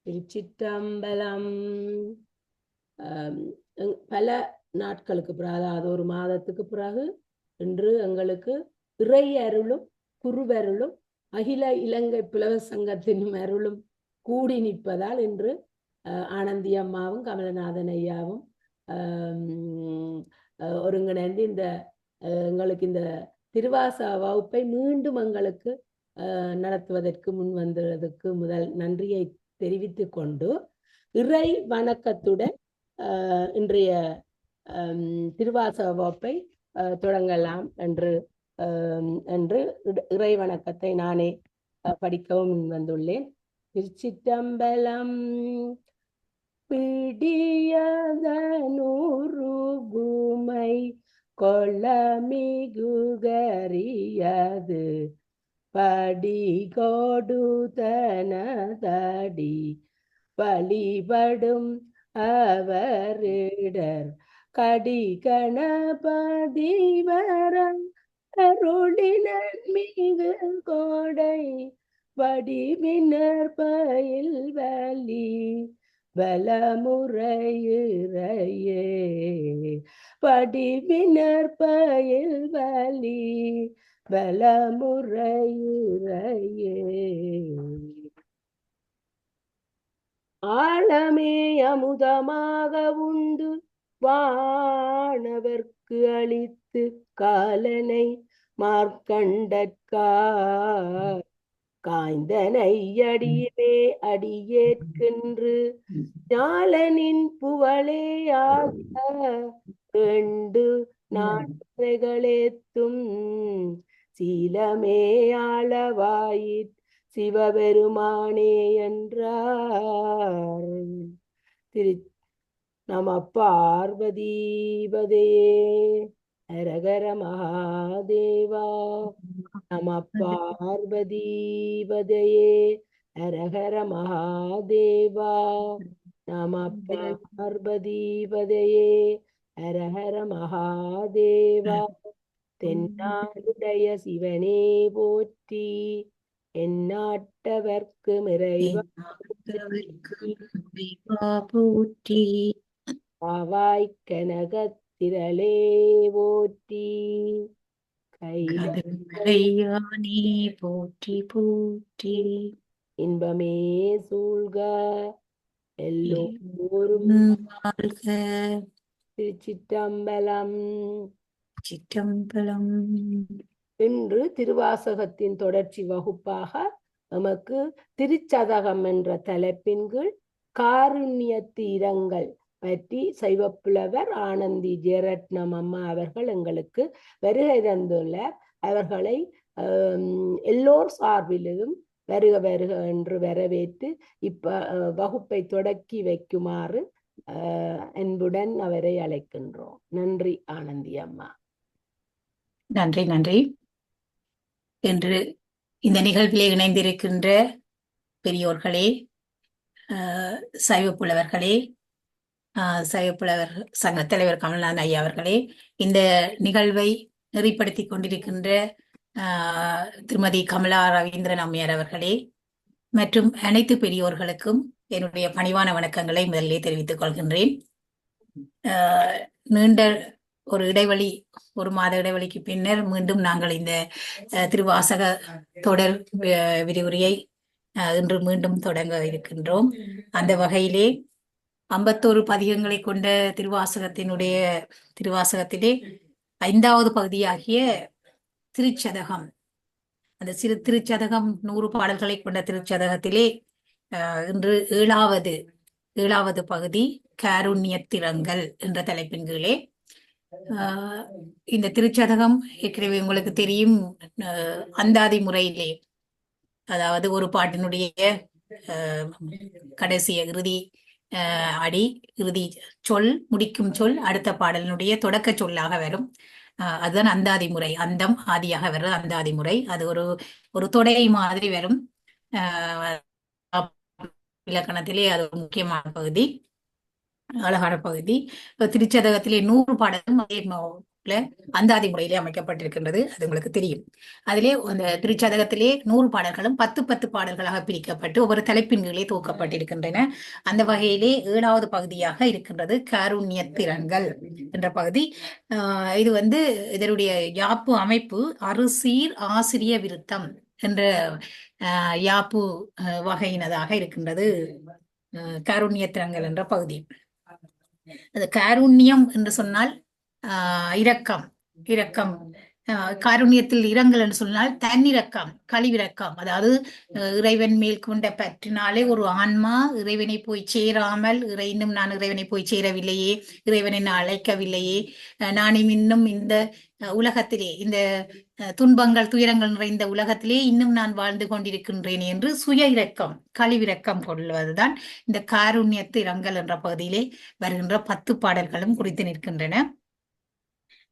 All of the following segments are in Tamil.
திருச்சிற்றம்பலம். பல நாட்களுக்கு பிறகு, அதாவது ஒரு மாதத்துக்கு பிறகு இன்று எங்களுக்கு இறை அருளும் குருவருளும் அகில இலங்கை புலவர் சங்கத்தின் அருளும் கூடி நிற்பதால் இன்று ஆனந்தி அம்மாவும் கமலநாதன் ஐயாவும் ஒருங்கிணைந்து இந்த எங்களுக்கு இந்த திருவாச வகுப்பை மீண்டும் எங்களுக்கு நடத்துவதற்கு முன் வந்ததற்கு முதல் நன்றியை தெரிவித்து கொண்டு இறை வணக்கத்துடன் இன்றைய திருவாசக வகுப்பை தொடங்கலாம் என்று இறை வணக்கத்தை நானே படிக்கவும் முன் வந்துள்ளேன். திருச்சிற்றம்பலம். பிடியதனூருகுமை கொள்ளமிகுகரியது படி கொடுதனதடி வழிபடும் அவரிடர் கடி கணபதி வரம் அருளினன் மிகு கோடை வடிவினர் பயில் வலி வலமுறையுறையே வடிவினர் பயில் வலி வலமுறையுறையே. ஆழமே அமுதமாக உண்டு வானவர்க்கு அளித்து காலனை மார்க்கண்டற்கார் காய்ந்தனை அடியே அடியேற்கின்று ஞாலனின் புவளேயாக ரெண்டு நாட்களேத்தும் சீலமே ஆளவாயிற் சிவபெருமானே என்றார். நம பார்வதீபதே ஹரஹர மகாதேவா. நம பார்வதீபதே ஹரஹர மகாதேவா. நம பார்வதீபதே ஹரஹர மகாதேவா. தென்னாடுடைய சிவனே போற்றி எந்நாட்டவர்க்கு இறைவா போற்றி பாவாய் கனகத்திரளே போற்றி கையானே போற்றி போற்றி இன்பமே சூழ்க எல்லோரும் வாழ்க. திருச்சிற்றம்பலம். சிற்றம்பலம். இன்று திருவாசகத்தின் தொடர்ச்சி வகுப்பாக நமக்கு திருச்சதகம் என்ற தலைப்பின் கீழ் காருண்ய தீரங்கள் பற்றி சைவப்புலவர் ஆனந்தி ஜெயரத்னம் அம்மா அவர்கள் எங்களுக்கு வருகை தந்துள்ளார். அவர்களை எல்லோர் சார்பிலும் வருக வருக என்று வரவேற்று வகுப்பை தொடக்கி வைக்குமாறு அன்புடன் அவரை அழைக்கின்றோம். நன்றி ஆனந்தி அம்மா. நன்றி நன்றி. என்று இந்த நிகழ்விலே இணைந்திருக்கின்ற பெரியோர்களே, சைவப்புலவர்களே, சைவப்புலவர் சங்க தலைவர் கமல்நாதன் ஐயா அவர்களே, இந்த நிகழ்வை நெறிப்படுத்தி கொண்டிருக்கின்ற திருமதி கமலா ரவீந்திரன் அம்மையார் அவர்களே மற்றும் அனைத்து பெரியோர்களுக்கும் என்னுடைய பணிவான வணக்கங்களை முதலிலே தெரிவித்துக் கொள்கின்றேன். நீண்ட ஒரு இடைவெளி, ஒரு மாத இடைவெளிக்கு பின்னர் மீண்டும் நாங்கள் இந்த திருவாசக தொடர் விரிவுரையை இன்று மீண்டும் தொடங்க இருக்கின்றோம். அந்த வகையிலே 51 பதிகங்களை கொண்ட திருவாசகத்திலே 5வது பகுதியாகிய திருச்சதகம், அந்த சிறு திருச்சதகம் 100 பாடல்களை கொண்ட திருச்சதகத்திலே இன்று ஏழாவது பகுதி காருண்யத்திரங்கள் என்ற தலைப்பின் கீழே இந்த திருச்சதகம் ஏற்கனவே உங்களுக்கு தெரியும், அந்தாதி முறையிலே, அதாவது ஒரு பாட்டினுடைய கடைசி இறுதி அடி, இறுதி சொல், முடிக்கும் சொல் அடுத்த பாடலினுடைய தொடக்க சொல்லாக வரும். அதுதான் அந்தாதி முறை. அந்தம் ஆதியாக வர்றது அந்தாதி முறை. அது ஒரு தொடை மாதிரி வரும். இலக்கணத்திலே அது ஒரு முக்கியமான பகுதி, அழகான பகுதி. திருச்சதகத்திலே 100 பாடலும் அதே அந்தாதி முறையிலே அமைக்கப்பட்டிருக்கின்றது. அது உங்களுக்கு தெரியும். அதிலே அந்த திருச்சதகத்திலே 100 பாடல்களும் 10 பாடல்களாக பிரிக்கப்பட்டு ஒவ்வொரு தலைப்பின் கீழே தொகுக்கப்பட்டிருக்கின்றன. அந்த வகையிலே 7வது பகுதியாக இருக்கின்றது காருண்யத்திரங்கள் என்ற பகுதி. இது இதனுடைய யாப்பு அமைப்பு அறுசீர் ஆசிரிய விருத்தம் என்ற யாப்பு வகையினதாக இருக்கின்றது. காருண்யத்திரங்கள் என்ற பகுதி. அது காருண்யம் என்று சொன்னால் இரக்கம், இரக்கம். காருண்யத்தில் இரங்கல் என்று சொன்னால் தன்னிரக்கம், கழிவிரக்கம். அதாவது இறைவன் மேல் கொண்ட பற்றினாலே ஒரு ஆன்மா இறைவனை போய் சேராமல், இன்னும் நான் இறைவனை போய் சேரவில்லையே, இறைவனை நான் அழைக்கவில்லையே, நானும் இன்னும் இந்த உலகத்திலே, இந்த துன்பங்கள் துயரங்கள் நிறைந்த உலகத்திலே இன்னும் நான் வாழ்ந்து கொண்டிருக்கின்றேன் என்று சுய இரக்கம், கழிவிரக்கம் கொள்வதுதான் இந்த காருண்யத்து இரங்கல் என்ற பகுதியிலே வருகின்ற 10 பாடல்களும் குறித்து நிற்கின்றன.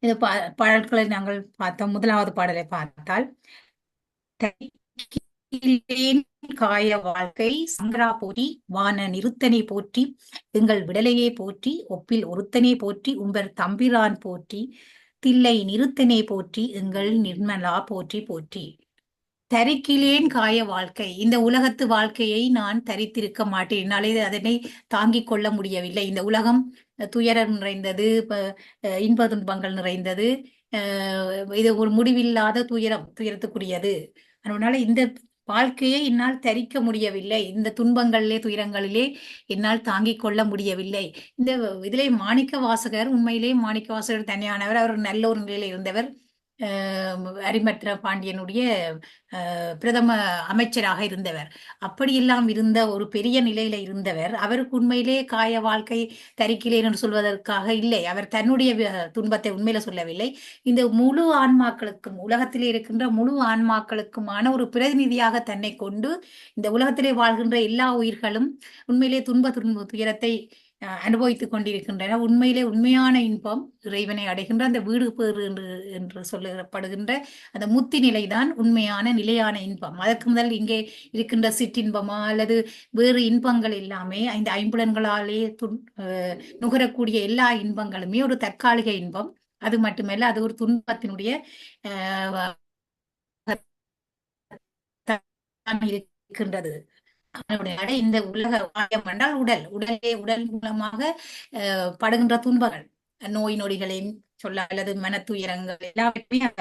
இந்த பாடல்களை நாங்கள் பார்த்தோம். 1வது பாடலை பார்த்தால், காய வாழ்க்கை சங்கரா போற்றி வான நிறுத்தனை போற்றி எங்கள் விடலையே போற்றி ஒப்பில் ஒருத்தனை போற்றி உம்பர் தம்பிரான் போற்றி தில்லை நிறுத்தனை போற்றி எங்கள் நிர்மலா போற்றி போற்றி. தரிக்கிலேன் காய வாழ்க்கை, இந்த உலகத்து வாழ்க்கையை நான் தரித்திருக்க மாட்டேன், என்னாலே அதனை தாங்கிக் கொள்ள முடியவில்லை. இந்த உலகம் துயரம் நிறைந்தது, இன்ப துன்பங்கள் நிறைந்தது, இது ஒரு முடிவில்லாத துயரத்துக்குரியது. அதனால இந்த வாழ்க்கையை என்னால் தரிக்க முடியவில்லை, இந்த துன்பங்களிலே துயரங்களிலே என்னால் தாங்கிக் கொள்ள முடியவில்லை. இந்த இதிலே மாணிக்க வாசகர், உண்மையிலே மாணிக்க வாசகர் தனியானவர். அவர் நல்ல ஒரு நிலையில இருந்தவர். அரிமர்த்தன பாண்டியனுடைய பிரதம அமைச்சராக இருந்தவர். அப்படியெல்லாம் இருந்த ஒரு பெரிய நிலையில இருந்தவர். அவருக்கு உண்மையிலே காய வாழ்க்கை தரிக்கிறேன் என்று சொல்வதற்காக இல்லை, அவர் தன்னுடைய துன்பத்தை உண்மையில சொல்லவில்லை. இந்த முழு ஆன்மாக்களுக்கும், உலகத்திலே இருக்கின்ற முழு ஆன்மாக்களுக்குமான ஒரு பிரதிநிதியாக தன்னை கொண்டு இந்த உலகத்திலே வாழ்கின்ற எல்லா உயிர்களும் உண்மையிலே துயரத்தை அனுபவித்துக் கொண்டிருக்கின்றன. உண்மையிலே உண்மையான இன்பம் இறைவனை அடைகின்ற அந்த வீடு பேறு என்று சொல்லப்படுகின்ற அந்த முத்தி நிலைதான் உண்மையான நிலையான இன்பம். அதற்கு முதல் இங்கே இருக்கின்ற சிற்றின்பமா அல்லது வேறு இன்பங்கள் எல்லாமே இந்த ஐம்புலன்களாலே நுகரக்கூடிய எல்லா இன்பங்களுமே ஒரு தற்காலிக இன்பம். அது மட்டுமல்ல, அது ஒரு துன்பத்தினுடைய இருக்கின்றது. இந்த உலக வாயம் என்றால் உடல் மூலமாக படுகின்ற துன்பங்கள், நோய் நொடிகளையும் சொல்ல, அல்லது மனத்துயரங்கள் எல்லாவற்றையும்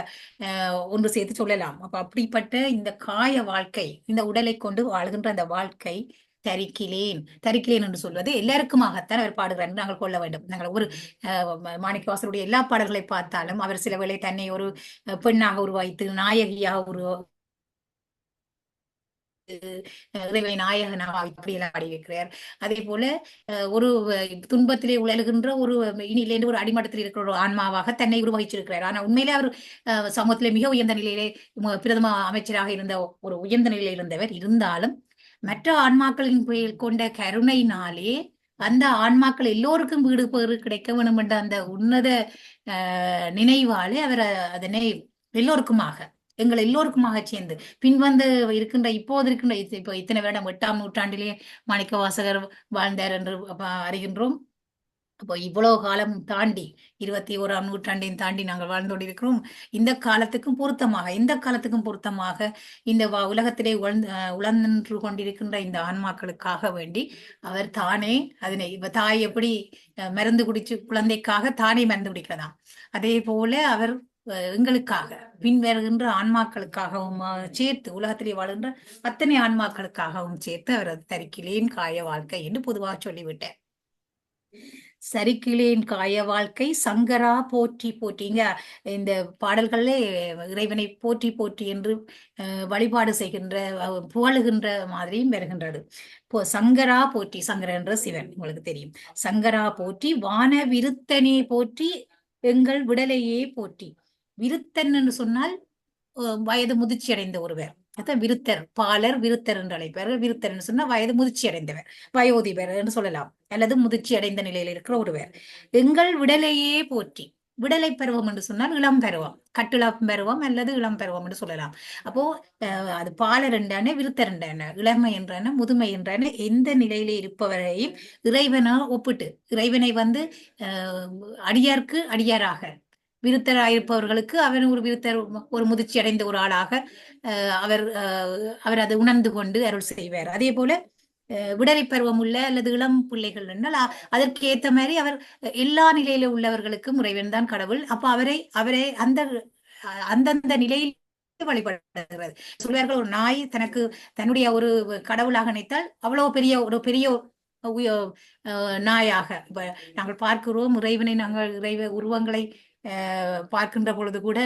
ஒன்று சேர்த்து சொல்லலாம். அப்ப அப்படிப்பட்ட இந்த காய வாழ்க்கை, இந்த உடலை கொண்டு வாழ்கின்ற அந்த வாழ்க்கை தரிக்கிலேன் என்று சொல்வது எல்லாருக்குமாகத்தான் அவர் பாடுகிறார் என்று நாங்கள் கொள்ள வேண்டும். நாங்கள் ஒரு மாணிக்கவாசருடைய எல்லா பாடல்களை பார்த்தாலும் அவர் சில வேளை தன்னை ஒரு பெண்ணாக உருவாய்த்து நாயகியாக இறைவனை நாயகனாக அப்படியெல்லாம் பாடி வைக்கிறார். அதே போல ஒரு துன்பத்திலே உழலுகின்ற ஒரு இனிலேருந்து ஒரு அடிமட்டத்தில் இருக்கிற ஒரு ஆன்மாவாக தன்னை உருவகிச்சிருக்கிறார். ஆனா உண்மையிலே அவர் சமூகத்திலே மிக உயர்ந்த நிலையிலே பிரதம அமைச்சராக இருந்த ஒரு உயர்ந்த நிலையில் இருந்தவர். இருந்தாலும் மற்ற ஆன்மாக்களின் கொண்ட கருணையினாலே அந்த ஆன்மாக்கள் எல்லோருக்கும் வீடு பேறு கிடைக்க வேண்டும் என்ற அந்த உன்னத நினைவாலே அவர் அதனை எல்லோருக்குமாக, எங்கள் எல்லோருக்குமாக சேர்ந்து பின்வந்து இருக்கின்ற இப்போது இருக்கின்ற இப்போ இத்தனை வருடம் 8ஆம் நூற்றாண்டிலே மாணிக்க வாசகர் வாழ்ந்தார் என்று அறிகின்றோம். அப்போ இவ்வளவு காலம் தாண்டி 21ஆம் நூற்றாண்டையும் தாண்டி நாங்கள் வாழ்ந்து கொண்டிருக்கிறோம். இந்த காலத்துக்கும் பொருத்தமாக இந்த உலகத்திலே உழன்று கொண்டிருக்கின்ற இந்த ஆன்மாக்களுக்காக வேண்டி அவர் தானே அதனை, தாய் எப்படி மருந்து குடிச்சு குழந்தைக்காக தானே மருந்து குடிக்கிறதாம், அதே போல அவர் எங்களுக்காக பின்வருகின்ற ஆன்மாக்களுக்காகவும் சேர்த்து, உலகத்திலே வாழ்கின்ற அத்தனை ஆன்மாக்களுக்காகவும் சேர்த்து அவர் தரிக்கிலேன் காய வாழ்க்கை என்று பொதுவாக சொல்லிவிட்டார். சரிக்கிலேன் காய வாழ்க்கை சங்கரா போற்றி போற்றிங்க. இந்த பாடல்களே இறைவனை போற்றி போற்றி என்று வழிபாடு செய்கின்ற புகழுகின்ற மாதிரியும் வருகின்றது. சங்கரா போற்றி, சங்கரன் என்ற சிவன் உங்களுக்கு தெரியும். சங்கரா போற்றி வான விருத்தனே போற்றி எங்கள் விடலையே போற்றி. விருத்தன் என்று சொன்னால் வயது முதிர்ச்சி அடைந்த ஒருவர், அதான் விருத்தர். பாலர் விருத்தர் என்று அழைப்பார்கள். விருத்தர் என்று சொன்னா வயது முதிர்ச்சி அடைந்தவர், வயோதிபர் என்று சொல்லலாம், அல்லது முதிர்ச்சி அடைந்த நிலையில் இருக்கிற ஒருவர். எங்கள் விடலையே போற்றி. விடலை பருவம் என்று சொன்னால் இளம் பருவம், கட்டிளம் பருவம் அல்லது இளம் பருவம் என்று சொல்லலாம். அப்போ அது பாலர் என்றானே, விருத்தர் என்றான, இளமை என்றான, முதுமை என்றான, எந்த நிலையிலே இருப்பவரையும் இறைவனா ஒப்பிட்டு, இறைவனை அடியார்க்கு அடியாராக, விருத்தராயிருப்பவர்களுக்கு அவர் ஒரு விருத்தர், ஒரு முதிர்ச்சி அடைந்த ஒரு ஆளாக அவர் அதை உணர்ந்து கொண்டு அருள் செய்வார். அதே போல விடலை பருவம் உள்ள அல்லது இளம் பிள்ளைகள் என்றால் அதற்கு ஏத்த மாதிரி அவர் எல்லா நிலையில உள்ளவர்களுக்கும் இறைவன் தான் கடவுள். அப்ப அவரை அந்தந்த நிலையில் வழிபடுகிறது. சொல்வார்கள், ஒரு நாய் தன்னுடைய ஒரு கடவுளாக நினைத்தால் அவ்வளவு பெரிய நாயாக. இப்ப நாங்கள் பார்க்கிறோம் இறைவனை, நாங்கள் உருவங்களை பார்க்கின்ற பொழுது கூட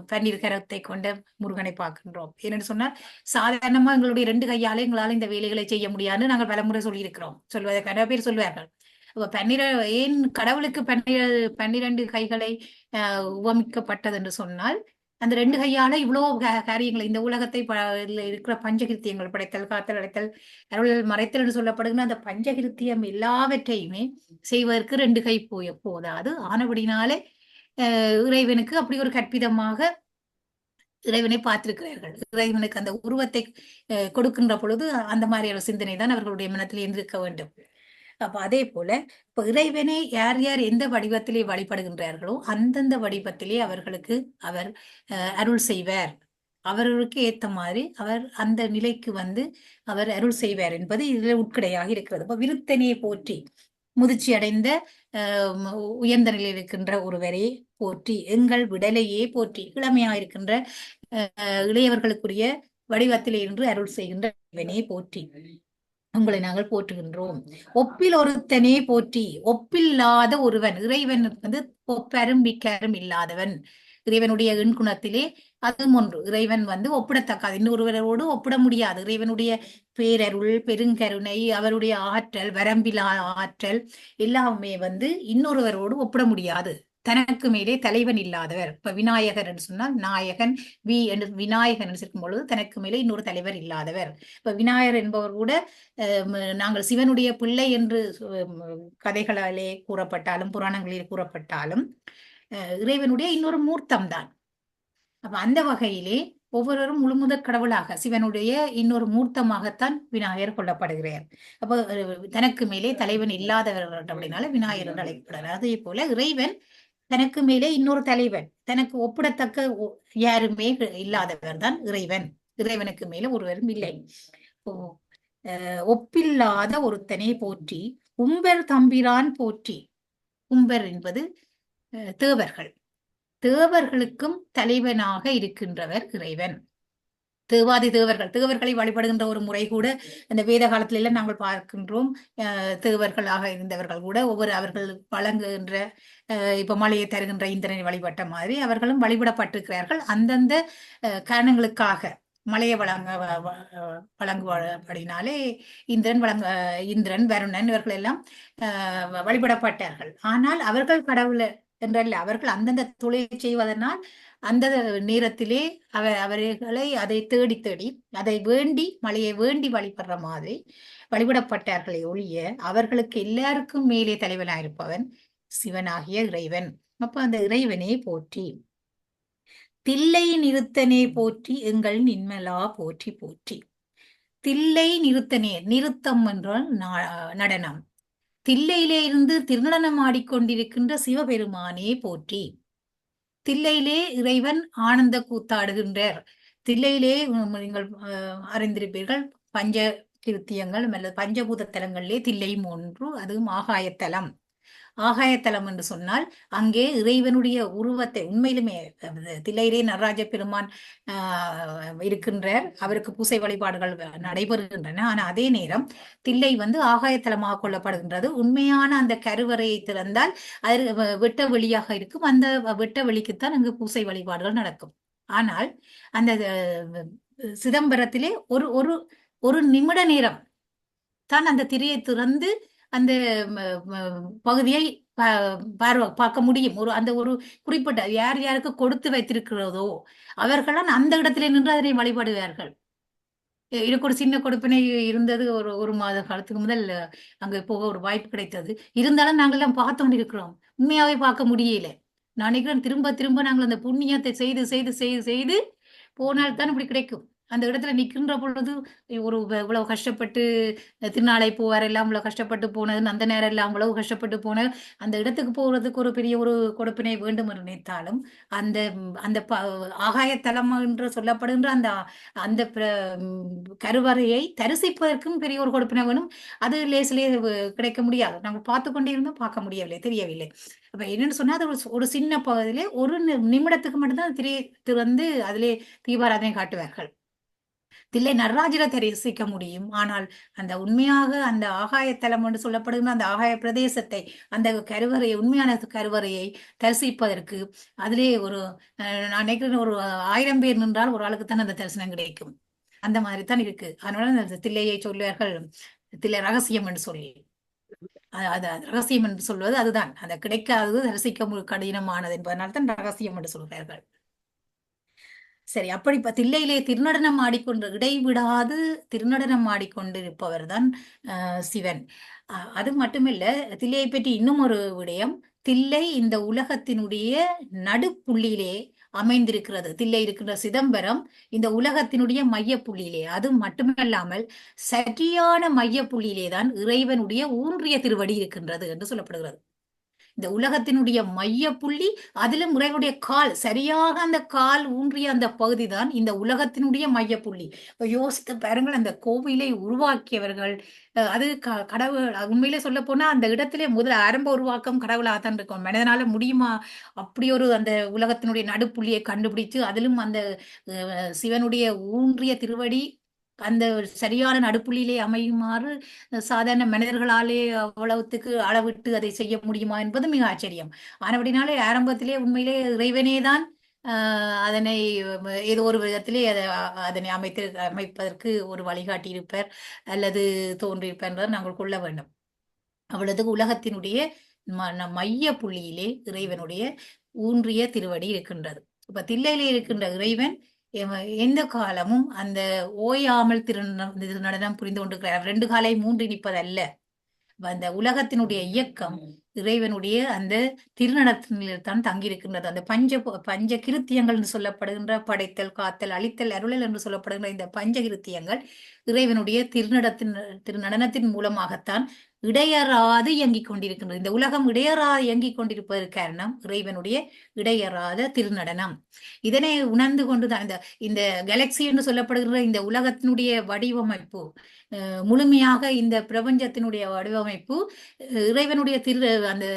பன்னீர் கரத்தை கொண்ட முருகனை பார்க்கின்றோம். ஏன்னு சொன்னால் சாதாரணமா எங்களுடைய 2 கையாலே எங்களால் இந்த வேலைகளை செய்ய முடியாதுன்னு நாங்கள் பலமுறை சொல்லியிருக்கிறோம். நிறைய பேர் சொல்வார்கள், ஏன் கடவுளுக்கு 12 கைகளை உவமிக்கப்பட்டது என்று சொன்னால், அந்த 2 கையால இவ்வளவு காரியங்களை, இந்த உலகத்தை இருக்கிற பஞ்சகிருத்தியங்கள் படைத்தல், காத்தல், அடைத்தல், அருள், மறைத்தல் என்று சொல்லப்படுகிற அந்த பஞ்சகிருத்தியம் எல்லாவற்றையுமே செய்வதற்கு 2 கை போதாது. ஆனபடினாலே இறைவனுக்கு அப்படி ஒரு கற்பிதமாக இறைவனை பார்த்திருக்கிறார்கள். இறைவனுக்கு அந்த உருவத்தை கொடுக்கின்ற பொழுது அந்த மாதிரியான சிந்தனை தான் அவர்களுடைய மனத்தில் இருந்திருக்க வேண்டும். அப்ப அதே போல இப்ப இறைவனை யார் யார் எந்த வடிவத்திலே வழிபடுகின்றார்களோ அந்தந்த வடிவத்திலே அவர்களுக்கு அவர் அருள் செய்வார். அவர்களுக்கு ஏத்த மாதிரி அவர் அந்த நிலைக்கு வந்து அவர் அருள் செய்வார் என்பது இதுல உட்கடையாக இருக்கிறது. இப்ப விருத்தனையை போற்றி, முதிர்ச்சி அடைந்த உயர்ந்த நிலையில் இருக்கின்ற ஒருவரை போற்றி, எங்கள் விடலையே போற்றி, இளமையா இருக்கின்ற இளையவர்களுக்குரிய வடிவத்திலே இருந்து அருள் செய்கின்ற இறைவனே போற்றி, உங்களை நாங்கள் போற்றுகின்றோம். ஒப்பில் ஒருத்தனே போற்றி, ஒப்பில்லாத ஒருவன். இறைவன் வந்து ஒப்பரும் மிக்கரும் இல்லாதவன். இறைவனுடைய எண்குணத்திலே அதுவும் ஒன்று. இறைவன் வந்து ஒப்பிடத்தக்காது, இன்னொருவரோடு ஒப்பிட முடியாது. இறைவனுடைய பேரருள், பெருங்கருணை, அவருடைய ஆற்றல், வரம்பிலா ஆற்றல் எல்லாமே வந்து இன்னொருவரோடு ஒப்பிட முடியாது. தனக்கு மேலே தலைவன் இல்லாதவர். இப்ப விநாயகர் என்று சொன்னால் நாயகன் விநாயகன் என்று இருக்கும் பொழுது தனக்கு மேலே இன்னொரு தலைவர் இல்லாதவர். இப்ப விநாயகர் என்பவர் கூட நாங்கள் சிவனுடைய பிள்ளை என்று கதைகளிலே கூறப்பட்டாலும் புராணங்களில் கூறப்பட்டாலும் இறைவனுடைய இன்னொரு மூர்த்தம் தான். அப்ப அந்த வகையிலே ஒவ்வொருவரும் முழுமுதற் கடவுளாக சிவனுடைய இன்னொரு மூர்த்தமாகத்தான் விநாயகர் கொள்ளப்படுகிறார். அப்போ தனக்கு மேலே தலைவன் இல்லாதவர் அப்படின்னால விநாயகர் என்று அழைக்கப்படுகிறார். அதே போல இறைவன் தனக்கு மேலே இன்னொரு தலைவன், தனக்கு ஒப்பிடத்தக்க யாருமே இல்லாதவர் தான் இறைவன். இறைவனுக்கு மேல ஒருவரும் இல்லை. ஒப்பில்லாத ஒருத்தனை போற்றி, உம்பர் தம்பிரான் போற்றி. உம்பர் என்பது தேவர்கள். தேவர்களுக்கும் தலைவனாக இருக்கின்றவர் இறைவன். தேவாதி தேவர்களை வழிபடுகின்ற ஒரு முறை கூட இந்த வேத காலத்துல எல்லாம் நாங்கள் பார்க்கின்றோம். தேவர்களாக இருந்தவர்கள் கூட அவர்கள் வழங்குகின்ற இப்ப மழையை தருகின்ற இந்திரனை வழிபட்ட மாதிரி அவர்களும் வழிபடப்பட்டிருக்கிறார்கள். அந்தந்த காரணங்களுக்காக மழையை வழங்குவதினாலே இந்திரன், வருணன் இவர்கள் எல்லாம் வழிபடப்பட்டார்கள். ஆனால் அவர்கள் கடவுள் என்றல்ல, அவர்கள் அந்தந்த தொழிலை செய்வதனால் அந்த நேரத்திலே அவர்களை அதை தேடி அதை வேண்டி, மழையை வேண்டி வழிபடுற மாதிரி வழிபடப்பட்டார்களே ஒழிய அவர்களுக்கு எல்லாருக்கும் மேலே தலைவனாயிருப்பவன் சிவனாகிய இறைவன். அப்ப அந்த இறைவனே போற்றி. தில்லை நிறுத்தனே போற்றி, எங்கள் நின்மலா போற்றி போற்றி. தில்லை நிறுத்தனே, நிறுத்தம் என்றால் நடனம். தில்லையிலே இருந்து திருநடனம் ஆடிக்கொண்டிருக்கின்ற சிவபெருமானே போற்றி. தில்லையிலே இறைவன் ஆனந்த கூத்தாடுகின்றார். தில்லையிலே நீங்கள் அறிந்திருப்பீர்கள், பஞ்ச கிருத்தியங்கள் அல்லது பஞ்சபூத தலங்களிலே தில்லையும் ஒன்று. அதுவும் ஆகாயத்தலம். ஆகாயத்தலம் என்று சொன்னால் அங்கே இறைவனுடைய உருவத்தை, உண்மையிலுமே தில்லையிலே நடராஜ பெருமான் இருக்கின்றார். அவருக்கு பூசை வழிபாடுகள் நடைபெறுகின்றன. ஆனா அதே நேரம் தில்லை வந்து ஆகாயத்தலமாக கொள்ளப்படுகின்றது. உண்மையான அந்த கருவறையை திறந்தால் அது வெட்ட வெளியாக இருக்கும். அந்த வெட்ட வெளிக்குத்தான் அங்கு பூசை வழிபாடுகள் நடக்கும். ஆனால் அந்த சிதம்பரத்திலே ஒரு ஒரு நிமிட நேரம் தான் அந்த திரையை திறந்து அந்த பகுதியை பார்க்க முடியும். அந்த ஒரு குறிப்பிட்ட யார் யாருக்கு கொடுத்து வைத்திருக்கிறதோ அவர்களால் அந்த இடத்திலே நின்று அதனை வழிபடுவார்கள். எனக்கு ஒரு சின்ன கொடுப்பினை இருந்தது. ஒரு மாத காலத்துக்கு முதல் அங்க போக ஒரு வாய்ப்பு கிடைத்தது. இருந்தாலும் நாங்கள் எல்லாம் பார்த்து கொண்டிருக்கிறோம். உண்மையாவே பார்க்க முடியல. நான் நினைக்கிறேன் திரும்ப திரும்ப நாங்கள் அந்த புண்ணியத்தை செய்து செய்து செய்து செய்து போனால்தான் இப்படி கிடைக்கும். அந்த இடத்துல நிற்கின்ற பொழுது இவ்வளவு கஷ்டப்பட்டு திருநாளை போவார் எல்லாம் இவ்வளவு கஷ்டப்பட்டு போனது, அந்த நேரம் எல்லாம் அவ்வளவு கஷ்டப்பட்டு போன அந்த இடத்துக்கு போறதுக்கு ஒரு பெரிய ஒரு கொடுப்பினை வேண்டும் என்று நினைத்தாலும் அந்த அந்த ஆகாயத்தலம் என்று சொல்லப்படுகின்ற அந்த அந்த கருவறையை தரிசிப்பதற்கும் பெரிய ஒரு கொடுப்பினை வேணும். அது லேசிலே கிடைக்க முடியாது. நாங்கள் பார்த்து கொண்டே இருந்தோம், பார்க்க முடியவில்லை, தெரியவில்லை. அப்ப என்னன்னு சொன்னா அது ஒரு சின்ன பகுதியிலே ஒரு நிமிடத்துக்கு மட்டும்தான் திறந்து அதிலே தீபாராதனை காட்டுவார்கள். தில்லை நடராஜரை தரிசிக்க முடியும். ஆனால் அந்த உண்மையாக அந்த ஆகாயத்தலம் என்று சொல்லப்படுகிற அந்த ஆகாய பிரதேசத்தை, அந்த கருவறையை, உண்மையான கருவறையை தரிசிப்பதற்கு அதிலே நான் நினைக்கிறேன் ஒரு 1000 பேர் நின்றால் ஒரு ஆளுக்கு தான் அந்த தரிசனம் கிடைக்கும். அந்த மாதிரி தான் இருக்கு. அதனால அந்த தில்லையை சொல்வார்கள் தில்லை ரகசியம் என்று சொல்லி. அது ரகசியம் என்று சொல்வது அதுதான். அந்த கிடைக்காதது தரிசிக்க கடினமானது என்பதனால தான் ரகசியம் என்று சொல்கிறார்கள். சரி, அப்படி தில்லையிலே திருநடனம் ஆடிக்கொண்டு இடைவிடாது திருநடனம் ஆடிக்கொண்டிருப்பவர் தான் சிவன். அது மட்டுமில்ல, தில்லையை பற்றி இன்னும் ஒரு விடயம். தில்லை இந்த உலகத்தினுடைய நடுப்புள்ளியிலே அமைந்திருக்கிறது. தில்லை இருக்கின்ற சிதம்பரம் இந்த உலகத்தினுடைய மையப்புள்ளியிலே, அது மட்டுமல்லாமல் சரியான மையப்புள்ளியிலே தான் இறைவனுடைய ஊன்றிய திருவடி இருக்கின்றது என்று சொல்லப்படுகிறது. இந்த உலகத்தினுடைய மைய புள்ளி, அதிலும் இறைவனுடைய கால், சரியாக அந்த கால் ஊன்றிய அந்த பகுதி தான் இந்த உலகத்தினுடைய மைய புள்ளி. இப்ப யோசித்து பாருங்கள், அந்த கோவிலை உருவாக்கியவர்கள் அது கடவுள். உண்மையிலே சொல்ல போனா அந்த இடத்திலே முதல் ஆரம்ப உருவாக்கம் கடவுளாகத்தான் இருக்கும். மனிதனால முடியுமா அப்படி ஒரு அந்த உலகத்தினுடைய நடுப்புள்ளியை கண்டுபிடிச்சு அதிலும் அந்த சிவனுடைய ஊன்றிய திருவடி அந்த சரியான நடுப்புள்ளியிலே அமையுமாறு சாதாரண மனிதர்களாலே அவ்வளவுத்துக்கு அளவிட்டு அதை செய்ய முடியுமா என்பது மிக ஆச்சரியம். ஆனபடினாலே ஆரம்பத்திலே உண்மையிலே இறைவனே தான் அதனை ஏதோ ஒரு விதத்திலே அதனை அமைப்பதற்கு ஒரு வழிகாட்டி இருப்பார் அல்லது தோன்றியிருப்பார் என்பதை நாங்கள் கொள்ள வேண்டும். அவ்வளவுக்கு உலகத்தினுடைய மைய புள்ளியிலே இறைவனுடைய ஊன்றிய திருவடி இருக்கின்றது. இப்ப தில்லையிலே இருக்கின்ற இறைவன் எந்த காலமும் அந்த ஓயாமல் நடனம் புரிந்து கொண்டிருக்கிறார். 2 காலை 3 நிற்பதல்ல. அந்த உலகத்தினுடைய இயக்கம் இறைவனுடைய அந்த திருநடனத்தில் தான் தங்கியிருக்கின்றது. அந்த பஞ்ச கிருத்தியங்கள் என்று சொல்லப்படுகின்ற படைத்தல், காத்தல், அழித்தல், அருளல் என்று சொல்லப்படுகின்ற இந்த பஞ்ச கிருத்தியங்கள் இறைவனுடைய திருநடனத்தின் மூலமாகத்தான் இடையறாது இயங்கிக் கொண்டிருக்கின்றது. இந்த உலகம் இடையறாது இயங்கிக் கொண்டிருப்பதற்கு காரணம் இறைவனுடைய இடையறாத திருநடனம். இதனை உணர்ந்து கொண்டுதான் இந்த கேலக்சி என்று சொல்லப்படுகிற இந்த உலகத்தினுடைய வடிவமைப்பு, முழுமையாக இந்த பிரபஞ்சத்தினுடைய வடிவமைப்பு இறைவனுடைய அந்த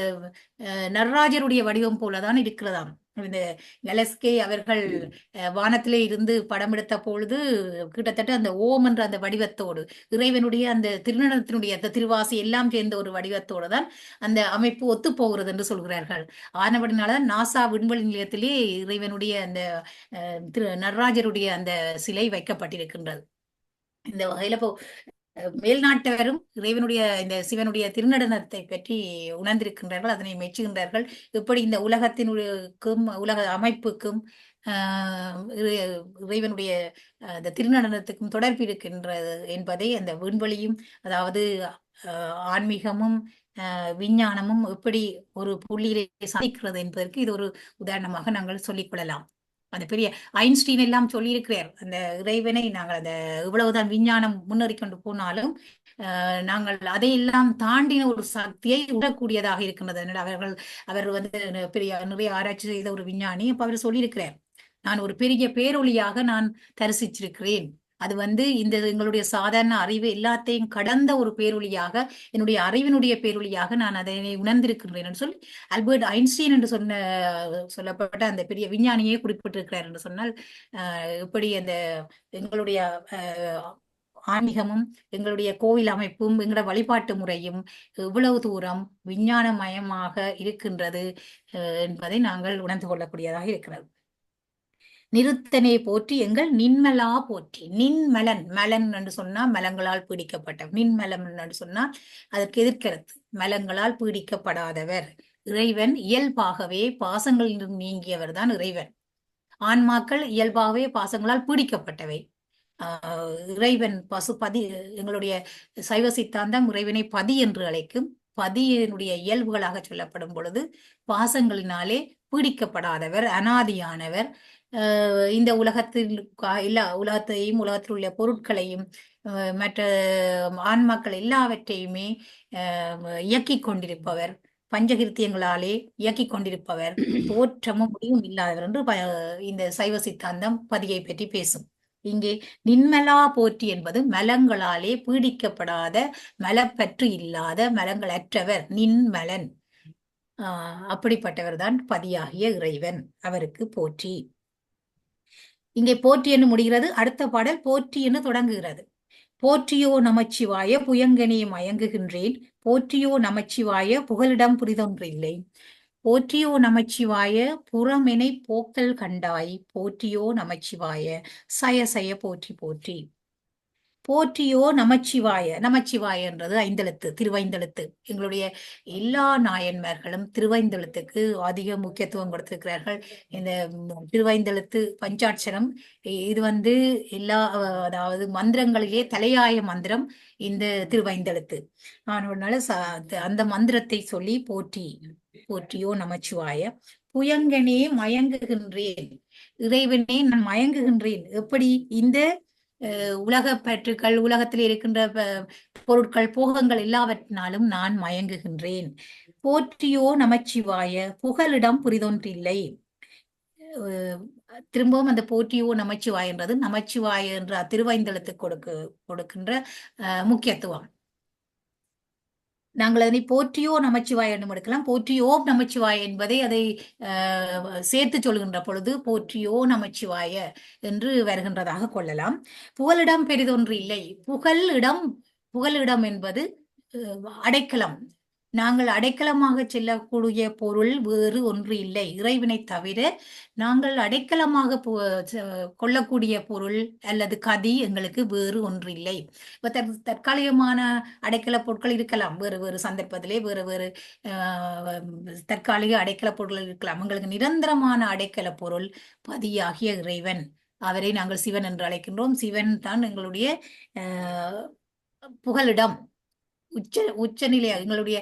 நடராஜருடைய வடிவம் போலதான் இருக்கிறதாம். இந்த கெலஸ்கே அவர்கள் வானத்திலே இருந்து படம் எடுத்த பொழுது கிட்டத்தட்ட அந்த ஓம் என்ற அந்த வடிவத்தோடு இறைவனுடைய அந்த திருநடனத்தினுடைய அந்த திருவாசி எல்லாம் சேர்ந்த ஒரு வடிவத்தோடு தான் அந்த அமைப்பு ஒத்து போகிறது என்று சொல்கிறார்கள். ஆனபடினால்தான் நாசா விண்வெளி நிலையத்திலே இறைவனுடைய அந்த நடராஜருடைய அந்த சிலை வைக்கப்பட்டிருக்கின்றது. இந்த வகையில மேல்நாட்டவரும் இறைவனுடைய இந்த சிவனுடைய திருநடனத்தை பற்றி உணர்ந்திருக்கின்றார்கள், அதனை மெச்சுகின்றார்கள். இப்படி இந்த உலகத்தினுக்கும் உலக அமைப்புக்கும் இறைவனுடைய அந்த திருநடனத்துக்கும் தொடர்பு இருக்கின்றது என்பதை அந்த விண்வெளியும், அதாவது ஆன்மீகமும் விஞ்ஞானமும் எப்படி ஒரு புள்ளியிலே சாதிக்கிறது என்பதற்கு இது ஒரு உதாரணமாக நாங்கள் சொல்லிக் கொள்ளலாம். அந்த பெரிய ஐன்ஸ்டீன் எல்லாம் சொல்லியிருக்கிறார், அந்த இறைவனை நாங்கள் அந்த இவ்வளவுதான் விஞ்ஞானம் முன்னேறி கொண்டு போனாலும் நாங்கள் அதையெல்லாம் தாண்டின ஒரு சக்தியை உணரக்கூடியதாக இருக்கின்றது. அவர் நிறைய ஆராய்ச்சி செய்த ஒரு விஞ்ஞானி. அப்ப அவர் சொல்லியிருக்கிறார், நான் ஒரு பெரிய பேரொளியாக நான் தரிசிச்சிருக்கிறேன். அது இந்த எங்களுடைய சாதாரண அறிவு எல்லாத்தையும் கடந்த ஒரு பேரொளியாக, என்னுடைய அறிவினுடைய பேரொளியாக நான் அதை உணர்ந்திருக்கின்றேன் சொல்லி ஆல்பர்ட் ஐன்ஸ்டீன் என்று சொல்லப்பட்ட அந்த பெரிய விஞ்ஞானியே குறிப்பிட்டிருக்கிறார் என்று சொன்னால், இப்படி அந்த எங்களுடைய ஆன்மீகமும் எங்களுடைய கோவில் அமைப்பும் எங்களுடைய வழிபாட்டு முறையும் இவ்வளவு தூரம் விஞ்ஞானமயமாக இருக்கின்றது என்பதை நாங்கள் உணர்ந்து கொள்ளக்கூடியதாக இருக்கிறது. நிறுத்தனை போற்றி எங்கள் நின்மலா போற்றி. நின்மலன், மலன் என்று சொன்னால் மலங்களால் பீடிக்கப்பட்ட, நின்மலம் என்று சொன்னால் அதற்கு எதிர்க்கிறது மலங்களால் பீடிக்கப்படாதவர் இறைவன். இயல்பாகவே பாசங்களில் நீங்கியவர் தான் இறைவன். ஆன்மாக்கள் இயல்பாகவே பாசங்களால் பீடிக்கப்பட்டவை. இறைவன் பசுபதி, எங்களுடைய சைவ சித்தாந்தம் இறைவனை பதி என்று அழைக்கும். பதியினுடைய இயல்புகளாக சொல்லப்படும் பொழுது பாசங்களினாலே பீடிக்கப்படாதவர், அனாதியானவர், இந்த உலகத்தில் உலகத்தையும் உலகத்தில் உள்ள பொருட்களையும் மற்ற ஆன்மாக்கள் எல்லாவற்றையுமே இயக்கிக் கொண்டிருப்பவர், பஞ்சகிருத்தியங்களாலே இயக்கிக் கொண்டிருப்பவர், தோற்றமும் முடிவும் இல்லாதவர் என்று இந்த சைவ சித்தாந்தம் பதியை பற்றி பேசும். இங்கே நின்மலா போற்றி என்பது மலங்களாலே பீடிக்கப்படாத, மலப்பற்று இல்லாத, மலங்களற்றவர் நின்மலன். அப்படிப்பட்டவர் தான் பதியாகிய இறைவன். அவருக்கு போற்றி. இங்கே போற்றி என்று முடிகிறது. அடுத்த பாடல் போற்றி என்று தொடங்குகிறது. போற்றியோ நமச்சிவாய புயங்கனே மயங்குகின்றேன், போற்றியோ நமச்சிவாய புகலிடம் புரிதொன்றில்லை, போற்றியோ நமச்சிவாய புறமெனை போக்கல் கண்டாய், போற்றியோ நமச்சிவாய சய சய போற்றி போற்றி. போற்றியோ நமச்சிவாய. நமச்சிவாய என்றது ஐந்தெழுத்து, திருவைந்தெழுத்து. எங்களுடைய எல்லா நாயன்மார்களும் திருவைந்தெழுத்துக்கு அதிக முக்கியத்துவம் கொடுத்திருக்கிறார்கள். இந்த திருவைந்தெழுத்து பஞ்சாட்சரம் இது எல்லா அதாவது மந்திரங்களிலே தலையாய மந்திரம் இந்த திருவைந்தெழுத்து. அதனால அந்த மந்திரத்தை சொல்லி போற்றி. போற்றியோ நமச்சிவாய புயங்கனே மயங்குகின்றேன். இறைவனே நான் மயங்குகின்றேன். எப்படி? இந்த உலக பற்றுக்கள், உலகத்தில் இருக்கின்ற பொருட்கள், போகங்கள் எல்லாவற்றினாலும் நான் மயங்குகின்றேன். போற்றியோ நமச்சிவாய புகலிடம் புரிதொன்றில்லை. திரும்பவும் அந்த போற்றியோ நமச்சிவாய் என்றது நமச்சிவாய என்ற திருவைந்தெழுத்து கொடுக்கின்ற முக்கியத்துவம். நாங்கள் அதனை போற்றியோ நமச்சிவாய் என்று எடுக்கலாம். போற்றியோ நமச்சிவாய் என்பதை அதை சேர்த்து சொல்கின்ற பொழுது போற்றியோ நமச்சிவாய என்று வருகின்றதாக கொள்ளலாம். புகலிடம் பெரிதொன்று இல்லை. புகலிடம் என்பது அடைக்கலம். நாங்கள் அடைக்கலமாக செல்லக்கூடிய பொருள் வேறு ஒன்று இல்லை. இறைவனை தவிர நாங்கள் அடைக்கலமாக கொள்ளக்கூடிய பொருள் அல்லது கதி எங்களுக்கு வேறு ஒன்று இல்லை. இப்ப தற்காலிகமான அடைக்கல பொருட்கள் இருக்கலாம், வேறு வேறு சந்தர்ப்பத்திலே வேறு வேறு தற்காலிக அடைக்கல பொருட்கள் இருக்கலாம். எங்களுக்கு நிரந்தரமான அடைக்கல பொருள் பதியாகிய இறைவன். அவரை நாங்கள் சிவன் என்று அழைக்கின்றோம். சிவன் தான் எங்களுடைய புகலிடம், உச்சநிலை. எங்களுடைய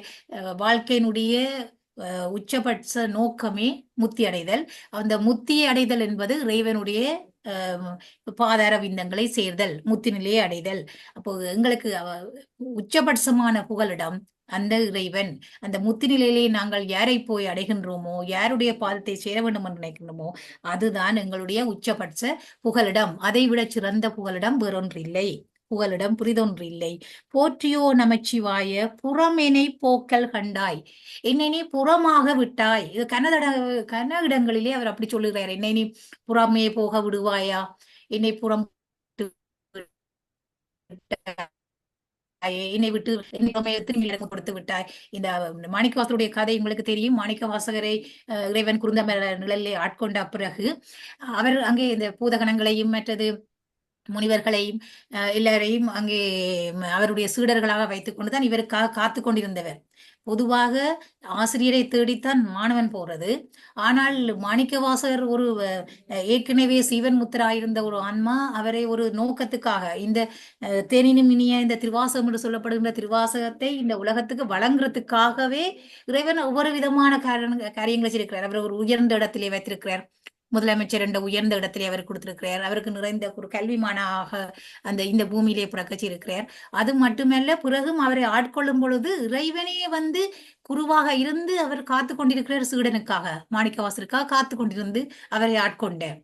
வாழ்க்கையினுடைய உச்சபட்ச நோக்கமே முத்தி அடைதல். அந்த முத்தி அடைதல் என்பது இறைவனுடைய பாதார விந்தங்களை சேர்தல், முத்தி நிலையை அடைதல். அப்போ எங்களுக்கு உச்சபட்சமான புகலிடம் அந்த இறைவன். அந்த முத்தி நிலையிலே நாங்கள் யாரை போய் அடைகின்றோமோ, யாருடைய பாதத்தை சேர வேண்டும் என்று நினைக்கின்றோமோ, அதுதான் எங்களுடைய உச்சபட்ச புகலிடம். அதை விட சிறந்த புகலிடம் வேறொன்றில்லை. புகலிடம் புரிதொன்றில்லை. போற்றியோ நமச்சிவாய புறமெனை போக்கல் கண்டாய். என்னை நீ புறமாக விட்டாய். இது கன இடங்களிலே அவர் அப்படி சொல்லுகிறார். என்னை நீ புறமே போக விடுவாயா, என்னை புறம் என்னை விட்டு கொடுத்து விட்டாய். இந்த மாணிக்கவாசகருடைய கதை உங்களுக்கு தெரியும். மாணிக்கவாசகரை இறைவன் குருந்த நிழலிலே ஆட்கொண்ட பிறகு அவர் அங்கே இந்த பூதகணங்களையும் மற்றது முனிவர்களையும் எல்லாரையும் அங்கே அவருடைய சீடர்களாக வைத்துக் கொண்டுதான் இவருக்காக காத்து கொண்டிருந்தவர். பொதுவாக ஆசிரியரை தேடித்தான் மாணவன் போறது. ஆனால் மாணிக்கவாசகர் ஒரு ஏற்கனவே சிவன் முத்திராயிருந்த ஒரு ஆன்மா, அவரை ஒரு நோக்கத்துக்காக இந்த தேனினும் இனிய இந்த திருவாசகம் என்று சொல்லப்படுகின்ற திருவாசகத்தை இந்த உலகத்துக்கு வழங்குறதுக்காகவே இறைவன் ஒவ்வொரு விதமான காரியங்களை செய்திருக்கிறார். அவர் ஒரு உயர்ந்த இடத்திலே வைத்திருக்கிறார். முதலமைச்சர் என்ற உயர்ந்த இடத்திலே அவர் கொடுத்திருக்கிறார். அவருக்கு நிறைந்த ஒரு கல்விமானாக இந்த பூமியிலே புறக்கச்சி இருக்கிறார். அது மட்டுமல்ல, பிறகும் அவரை ஆட்கொள்ளும் பொழுது இறைவனே குருவாக இருந்து அவர் காத்து கொண்டிருக்கிறார். சீடனுக்காக, மாணிக்கவாசருக்காக காத்து கொண்டிருந்து அவரை ஆட்கொண்டார்.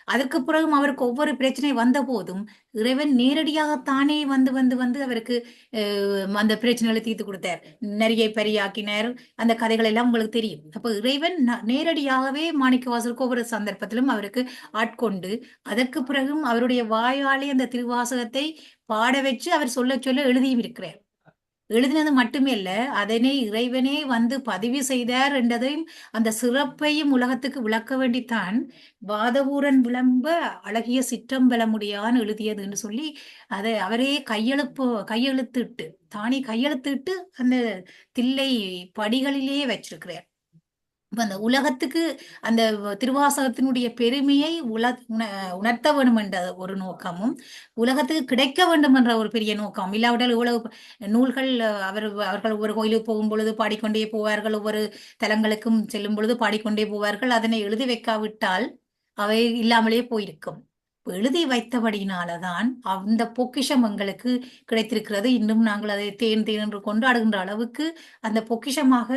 அதற்கு பிறகும் அவருக்கு ஒவ்வொரு பிரச்சனை வந்த போதும் இறைவன் நேரடியாகத்தானே வந்து அவருக்கு அந்த பிரச்சனைகளை தீர்த்து கொடுத்தார். நிறைய பெரியாக்கினார். அந்த கதைகள் எல்லாம் உங்களுக்கு தெரியும். அப்ப இறைவன் நேரடியாகவே மாணிக்கவாசருக்கு ஒவ்வொரு சந்தர்ப்பத்திலும் அவருக்கு ஆட்கொண்டு அதற்கு பிறகும் அவருடைய வாயாலே அந்த திருவாசகத்தை பாட வச்சு அவர் சொல்ல சொல்ல எழுதியும் இருக்கிறார். எழுதினது மட்டுமே இல்ல, அதனை இறைவனே பதிவு செய்தார் என்றதையும் அந்த சிறப்பையும் உலகத்துக்கு விளக்க வேண்டித்தான் வாதவூரன் விளம்ப அழகிய சிற்றம்பலமுடியான் எழுதியது என்று சொல்லி அதை அவரே கையெழுத்திட்டு தானே கையெழுத்திட்டு அந்த தில்லை படிகளிலேயே வச்சிருக்கிறார். அந்த உலகத்துக்கு அந்த திருவாசகத்தினுடைய பெருமையை உணர்த்த வேண்டும் என்ற ஒரு நோக்கமும், உலகத்துக்கு கிடைக்க வேண்டும் என்ற ஒரு பெரிய நோக்கம். இல்லாவிட்டால் இவ்வளவு நூல்கள் அவர்கள் ஒவ்வொரு கோயிலுக்கு போகும் பொழுது பாடிக்கொண்டே போவார்கள், ஒவ்வொரு தலங்களுக்கும் செல்லும் பொழுது பாடிக்கொண்டே போவார்கள். அதனை எழுதி வைக்காவிட்டால் அவை இல்லாமலே போயிருக்கும். எழுதி வைத்தபடியினாலதான் அந்த பொக்கிஷம் எங்களுக்கு கிடைத்திருக்கிறது. இன்னும் நாங்கள் அதை தேன் தேன் என்று கொண்டாடுகின்ற அளவுக்கு அந்த பொக்கிஷமாக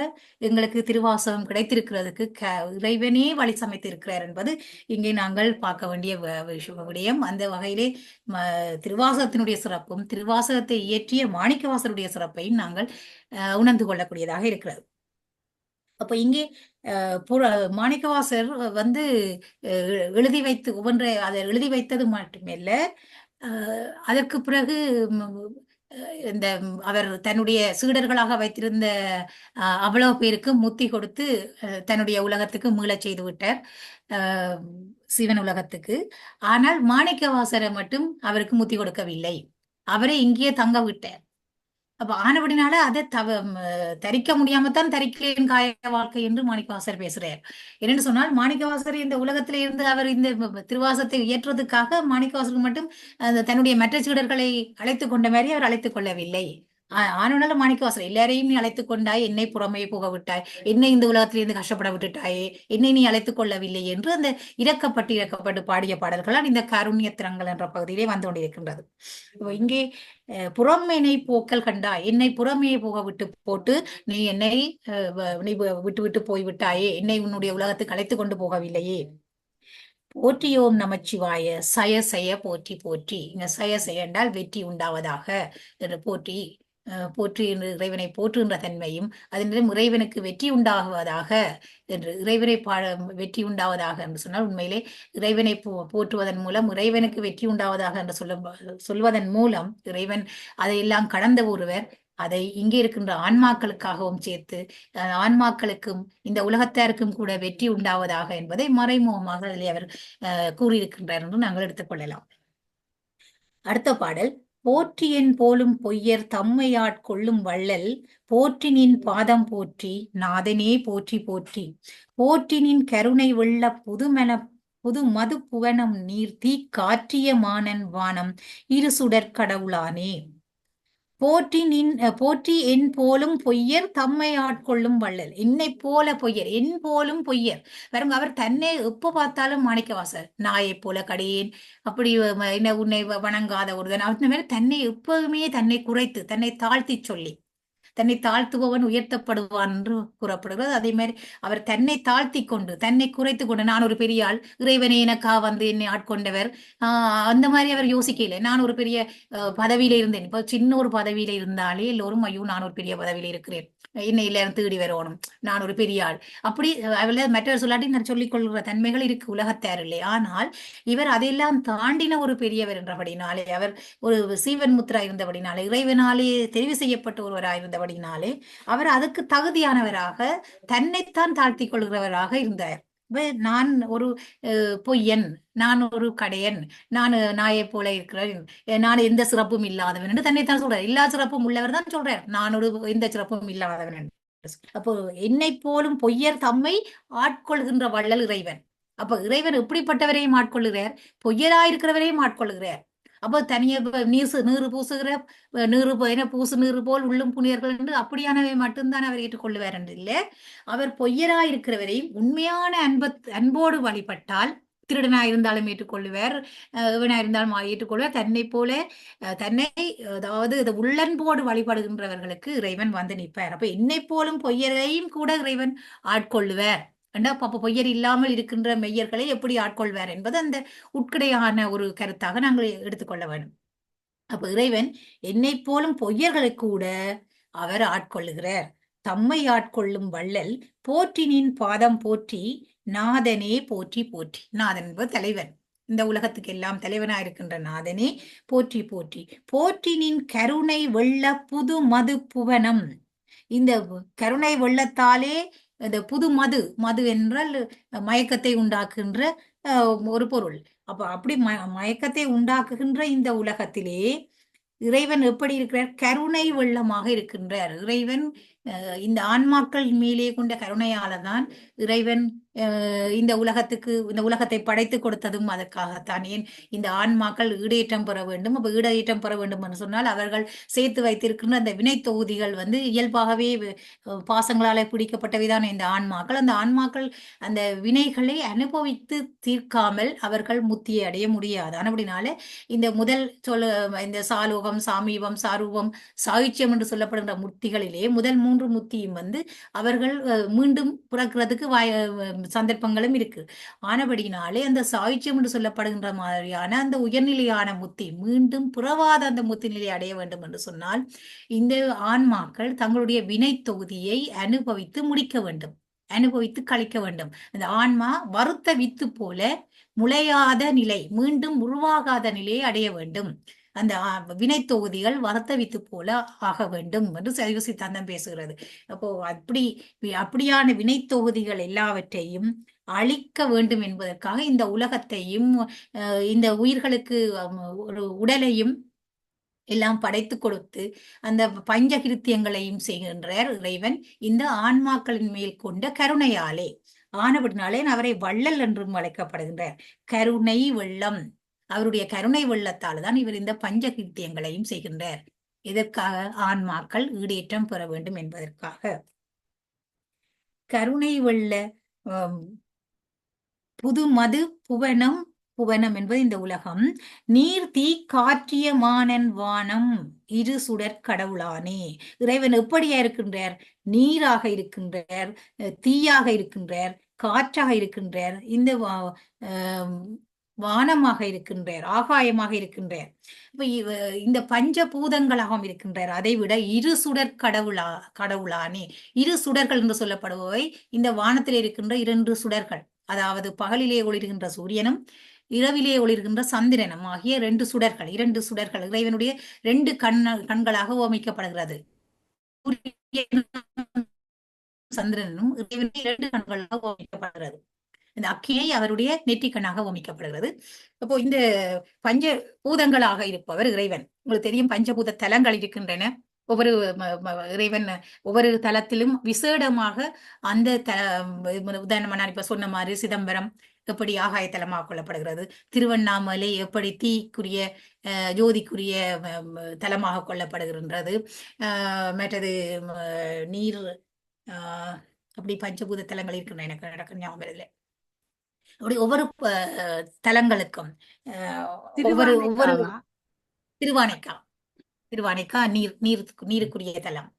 எங்களுக்கு திருவாசகம் கிடைத்திருக்கிறதுக்கு இறைவனே வழி சமைத்திருக்கிறார் என்பது இங்கே நாங்கள் பார்க்க வேண்டிய விடயம். அந்த வகையிலே திருவாசகத்தினுடைய சிறப்பும் திருவாசகத்தை இயற்றிய மாணிக்கவாசருடைய சிறப்பையும் நாங்கள் உணர்ந்து கொள்ளக்கூடியதாக இருக்கிறது. அப்ப இங்கே மாணிக்கவாசர் வந்து எழுதி வைத்து ஒவ்வொன்றை அதை எழுதி வைத்தது மட்டுமல்ல, அதற்கு பிறகு இந்த அவர் தன்னுடைய சீடர்களாக வைத்திருந்த அவ்வளவு பேருக்கு முத்தி கொடுத்து தன்னுடைய உலகத்துக்கு மீளச் செய்து விட்டார், சிவன் உலகத்துக்கு. ஆனால் மாணிக்கவாசரை மட்டும் அவருக்கு முத்தி கொடுக்கவில்லை, அவரை இங்கேயே தங்க விட்டார். அப்ப ஆனபடினால அதை தரிக்க முடியாமத்தான் தரிக்கிறேன் காய வாழ்க்கை என்று மாணிக்கவாசர் பேசுறார். என்னன்னு சொன்னால், மாணிக்கவாசர் இந்த உலகத்தில இருந்து அவர் இந்த திருவாசத்தை இயற்றுவதற்காக மாணிக்கவாசருக்கு மட்டும் தன்னுடைய மற்ற சீடர்களை அழைத்துக் கொண்ட மாதிரி அவர் அழைத்துக் கொள்ளவில்லை. ஆனால மாணிக்கவாசர் எல்லாரையும் நீ அழைத்துக் கொண்டாய், என்னை புறமே போக விட்டாய், என்னை இந்த உலகத்திலிருந்து கஷ்டப்பட விட்டுட்டாயே, என்னை நீ அழைத்துக் கொள்ளவில்லை என்று அந்த இறக்கப்பட்டு பாடிய பாடல்களால் இந்த காருண்யத்திரங்கள் என்ற பகுதியிலே வந்து கொண்டிருக்கின்றது. இங்கே புறமேனை போக்கல் கண்டாய், என்னை புறமே போக விட்டு போட்டு நீ என்னை நீ விட்டு விட்டு போய்விட்டாயே, என்னை உன்னுடைய உலகத்துக்கு அழைத்து கொண்டு போகவில்லையே. போற்றியோம் நமச்சிவாய சய சய போற்றி போற்றி. இங்க சய சய என்றால் வெற்றி உண்டாவதாக என்று போற்றி போற்றி என்று இறைவனை போற்றுகின்ற தன்மையும், அதன் இறைவனுக்கு வெற்றி உண்டாகுவதாக என்று இறைவனை வெற்றி உண்டாவதாக என்று சொன்னால், உண்மையிலே இறைவனை போற்றுவதன் மூலம் இறைவனுக்கு வெற்றி உண்டாவதாக என்று சொல்வதன் மூலம் இறைவன் அதையெல்லாம் கடந்த ஒருவர் அதை இங்கே இருக்கின்ற ஆன்மாக்களுக்காகவும் சேர்த்து ஆன்மாக்களுக்கும் இந்த உலகத்தாருக்கும் கூட வெற்றி உண்டாவதாக என்பதை மறைமுகமாக அதில் அவர் கூறியிருக்கின்றார் என்று நாங்கள் எடுத்துக்கொள்ளலாம். அடுத்த பாடல், போற்றியன் போலும் பொய்யர் தம்மையாட்கொள்ளும் வள்ளல் போற்றினின் பாதம் போற்றி நாதனே போற்றி போற்றி. போற்றினின் கருணை வெள்ள புது மது புவனம் நீர்த்தி காற்றிய மானன் வானம் இரு சுடற் கடவுளானே. போற்றி என் போலும் பொய்யர் தம்மை ஆட்கொள்ளும் வள்ளல். என்னை போல பொய்யர், என் போலும் பொய்யர். பாருங்க, அவர் தன்னை எப்ப பார்த்தாலும் மாணிக்கவாசர் நாயை போல கடையேன், அப்படி என்ன உன்னை வணங்காத ஒருதன், அந்த மாதிரி தன்னை எப்பவுமே தன்னை குறைத்து தன்னை தாழ்த்தி சொல்லி, தன்னை தாழ்த்துபவன் உயர்த்தப்படுவான் என்று கூறப்படுகிறது. அதே மாதிரி அவர் தன்னை தாழ்த்தி கொண்டு தன்னை குறைத்து கொண்டு, நான் ஒரு பெரிய ஆள், இறைவனே எனக்கா வந்து என்னை ஆட்கொண்டவர், அந்த மாதிரி அவர் யோசிக்கல. நான் ஒரு பெரிய பதவியில இருந்தேன். இப்போ சின்ன ஒரு பதவியில இருந்தாலே எல்லோரும் ஐயோ நான் ஒரு பெரிய பதவியில இருக்கிறேன், என்னை எல்லாரும் தேடி வரணும், நான் ஒரு பெரிய ஆள், அப்படி அவள் மற்றவர் சொல்லாட்டி நான் சொல்லிக் கொள்கிற தன்மைகள் இருக்கு உலகத்தார் இல்லை. ஆனால் இவர் அதையெல்லாம் தாண்டின ஒரு பெரியவர் என்றபடினாலே, அவர் ஒரு சீவன் முத்ரா இருந்தபடினாலே, இறைவனாலே தெரிவு செய்யப்பட்ட ஒருவராயிருந்தபடினாலே அவர் அதுக்கு தகுதியானவராக தன்னைத்தான் தாழ்த்தி கொள்கிறவராக இருந்தார். நான் ஒரு பொய்யன், நான் ஒரு கடையன், நான் நாயை போல இருக்கிறேன், நான் எந்த சிறப்பும் இல்லாதவன் என்று தன்னைத்தான் சொல்றார். எல்லா சிறப்பும் உள்ளவர் தான் சொல்றார், நான் ஒரு எந்த சிறப்பும் இல்லாதவன். அப்போ என்னை போலும் பொய்யர் தம்மை ஆட்கொள்கின்ற வள்ளல் இறைவன். அப்ப இறைவன் எப்படிப்பட்டவரையும் ஆட்கொள்ளுகிறார், பொய்யராயிருக்கிறவரையும் ஆட்கொள்ளுகிறார். அப்போ தனிய நீரு பூசுகிற பூசு நீரு போல் உள்ளும் புனியர்கள் என்று அப்படியானவை மட்டும்தான் அவர் ஏற்றுக்கொள்ளுவார் என்று இல்லை. அவர் பொய்யராயிருக்கிறவரையும் உண்மையான அன்போடு வழிபட்டால், திருடனாயிருந்தாலும் ஏற்றுக்கொள்ளுவார், இவனாயிருந்தாலும் ஏற்றுக்கொள்வார். தன்னை போல தன்னை அதாவது உள்ளன்போடு வழிபடுகின்றவர்களுக்கு இறைவன் வந்து நிற்பார். அப்ப என்னை போலும் பொய்யரையும் கூட இறைவன் ஆட்கொள்ளுவார். அப்ப பொய்யர் இல்லாமல் இருக்கின்ற மெய்யர்களை எப்படி ஆட்கொள்வார் என்பது அந்த உட்கடையான ஒரு கருத்தாக நாங்கள் எடுத்துக்கொள்ள வேண்டும். அப்ப இறைவன் என்னை போலும் பொய்யர்களை கூட அவர் ஆட்கொள்ளுகிறார். தம்மை ஆட்கொள்ளும் வள்ளல் போற்றினின் பாதம் போற்றி நாதனே போற்றி போற்றி. நாதன் என்பது தலைவன், இந்த உலகத்துக்கு எல்லாம் தலைவனா இருக்கின்ற நாதனே போற்றி போற்றி. போற்றினின் கருணை வெள்ள புது மது புவனம். இந்த கருணை வெள்ளத்தாலே இந்த புது மது என்றால் மயக்கத்தை உண்டாக்குகின்ற ஒரு பொருள். அப்ப அப்படி மயக்கத்தை உண்டாக்குகின்ற இந்த உலகத்திலே இறைவன் எப்படி இருக்கிறார், கருணை வெள்ளமாக இருக்கின்றார். இறைவன் இந்த ஆன்மாக்கள் மேலே கொண்ட கருணையால தான் இறைவன் இந்த உலகத்தை படைத்து கொடுத்ததும் அதற்காகத்தான். ஏன் இந்த ஆன்மாக்கள் ஈடேற்றம் பெற வேண்டும். அப்ப ஈடேற்றம் பெற வேண்டும் என்று சொன்னால் அவர்கள் சேர்த்து வைத்திருக்கின்ற அந்த வினை தொகுதிகள் இயல்பாகவே பாசங்களாலே பிடிக்கப்பட்டவைதான் இந்த ஆன்மாக்கள். அந்த ஆன்மாக்கள் அந்த வினைகளை அனுபவித்து தீர்க்காமல் அவர்கள் முத்தியை அடைய முடியாது. அப்படினால இந்த முதல் இந்த சாலோகம், சாமீபம், சாரூபம், சாயுச்சியம் என்று சொல்லப்படுகின்ற முத்திகளிலே முதல் 3 முத்தியும் அவர்கள் மீண்டும் பிறக்கிறதுக்கு சந்தர்ப்பங்களும் இருக்கு. ஆனபடியினாலே அந்த சாயுச்சியம் என்று சொல்லப்படுகின்ற மாதிரியான அந்த உயர்நிலையான முத்தி மீண்டும் புறவாத அந்த முத்தி நிலை அடைய வேண்டும் என்று சொன்னால் இந்த ஆன்மாக்கள் தங்களுடைய வினை தொகுதியை அனுபவித்து முடிக்க வேண்டும், அனுபவித்து கழிக்க வேண்டும். அந்த ஆன்மா வறுத்த வித்து போல முளையாத நிலை, மீண்டும் உருவாகாத நிலையை அடைய வேண்டும். அந்த வினை தொகுதிகள் வறுத்த வித்து போல ஆக வேண்டும் என்று சைவ சித்தாந்தம் பேசுகிறது. அப்போ அப்படியான வினை தொகுதிகள் எல்லாவற்றையும் அழிக்க வேண்டும் என்பதற்காக இந்த உலகத்தையும் இந்த உயிர்களுக்கு ஒரு உடலையும் எல்லாம் படைத்து கொடுத்து அந்த பஞ்சகிருத்தியங்களையும் செய்கின்றார் இறைவன் இந்த ஆன்மாக்களின் மேல் கொண்ட கருணையாலே. ஆனபடினாலே அவரை வள்ளல் என்றும் அழைக்கப்படுகின்றார். கருணை வெள்ளம், அவருடைய கருணை வெள்ளத்தால் தான் இவர் இந்த பஞ்சகிருத்தியங்களையும் செய்கின்றார். இதற்காக ஆன்மாக்கள் ஈடேற்றம் பெற வேண்டும் என்பதற்காக. கருணை வெள்ள புதுமது புவனம், புவனம் என்பது இந்த உலகம். நீர் தீ காற்றிய மானன் வானம் இரு சுடர் கடவுளானே. இறைவன் எப்படியா இருக்கின்றார்? நீராக இருக்கின்றார், தீயாக இருக்கின்றார், காற்றாக இருக்கின்றார், இந்த வானமாக இருக்கின்றார், ஆகாயமாக இருக்கின்றார். இந்த பஞ்சபூதங்களாகவும் இருக்கின்றார். அதை விட இரு சுடர் கடவுளானே. இரு சுடர்கள் என்று சொல்லப்படுபவை இந்த வானத்தில் இருக்கின்ற 2 சுடர்கள், அதாவது பகலிலே ஒளிர்கின்ற சூரியனும் இரவிலே ஒளிர்கின்ற சந்திரனும் ஆகிய 2 சுடர்கள். 2 சுடர்கள் இறைவனுடைய 2 கண்களாக ஓமிக்கப்படுகிறது. சந்திரனும் இறைவனுடைய 2 கண்களாக ஓமிக்கப்படுகிறது. இந்த அக்கியை அவருடைய நெற்றிக்கண்ணாக ஓமிக்கப்படுகிறது. அப்போ இந்த பஞ்ச பூதங்களாக இருப்பவர் இறைவன். உங்களுக்கு தெரியும், பஞ்சபூத தலங்கள் இருக்கின்றன. ஒவ்வொரு இறைவன் ஒவ்வொரு தலத்திலும் விசேடமாக அந்த உதாரணமா நான் இப்ப சொன்ன மாதிரி சிதம்பரம் எப்படி ஆகாய தலமாக கொள்ளப்படுகிறது, திருவண்ணாமலை எப்படி தீக்குரிய ஜோதிக்குரிய தலமாக கொள்ளப்படுகின்றது, மற்றது நீர், அப்படி பஞ்சபூத தலங்கள் இருக்கின்றன. எனக்கு நடக்க ஞாபகம் இல்லை. அப்படி ஒவ்வொரு தலங்களுக்கும் ஒவ்வொரு திருவானைக்கா நீருக்குரிய தலம்.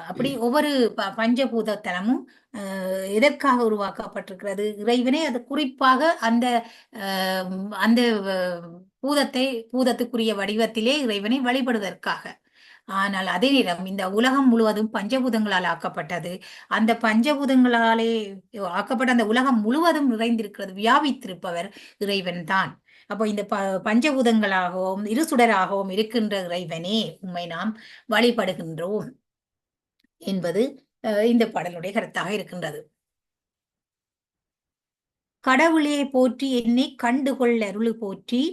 அப்படி ஒவ்வொரு பஞ்சபூத தலமும் எதற்காக உருவாக்கப்பட்டிருக்கிறது? இறைவனே அது குறிப்பாக அந்த அந்த பூதத்துக்குரிய வடிவத்திலே இறைவனை வழிபடுவதற்காக. ஆனால் அதே நேரம் இந்த உலகம் முழுவதும் பஞ்சபூதங்களால் ஆக்கப்பட்டது. அந்த பஞ்சபூதங்களாலே ஆக்கப்பட்ட அந்த உலகம் முழுவதும் நிறைந்திருக்கிறது, வியாபித்திருப்பவர் இறைவன் தான். அப்போ இந்த பஞ்சபூதங்களாகவும் இருசுடராகவும் இருக்கின்ற இறைவனே உம்மை நாம் வழிபடுகின்றோம் என்பது இந்த பாடலுடைய கருத்தாக இருக்கின்றது. கடவுளே போற்றி என்னை கண்டுகொள் அருளு போற்றி,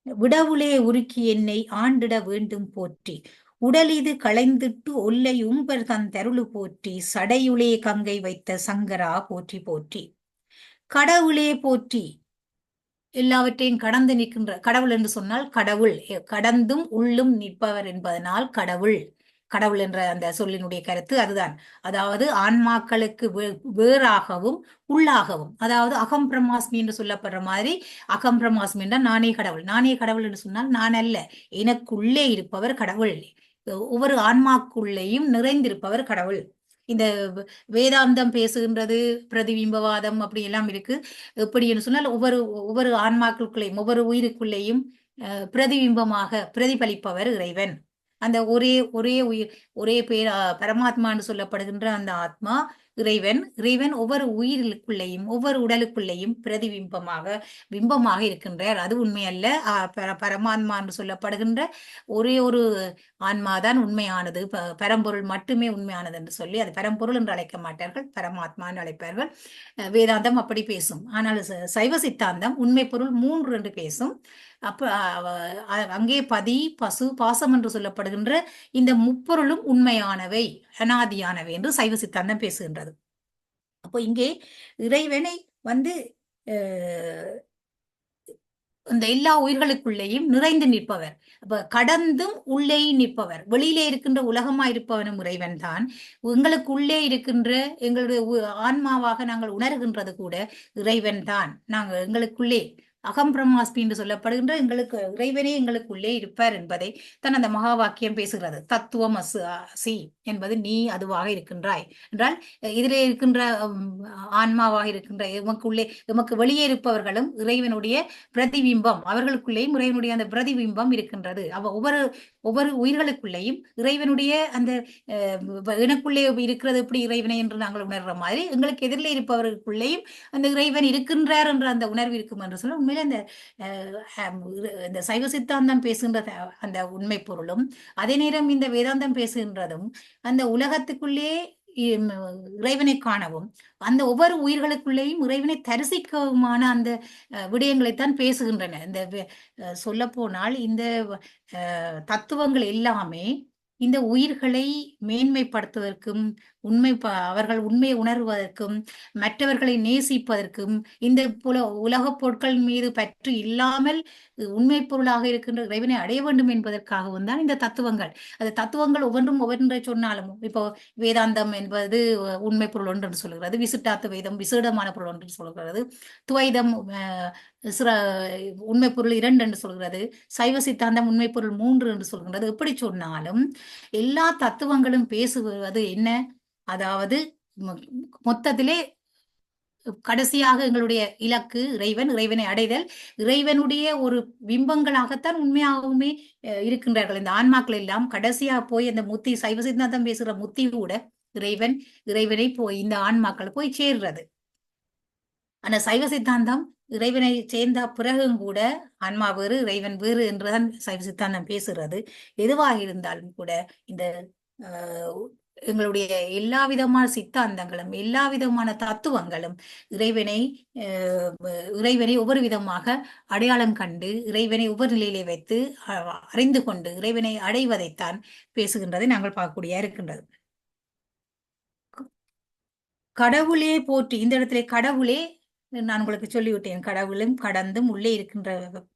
விடவுளே உருக்கி என்னை ஆண்டிட வேண்டும் போற்றி, உடலிது களைந்திட்டு ஒல்லை உம்பர் தந்தருளு போற்றி, சடையுளே கங்கை வைத்த சங்கரா போற்றி போற்றி. கடவுளே போற்றி, எல்லாவற்றையும் கடந்து நிற்கின்ற கடவுள் என்று சொன்னால் கடவுள் கடந்தும் உள்ளும் நிற்பவர் என்பதனால் கடவுள். கடவுள் என்ற அந்த சொல்லினுடைய கருத்து அதுதான். அதாவது ஆன்மாக்களுக்கு வேறாகவும் உள்ளாகவும், அதாவது அகம் பிரம்மாஸ்மி என்று சொல்லப்படுற மாதிரி, அகம் பிரம்மாஸ்மி என்றால் நானே கடவுள். நானே கடவுள் என்று சொன்னால் நான் அல்ல, எனக்குள்ளே இருப்பவர் கடவுள். ஒவ்வொரு ஆன்மாக்குள்ளேயும் நிறைந்திருப்பவர் கடவுள். இந்த வேதாந்தம் பேசுகின்றது, பிரதிபிம்பவாதம் அப்படி எல்லாம் இருக்கு. எப்படி என்று சொன்னால் ஒவ்வொரு ஆன்மாக்களுக்குள்ளேயும் ஒவ்வொரு உயிருக்குள்ளேயும் பிரதிபிம்பமாக பிரதிபலிப்பவர் இறைவன். அந்த ஒரே உயிர், ஒரே பேர் பரமாத்மான்னு சொல்லப்படுகின்ற அந்த ஆத்மா இறைவன் ஒவ்வொரு உயிருக்குள்ளேயும் ஒவ்வொரு உடலுக்குள்ளேயும் பிம்பமாக இருக்கின்றார். அது உண்மை அல்ல. பரமாத்மா என்று சொல்லப்படுகின்ற ஒரே ஒரு ஆன்மாதான் உண்மையானது, பரம்பொருள் மட்டுமே உண்மையானது என்று சொல்லி அது பரம்பொருள் என்று அழைக்க மாட்டார்கள், பரமாத்மா என்று அழைப்பார்கள். வேதாந்தம் அப்படி பேசும். ஆனால் சைவ சித்தாந்தம் உண்மை பொருள் 3 என்று பேசும். அப்ப அங்கே பதி பசு பாசம் என்று சொல்லப்படுகின்ற இந்த முப்பொருளும் உண்மையானவை அனாதியானவை என்று சைவ சித்தாந்தம் பேசுகின்றது. அப்போ இங்கே இறைவனை வந்து அந்த எல்லா உயிர்களுக்குள்ளேயும் நிறைந்து நிற்பவர். அப்ப கடந்தும் உள்ளே நிற்பவர். வெளியிலே இருக்கின்ற உலகமா இருப்பவனும் இறைவன் தான். எங்களுக்கு உள்ளே இருக்கின்ற எங்களுடைய ஆன்மாவாக நாங்கள் உணர்கின்றது கூட இறைவன் தான். நாங்கள் எங்களுக்குள்ளே அகம் பிரம்மாஸ்மி என்று சொல்லப்படுகின்ற எங்களுக்கு இறைவனே எங்களுக்குள்ளே இருப்பார் என்பதை தான் அந்த மகா வாக்கியம் பேசுகிறது. தத்துவம் அசி என்பது நீ அதுவாக இருக்கின்றாய் என்றால் இதிலே இருக்கின்ற ஆன்மாவாக இருக்கின்ற எமக்குள்ளே எமக்கு வெளியே இருப்பவர்களும் இறைவனுடைய பிரதிபிம்பம். அவர்களுக்குள்ளேயும் இறைவனுடைய அந்த பிரதிபிம்பம் இருக்கின்றது. ஒவ்வொரு உயிர்களுக்குள்ளேயும் இறைவனுடைய அந்த எனக்குள்ளே இருக்கிறது எப்படி இறைவனை என்று நாங்கள் உணர்ற மாதிரி எங்களுக்கு எதிரிலே இருப்பவர்களுக்குள்ளேயும் அந்த இறைவன் இருக்கின்றார் என்ற அந்த உணர்வு இருக்கும் என்று சொல்ல உண்மையில இந்த சைவ சித்தாந்தம் பேசுகின்ற அந்த உண்மை பொருளும் அதே நேரம் இந்த வேதாந்தம் பேசுகின்றதும் அந்த உலகத்துக்குள்ளே இறைவனை காணவும் அந்த ஒவ்வொரு உயிர்களுக்குள்ளேயும் இறைவனை தரிசிக்கவுமான அந்த விடயங்களைத்தான் பேசுகின்றன. இந்த சொல்ல போனால் இந்த தத்துவங்கள் எல்லாமே இந்த உயிர்களை மேன்மைப்படுத்துவதற்கும் அவர்கள் உண்மையை உணர்வதற்கும் மற்றவர்களை நேசிப்பதற்கும் இந்த உலக பொருட்கள் மீது பற்று இல்லாமல் உண்மை பொருளாக இருக்கின்ற இறைவனை அடைய வேண்டும் என்பதற்காகவும் தான் இந்த தத்துவங்கள். அந்த தத்துவங்கள் ஒவ்வொன்றை சொன்னாலும் இப்போ வேதாந்தம் என்பது உண்மை பொருள் ஒன்று என்று சொல்கிறது, விசிட்டாத்த வேதம் விசேடமான பொருள் ஒன்று சொல்கிறது, துவைதம் உண்மை பொருள் 2 என்று சொல்கிறது, சைவ சித்தாந்தம் உண்மை பொருள் 3 என்று சொல்கிறது. எப்படி சொன்னாலும் எல்லா தத்துவங்களும் பேசுவது என்ன? அதாவது மொத்தத்திலே கடைசியாக எங்களுடைய இலக்கு இறைவனை அடைதல். இறைவனுடைய ஒரு பிம்பங்களாகத்தான் உண்மையாகவுமே இருக்கின்றார்கள் இந்த ஆன்மாக்கள் எல்லாம். கடைசியா போய் அந்த முத்தி சைவ சித்தாந்தம் பேசுகிற முத்தி கூட இறைவனை போய் இந்த ஆன்மாக்கள் போய் சேர்றது. ஆனா சைவ சித்தாந்தம் இறைவனை சேர்ந்த பிறகும் கூட ஆன்மா வேறு இறைவன் வேறு என்றுதான் சைவ சித்தாந்தம் பேசுகிறது. எதுவாக இருந்தாலும் கூட இந்த எங்களுடைய எல்லா விதமான சித்தாந்தங்களும் எல்லா விதமான தத்துவங்களும் இறைவனை ஒவ்வொரு விதமாக அடையாளம் கண்டு இறைவனை ஒவ்வொரு நிலையிலே வைத்து அறிந்து கொண்டு இறைவனை அடைவதைத்தான் பேசுகின்றதை நாங்கள் பார்க்கக்கூடிய இருக்கின்றது. கடவுளே போற்றி, இந்த இடத்துல கடவுளே நான் உங்களுக்கு சொல்லிவிட்டேன், கடவுளும் கடந்தும் உள்ளே இருக்கின்ற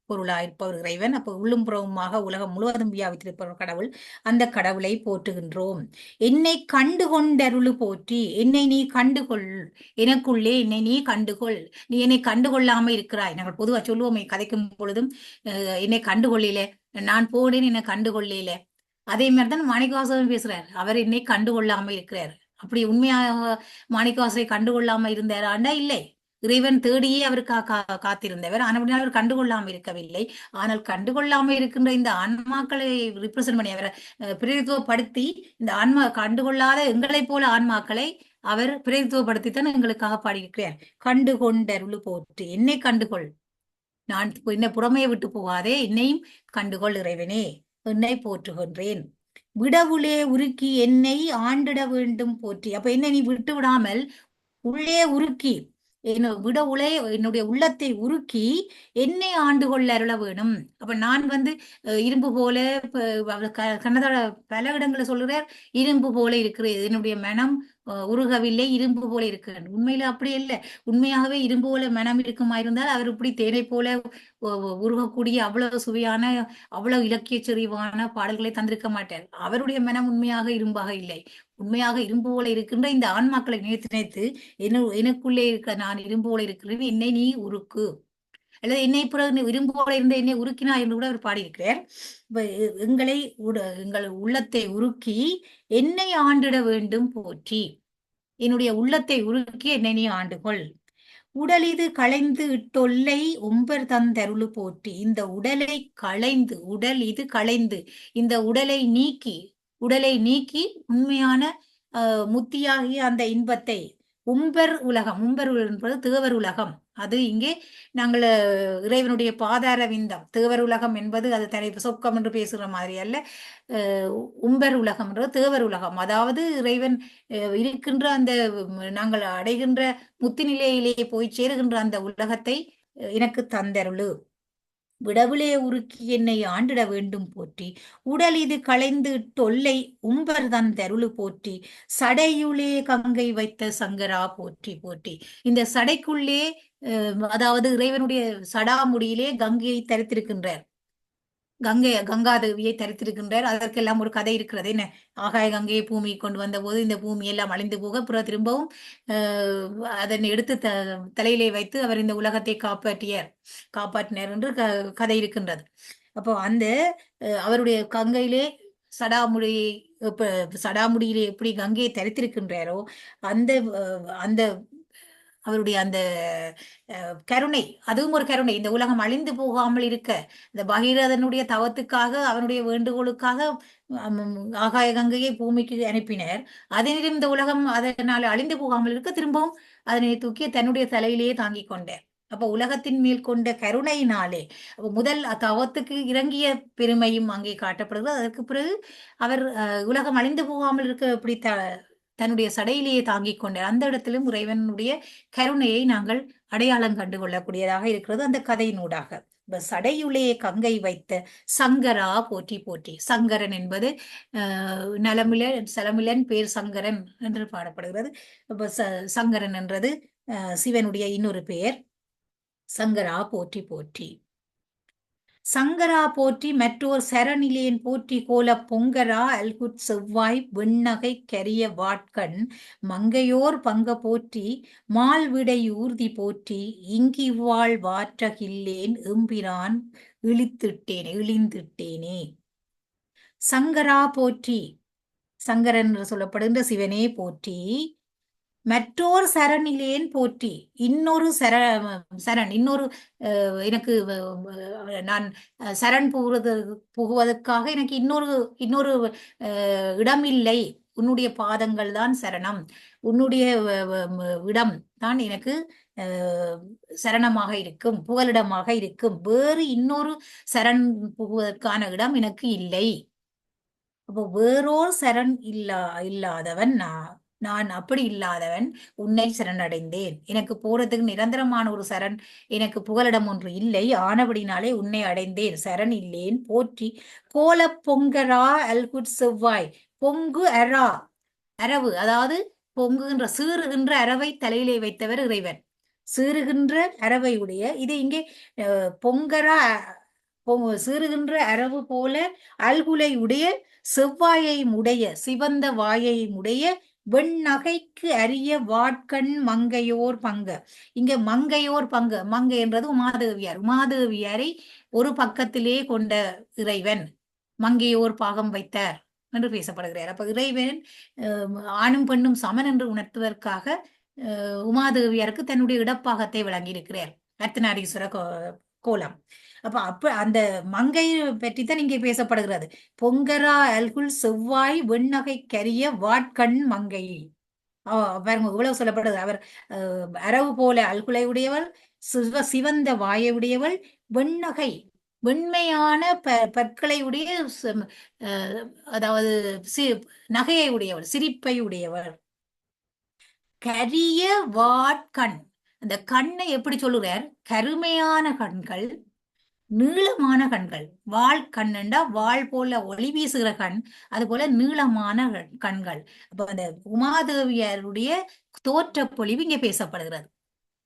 பொருளாயிருப்பவர் இறைவன். அப்போ உள்ளும் புறவுமாக உலகம் முழுவதும் வியாபித்திருப்பவர் கடவுள். அந்த கடவுளை போற்றுகின்றோம். என்னை கண்டுகொண்டருளு போற்றி, என்னை நீ கண்டுகொள், எனக்குள்ளே என்னை நீ கண்டுகொள், நீ என்னை கண்டுகொள்ளாம இருக்கிறாய். நாங்கள் பொதுவா சொல்லுவோமே கதைக்கும் பொழுதும், என்னை கண்டுகொள்ளில, நான் போனேன் என்னை கண்டுகொள்ளில. அதே மாதிரிதான் மாணிக்கவாசகர் பேசுறார், அவர் என்னை கண்டுகொள்ளாம இருக்கிறார். அப்படி உண்மையாக மாணிக்கவாசகரை கண்டுகொள்ளாம இருந்தாரா? இல்லை, இறைவன் தேடியே அவர் காத்திருந்தவர். ஆனால் அவர் கண்டுகொள்ளாமல் இருக்கவில்லை. ஆனால் கண்டுகொள்ளாமல் இருக்கின்ற இந்த ஆன்மாக்களை ரிப்ரசென்ட் பண்ணி அவரை பிரதித்துவப்படுத்தி இந்த ஆன்மா கண்டுகொள்ளாத எங்களை போல ஆன்மாக்களை அவர் பிரதித்துவப்படுத்தித்தான் எங்களுக்காக பாடியிருக்கிறார். கண்டுகொண்டருளு போற்றி, என்னை கண்டுகொள், நான் என்னை புறமையை விட்டு போகாதே, என்னையும் கண்டுகொள் இறைவனே, என்னை போற்றுகின்றேன். விடவுளே உருக்கி என்னை ஆண்டிட வேண்டும் போற்றி. அப்ப என்னை நீ விட்டு விடாமல் உள்ளே உருக்கி என்னுடைய உள்ளத்தை உருக்கி என்னை ஆண்டு கொள்ள அருள வேணும். அப்ப நான் இரும்பு போல கண்ணதாட பல இடங்களை சொல்லுறார், இரும்பு போல இருக்கிறது என்னுடைய மனம், உருகவில்லை, இரும்பு போல இருக்கிறேன். உண்மையில அப்படி இல்லை. உண்மையாகவே இரும்பு போல மனம் இருக்குமா இருந்தால் அவர் இப்படி தேனை போல உருகக்கூடிய அவ்வளவு சுவையான அவ்வளவு இலக்கிய செறிவான பாடல்களை தந்திருக்க மாட்டார். அவருடைய மனம் உண்மையாக இரும்பாக இல்லை. உண்மையாக இரும்பு போல இருக்கின்ற இந்த ஆன்மாக்களை நினைத்து நினைத்து எனக்குள்ளே இருக்க நான் இரும்பு போல இருக்கிறேன், என்னை நீ உருக்கு, அல்லது என்னை பிறகு இரும்பு போல இருந்த என்னை உருக்கினா என்று கூட அவர் பாடியிருக்கிறார். எங்கள் உள்ளத்தை உருக்கி என்னை ஆண்டிட வேண்டும் போற்றி, என்னுடைய உள்ளத்தை உருக்கி என்னை நீ ஆண்டுகொள். உடல் இது களைந்து இட்டொல்லை ஒம்பர் தந்தருளு போற்றி. இந்த உடலை களைந்து, உடல் இது களைந்து, இந்த உடலை நீக்கி உண்மையான முத்தியாகிய அந்த இன்பத்தை உம்பர் உலகம், உம்பர் என்பது தேவர் உலகம். அது இங்கே நாங்கள் இறைவனுடைய பாதார விந்தம். தேவர் உலகம் என்பது அது தனி சொக்கம் என்று பேசுகிற மாதிரி அல்ல. உம்பர் உலகம் என்றது தேவர் உலகம். அதாவது இறைவன் இருக்கின்ற அந்த நாங்கள் அடைகின்ற முத்தி நிலையிலேயே போய் சேருகின்ற அந்த உலகத்தை எனக்கு தந்தருளு. விடவிலே உருக்கி என்னை ஆண்டிட வேண்டும் போற்றி. உடல் இது களைந்து தொல்லை உம்பர் தன் தருளு போற்றி. சடையுளே கங்கை வைத்த சங்கரா போற்றி போற்றி. இந்த சடைக்குள்ளே அதாவது இறைவனுடைய சடாமுடியிலே கங்கையை தரித்திருக்கின்றார். கங்காதேவியை தரித்திருக்கின்றார். அதற்கெல்லாம் ஒரு கதை இருக்கிறது. என்ன, ஆகாய கங்கையை பூமியை கொண்டு வந்த போது இந்த பூமி எல்லாம் அழிந்து போக பிறகு திரும்பவும் அதனை எடுத்து தலையிலே வைத்து அவர் இந்த உலகத்தை காப்பாற்றினார் என்று கதை இருக்கின்றது. அப்போ அந்த அவருடைய கங்கையிலே சடாமுடியை சடாமுடியிலே எப்படி கங்கையை தரித்திருக்கின்றாரோ அந்த அந்த அவருடைய அந்த கருணை, அதுவும் ஒரு கருணை. இந்த உலகம் அழிந்து போகாமல் இருக்க இந்த பகீரதனுடைய தவத்துக்காக அவனுடைய வேண்டுகோளுக்காக ஆகாய கங்கையை பூமிக்கு அனுப்பினர். அதனிலும் இந்த உலகம் அதனால் அழிந்து போகாமல் இருக்க திரும்பவும் அதனை தூக்கி தன்னுடைய தலையிலேயே தாங்கிக் கொண்டார். அப்ப உலகத்தின் மேல் கொண்ட கருணையினாலே முதல் தவத்துக்கு இறங்கிய பெருமையும் அங்கே காட்டப்படுகிறது. அதற்கு பிறகு அவர் உலகம் அழிந்து போகாமல் இருக்க எப்படி தன்னுடைய சடையிலேயே தாங்கிக் கொண்டார். அந்த இடத்திலும் இறைவனுடைய கருணையை நாங்கள் அடையாளம் கண்டு கொள்ளக்கூடியதாக இருக்கிறது அந்த கதையினூடாக. சடையுளே கங்கை வைத்த சங்கரா போற்றி போற்றி. சங்கரன் என்பது சலமிலன் பேர் சங்கரன் என்று பாடப்படுகிறது. சங்கரன் என்றது சிவனுடைய இன்னொரு பெயர். சங்கரா போற்றி போற்றி. சங்கரா போற்றி மற்றோர் சரணிலேன் போற்றி கோல பொங்கரா அல்குட் செவ்வாய் வெண்ணகை கரிய வாட்கண் மங்கையோர் பங்க போற்றி மால்விடை ஊர்தி போற்றி இங்கிவாள் வாற்றகில்லேன் எம்பிரான் இழிந்திட்டேனே. சங்கரா போற்றி. சங்கரன் என்று சொல்லப்படுகின்ற சிவனே போற்றி. மற்றோர் சரணிலேன் போற்றி. இன்னொரு சரண் இன்னொரு எனக்கு நான் சரண் புகுவதற்காக எனக்கு இன்னொரு இடமில்லை. உன்னுடைய பாதங்கள் தான் சரணம். உன்னுடைய இடம் தான் எனக்கு சரணமாக இருக்கும், புகலிடமாக இருக்கும். வேறு இன்னொரு சரண் புகுவதற்கான இடம் எனக்கு இல்லை. அப்போ வேறோர் சரண் இல்லாதவன் நான் அப்படி இல்லாதவன். உன்னை சரணடைந்தேன். எனக்கு போறதுக்கு நிரந்தரமான ஒரு சரண், எனக்கு புகலிடம் ஒன்று இல்லை. ஆனபடினாலே உன்னை அடைந்தேன். சரண் இல்லேன் போற்றி கோல பொங்கரா அல்குட் செவ்வாய். பொங்கு அரவு, அதாவது பொங்குகின்ற சீறுகின்ற அரவை தலையிலே வைத்தவர் இறைவன். சீறுகின்ற அரவை உடைய இது இங்கே பொங்கரா சீறுகின்ற அரவு போல அல்குலை உடைய செவ்வாயை உடைய சிவந்த வாயை உடைய வெண்ணகைக்கு அரிய வாட்கண் மங்கையோர் பங்க. இங்க மங்கையோர் பங்கு, மங்கை என்றது உமாதேவியார். உமாதேவியாரை ஒரு பக்கத்திலே கொண்ட இறைவன் மங்கையோர் பாகம் வைத்தார் என்று பேசப்படுகிறார். அப்ப இறைவன் ஆணும் பெண்ணும் சமன் என்று உணர்த்துவதற்காக உமாதேவியாருக்கு தன்னுடைய இடப்பாகத்தை வழங்கி இருக்கிறார். அர்த்தநாரீஸ்வர கோலம். அப்ப அந்த மங்கை பற்றித்தான் இங்கே பேசப்படுகிறது. பொங்கரா அல்குல் செவ்வாய் வெண்ணகை கரிய வாட்கண் மங்கை. பாருங்க இவ்வளவு சொல்லப்படுது. அவர் அரவு போல அல்குலை உடையவள், சிவந்த வாயை உடையவள், வெண்ணகை வெண்மையான பற்களை உடைய, அதாவது நகையை உடையவள், சிரிப்பை உடையவள். கரிய வாட்கண், அந்த கண்ணை எப்படி சொல்லுறார்? கருமையான கண்கள், நீளமான கண்கள். வாள் கண்ணுண்டா வாள் போல ஒளி வீசுகிற கண், அது போல நீளமான கண்கள். அப்ப அந்த உமாதேவியாருடைய தோற்ற பொழிவு இங்கே பேசப்படுகிறது.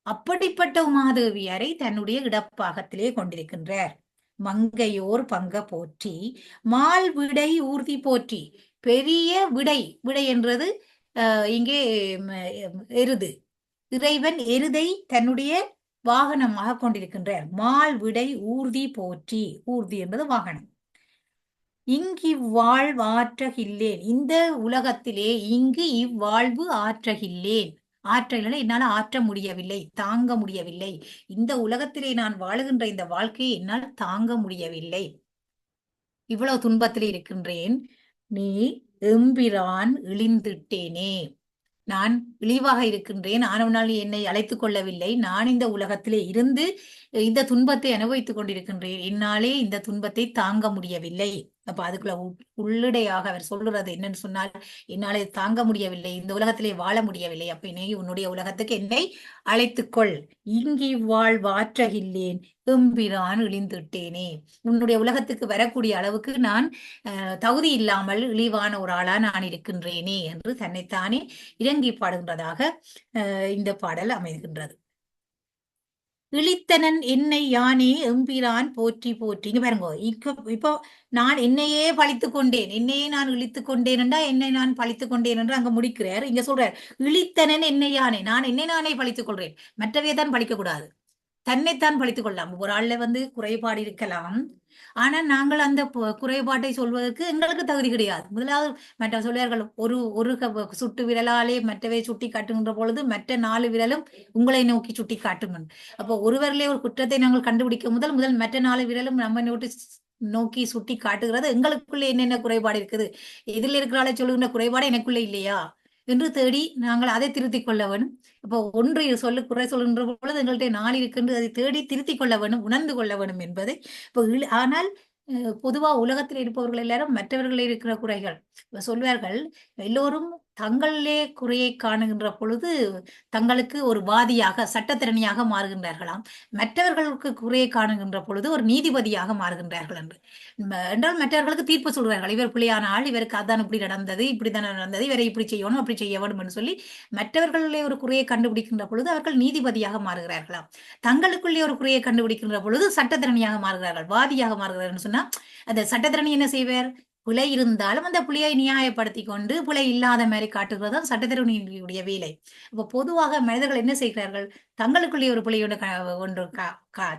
அப்படிப்பட்ட உமாதேவியாரை தன்னுடைய இடப்பாகத்திலே கொண்டிருக்கின்றார். மங்கையோர் பங்க போற்றி மால் விடை ஊர்தி போற்றி. பெரிய விடை என்றது இங்கே எருது. இறைவன் எருதை தன்னுடைய வாகனமாக கொண்டிருக்கின்றார். மால் விடை ஊர்தி போற்றி. ஊர்தி என்பது வாகனம். இவ்வாழ்வு ஆற்றகில்லேன். இந்த உலகத்திலே இங்கு இவ்வாழ்வு ஆற்றகில்லேன். ஆற்றலை என்னால் ஆற்ற முடியவில்லை, தாங்க முடியவில்லை. இந்த உலகத்திலே நான் வாழுகின்ற இந்த வாழ்க்கையை என்னால் தாங்க முடியவில்லை. இவ்வளவு துன்பத்திலே இருக்கின்றேன். நீ எம்பிரான் இழிந்திட்டேனே. நான் இழிவாக இருக்கின்றேன். ஆனவனால் என்னை அழைத்துக் கொள்ளவில்லை. நான் இந்த உலகத்திலே இருந்து இந்த துன்பத்தை அனுபவித்துக் கொண்டிருக்கின்றேன். என்னாலே இந்த துன்பத்தை தாங்க முடியவில்லை. அப்ப அதுக்குள்ள உள்ளிடையாக அவர் சொல்றது என்னன்னு சொன்னால், என்னால இது தாங்க முடியவில்லை, இந்த உலகத்திலே வாழ முடியவில்லை, அப்ப என்னை உன்னுடைய உலகத்துக்கு என்னை அழைத்துக்கொள், இங்கி வாழ்வாற்றகில்லேன் எம்பிரான் இழிந்துட்டேனே. உன்னுடைய உலகத்துக்கு வரக்கூடிய அளவுக்கு நான் தகுதி இல்லாமல் இழிவான ஒரு ஆளா நான் இருக்கின்றேனே என்று தன்னைத்தானே இறங்கி பாடுகின்றதாக இந்த பாடல் அமைகின்றது. இழித்தனன் என்னை யானே எம்பிரான் போற்றி போற்றி. இங்க பாருங்க, இப்போ நான் என்னையே பழித்துக் கொண்டேன், என்னையே நான் இழித்துக் கொண்டேன் என்றா என்னை நான் பழித்துக் கொண்டேன் என்று அங்க முடிக்கிறார். இங்க சொல்றார், இழித்தனன் என்னை யானே, நான் என்னை நானே பழித்துக் கொள்றேன். மற்றவே தான் பழிக்க கூடாது, தன்னைத்தான் பழித்துக் கொள்ளலாம். ஒரு ஆள்ல குறைபாடு இருக்கலாம், ஆனா நாங்கள் அந்த குறைபாட்டை சொல்வதற்கு எங்களுக்கு தகுதி கிடையாது. முதலாவது மற்ற சொல்வார்கள், ஒரு ஒரு சுட்டு விரலாலே மற்றவை சுட்டி காட்டுகின்ற பொழுது மற்ற 4 விரலும் உங்களை நோக்கி சுட்டி காட்டுங்கள். அப்போ ஒருவரிலே ஒரு குற்றத்தை நாங்கள் கண்டுபிடிக்க முதல் மற்ற 4 விரலும் நம்ம நோக்கி சுட்டி காட்டுகிறது. எங்களுக்குள்ள என்னென்ன குறைபாடு இருக்குது, எதில் இருக்கிறாளை சொல்லுகின்ற குறைபாடு எனக்குள்ள இல்லையா என்று தேடி நாங்கள் அதை திருத்திக் கொள்ள வேணும். அப்போ ஒன்று குறை சொல்கின்ற பொழுது எங்கள்கிட்ட 4 இருக்கின்ற அதை தேடி திருத்திக் கொள்ள வேணும், உணர்ந்து கொள்ள வேணும் என்பதை. இப்போ ஆனால் பொதுவா உலகத்தில் இருப்பவர்கள் எல்லாரும் மற்றவர்கள் இருக்கிற குறைகள் சொல்வார்கள். எல்லோரும் தங்களிலே குறையை காணுகின்ற பொழுது தங்களுக்கு ஒரு வாதியாக சட்டத்திறனியாக மாறுகின்றார்களாம், மற்றவர்களுக்கு குறையை காணுகின்ற பொழுது ஒரு நீதிபதியாக மாறுகின்றார்கள் என்று. என்றால் மற்றவர்களுக்கு தீர்ப்பு சொல்வார்கள், இவர் பிள்ளையான ஆள், இவருக்கு அதான் இப்படி நடந்தது, இப்படித்தான் நடந்தது, இவரை இப்படி செய்யணும் அப்படி செய்ய வேண்டும் என்று சொல்லி மற்றவர்களே ஒரு குறையை கண்டுபிடிக்கின்ற பொழுது அவர்கள் நீதிபதியாக மாறுகிறார்களாம். தங்களுக்குள்ளே ஒரு குறையை கண்டுபிடிக்கின்ற பொழுது சட்டத்திறனியாக மாறுகிறார்கள், வாதியாக மாறுகிறார்கள் சொன்னா அந்த சட்டத்திறனி என்ன செய்வார், பிழை இருந்தாலும் அந்த பிழையை நியாயப்படுத்தி கொண்டு பிழை இல்லாத மாதிரி காட்டுகிறது தான் சட்டத்திறனியுடைய வேலை. அப்ப பொதுவாக மனிதர்கள் என்ன செய்கிறார்கள், தங்களுக்குள்ளே ஒரு பிழை ஒன்று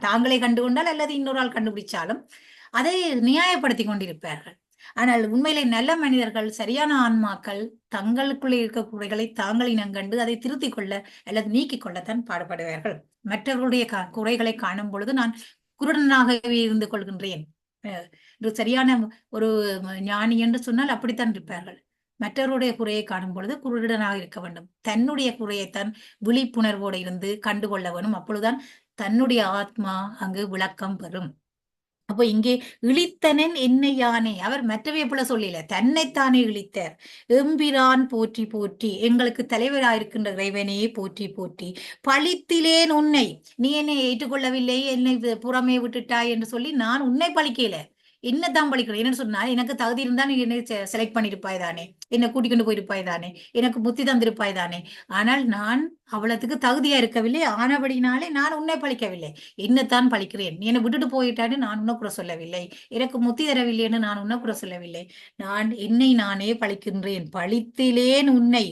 தாங்களே கண்டுகொண்டால் அல்லது இன்னொரு ஆள் கண்டுபிடிச்சாலும் அதை நியாயப்படுத்தி கொண்டிருப்பார்கள். ஆனால் உண்மையிலே நல்ல மனிதர்கள், சரியான ஆன்மாக்கள் தங்களுக்குள்ளே இருக்க குறைகளை தாங்கள் இனங்கண்டு அதை திருத்திக் கொள்ள அல்லது நீக்கிக் கொள்ளத்தான் பாடுபடுவார்கள். மற்றவர்களுடைய குறைகளை காணும் பொழுது நான் குருடனாகவே இருந்து கொள்கின்றேன், சரியான ஒரு ஞானி என்று சொன்னால் அப்படித்தான் இருப்பார்கள். மற்றவருடைய குறையை காணும் பொழுது குருடனாக இருக்க வேண்டும், தன்னுடைய குறையைத்தான் விழிப்புணர்வோடு இருந்து கண்டுகொள்ள வேண்டும். அப்பொழுதுதான் தன்னுடைய ஆத்மா அங்கு விளக்கம் பெறும். அப்போ இங்கே இழித்தனன் என்னை யானே, அவர் மற்றவை போல சொல்லல, தன்னைத்தானே இழித்தார். எம்பிரான் போற்றி போற்றி, எங்களுக்கு தலைவராயிருக்கின்ற இறைவனே போற்றி போற்றி. பழித்திலேன் உன்னை, நீ என்னை ஏற்றுக்கொள்ளவில்லை, என்னை புறமே விட்டுட்டாய் என்று சொல்லி நான் உன்னை பழிக்கல, என்னதான் பழிக்கிறேன். என்னன்னு சொன்னா, எனக்கு தகுதி இருந்தா நீ என்னை செலக்ட் பண்ணிருப்பாய் தானே, என்னை கூட்டிக் கொண்டு போயிருப்பாய் தானே, எனக்கு புத்தி தந்திருப்பாய் தானே. ஆனால் நான் அவ்வளவுக்கு தகுதியா இருக்கவில்லை, ஆனபடினாலே நான் உன்னை பழிக்கவில்லை, என்னத்தான் பழிக்கிறேன். நீ என்னை விட்டுட்டு போயிட்டான்னு நான் உன்ன கூட சொல்லவில்லை, எனக்கு முத்தி தரவில்லைன்னு நான் உன்ன கூட சொல்லவில்லை, நான் என்னை நானே பழிக்கின்றேன். பழித்திலேன் உன்னை,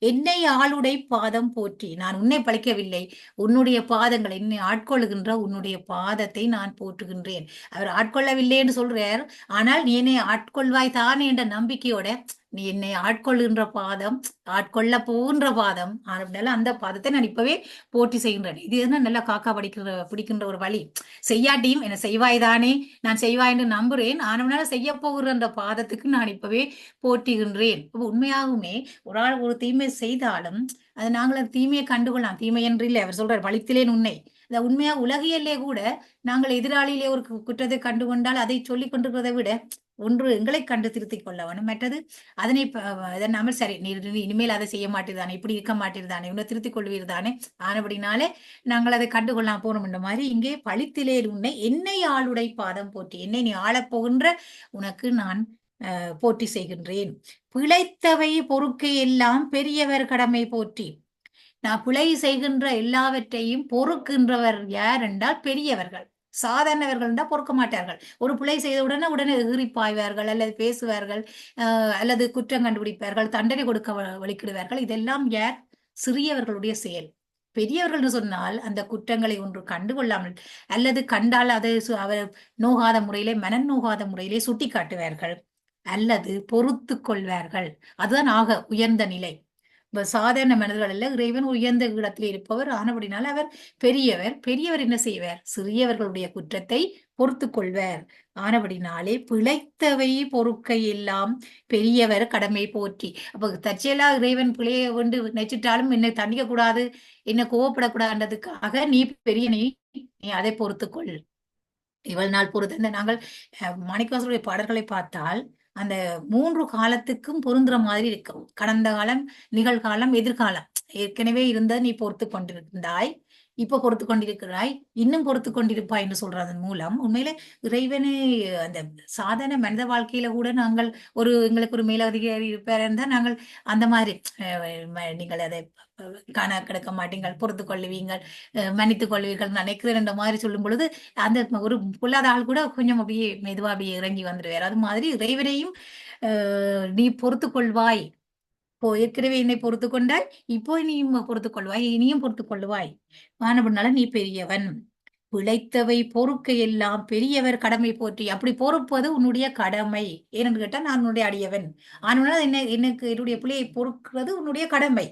என்னை ஆளுடை பாதம் போற்றி, நான் உன்னை பழிக்கவில்லை, உன்னுடைய பாதங்கள், என்னை ஆட்கொள்ளுகின்ற உன்னுடைய பாதத்தை நான் போற்றுகின்றேன். அவர் ஆட்கொள்ளவில்லை என்று சொல்றார், ஆனால் நீ என்னை ஆட்கொள்வாய் தானே என்ற நம்பிக்கையோட நீ என்னை ஆட்கொள்கின்ற பாதம், ஆட்கொள்ள போகின்ற பாதம், அந்த பாதத்தை நான் இப்பவே போற்றி செய்கின்றேன். இது என்ன நல்லா காக்கா பிடிக்கின்ற ஒரு வழி. செய்யாட்டியும் என்ன செய்வாய்தானே, நான் செய்வாய் என்று நம்புறேன், ஆனவனால செய்ய போகிற அந்த பாதத்துக்கு நான் இப்பவே போற்றுகின்றேன். உண்மையாகவுமே ஒரு ஆள் ஒரு தீமை செய்தாலும் அது நாங்கள் தீமையை கண்டுகொள்ளலாம், தீமை என்று இல்லை. அவர் சொல்றார், பழித்திலேன் உன்னை. இந்த உண்மையா உலகியல்லே கூட நாங்கள் எதிராளியிலே ஒரு குற்றத்தை கண்டுகொண்டால் அதை சொல்லிக் கொண்டிருக்கிறதை விட ஒன்று எங்களை கண்டு திருத்திக் கொள்ள வேணும், மற்றது அதனை நம்ம சரி நீ இனிமேல் அதை செய்ய மாட்டேதானே, இப்படி இருக்க மாட்டேதானே, இவனை திருத்திக் கொள்வீர் தானே, ஆனபடினாலே நாங்கள் அதை கண்டுகொள்ளலாம் போனோம் என்ற மாதிரி இங்கே பழித்திலே உன்னை, என்னை ஆளுடை பாதம் போற்றி, என்னை நீ ஆளப்போகின்ற உனக்கு நான் போற்றி செய்கின்றேன். பிழைத்தவை பொறுக்கை எல்லாம் பெரியவர் கடமை போற்றி. நான் பிழை செய்கின்ற எல்லாவற்றையும் பொறுக்கின்றவர் யார் என்றால் பெரியவர்கள். சாதாரணவர்கள் என்றால் பொறுக்க மாட்டார்கள். ஒரு பிழை செய்த உடனே எகிரி பாய்வார்கள், அல்லது பேசுவார்கள், அல்லது குற்றம் கண்டுபிடிப்பார்கள், தண்டனை கொடுக்க வழிக்கிடுவார்கள். இதெல்லாம் யார்? சிறியவர்களுடைய செயல். பெரியவர்கள் சொன்னால் அந்த குற்றங்களை ஒன்று கண்டுகொள்ளாமல் அல்லது கண்டால் அதை அவர் நோகாத முறையிலே, மனம் நோகாத முறையிலே சுட்டி காட்டுவார்கள் அல்லது பொறுத்து கொள்வார்கள். அதுதான் ஆக உயர்ந்த நிலை. சாதாரண மனிதர்கள் அல்ல, இறைவன் உயர்ந்த இடத்தில் இருப்பவர், ஆனபடினால் அவர் பெரியவர். பெரியவர் என்ன செய்வார்? சிறியவர்களுடைய குற்றத்தை பொறுத்து கொள்வார். ஆனபடினாலே பிழைத்தவை பொறுக்கை எல்லாம் பெரியவர் கடமை போற்றி. அப்ப தற்செயலா இறைவன் பிழைய கொண்டு நினைச்சிட்டாலும் என்னை தண்டிக்க கூடாது, என்ன கோவப்படக்கூடாதுன்றதுக்காக நீ பெரிய, நீ அதை பொறுத்துக்கொள். இவள் நாள் பொறுத்த நாங்கள் மாணிக்கவாசருடைய பாடல்களை பார்த்தால் அந்த 3 காலத்துக்கும் பொருந்துற மாதிரி இருக்கும். கடந்த காலம், நிகழ்காலம், எதிர்காலம். ஏற்கனவே இருந்த நீ பொறுத்து கொண்டிருந்தாய், இப்ப பொறுத்து கொண்டிருக்கிறாய், இன்னும் பொறுத்து கொண்டிருப்பாய் என்று சொல்றதன் மூலம் உண்மையிலே இறைவனை அந்த சாதாரண மனித வாழ்க்கையில கூட நாங்கள் எங்களுக்கு ஒரு மேலதிகாரி இருப்பார் இருந்தால் நாங்கள் அந்த மாதிரி நீங்கள் அதை காண கிடக்க மாட்டீங்கள், பொறுத்து கொள்ளுவீங்கள், மன்னித்துக் கொள்வீர்கள் நினைக்கிறேன் என்ற மாதிரி சொல்லும் பொழுது அந்த ஒரு பொல்லாத ஆள் கூட கொஞ்சம் அப்படியே மெதுவா அப்படியே இறங்கி வந்துடுவார். அது மாதிரி இறைவனையும் நீ பொறுத்து கொள்வாய், ஏற்கனவே என்னை பொறுத்து கொண்டாய், இப்போ நீயும் பொறுத்துக் கொள்வாய், இனியும் பொறுத்துக் கொள்வாய், ஆனபடினால நீ பெரியவன், பிழைத்தவை பொறுக்க எல்லாம் பெரியவர் கடமை போற்றி. அப்படி பொறுப்பது உன்னுடைய கடமை. ஏனென்று கேட்டா நான் உன்னுடைய அடியவன், ஆனால் எனக்கு என்னுடைய பிள்ளையை பொறுக்கிறது உன்னுடைய கடமை.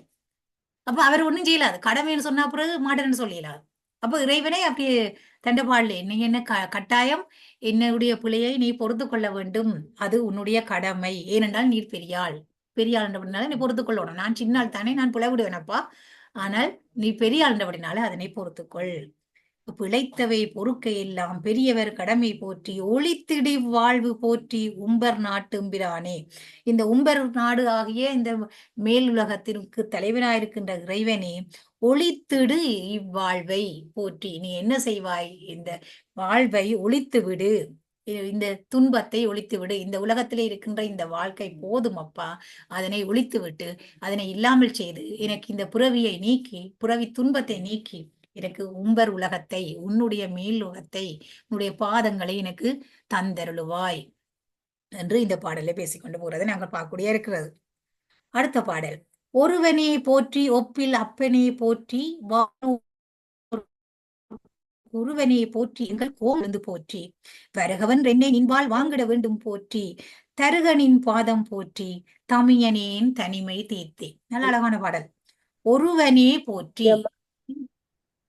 அப்ப அவர் ஒண்ணும் செய்யலாது, கடமைன்னு சொன்னா பிறகு மாட்டேன்னு சொல்லலாது. அப்ப இறைவனை அப்படியே தண்டபாடலே நீ என்ன கட்டாயம் என்னுடைய பிள்ளையை நீ பொறுத்து கொள்ள வேண்டும், அது உன்னுடைய கடமை. ஏனென்றால் நீர் பெரியாள், பெரியாள் என்றபடினால நீ பொறுத்து கொள்ளணும். நான் சின்னாள் தானே, நான் பிளவிடுவேனப்பா, ஆனால் நீ பெரியாள் என்றபடினால அதனை பொறுத்துக்கொள். பிழைத்தவை பொறுக்க எல்லாம் பெரியவர் கடமை போற்றி ஒளித்திடி வாழ்வு போற்றி உம்பர் நாட்டும்பிரானே. இந்த உம்பர் நாடு ஆகிய இந்த மேலுலகத்திற்கு தலைவனாயிருக்கின்ற இறைவனே, ஒளித்திடு இவ்வாழ்வை போற்றி. நீ என்ன செய்வாய், இந்த வாழ்வை ஒளித்து விடு, இந்த துன்பத்தை ஒழித்து விடு. இந்த உலகத்திலே இருக்கின்ற இந்த வாழ்க்கை போதும் அப்பா, அதனை ஒழித்து விட்டு அதனை இல்லாமல் செய்து எனக்கு இந்த புறவியை நீக்கி, புறவி துன்பத்தை நீக்கி எனக்கு உம்பர் உலகத்தை, உன்னுடைய மேல் உலகத்தை, உன்னுடைய பாதங்களை எனக்கு தந்தருளுவாய் என்று இந்த பாடலை பேசிக்கொண்டு போறதை நாங்கள் பார்க்கக்கூடிய இருக்கிறது. அடுத்த பாடல், ஒருவனே போற்றி ஒப்பில் அப்பனே போற்றி ஒருவனே போற்றி எங்கள் கோவிந்து போற்றி வருகவன் என்னை நின்பால் வாங்கிட வேண்டும் போற்றி தருகனின் பாதம் போற்றி தமியனேன் தனிமை தீர்த்தே. நல்ல அழகான பாடல். ஒருவனே போற்றி.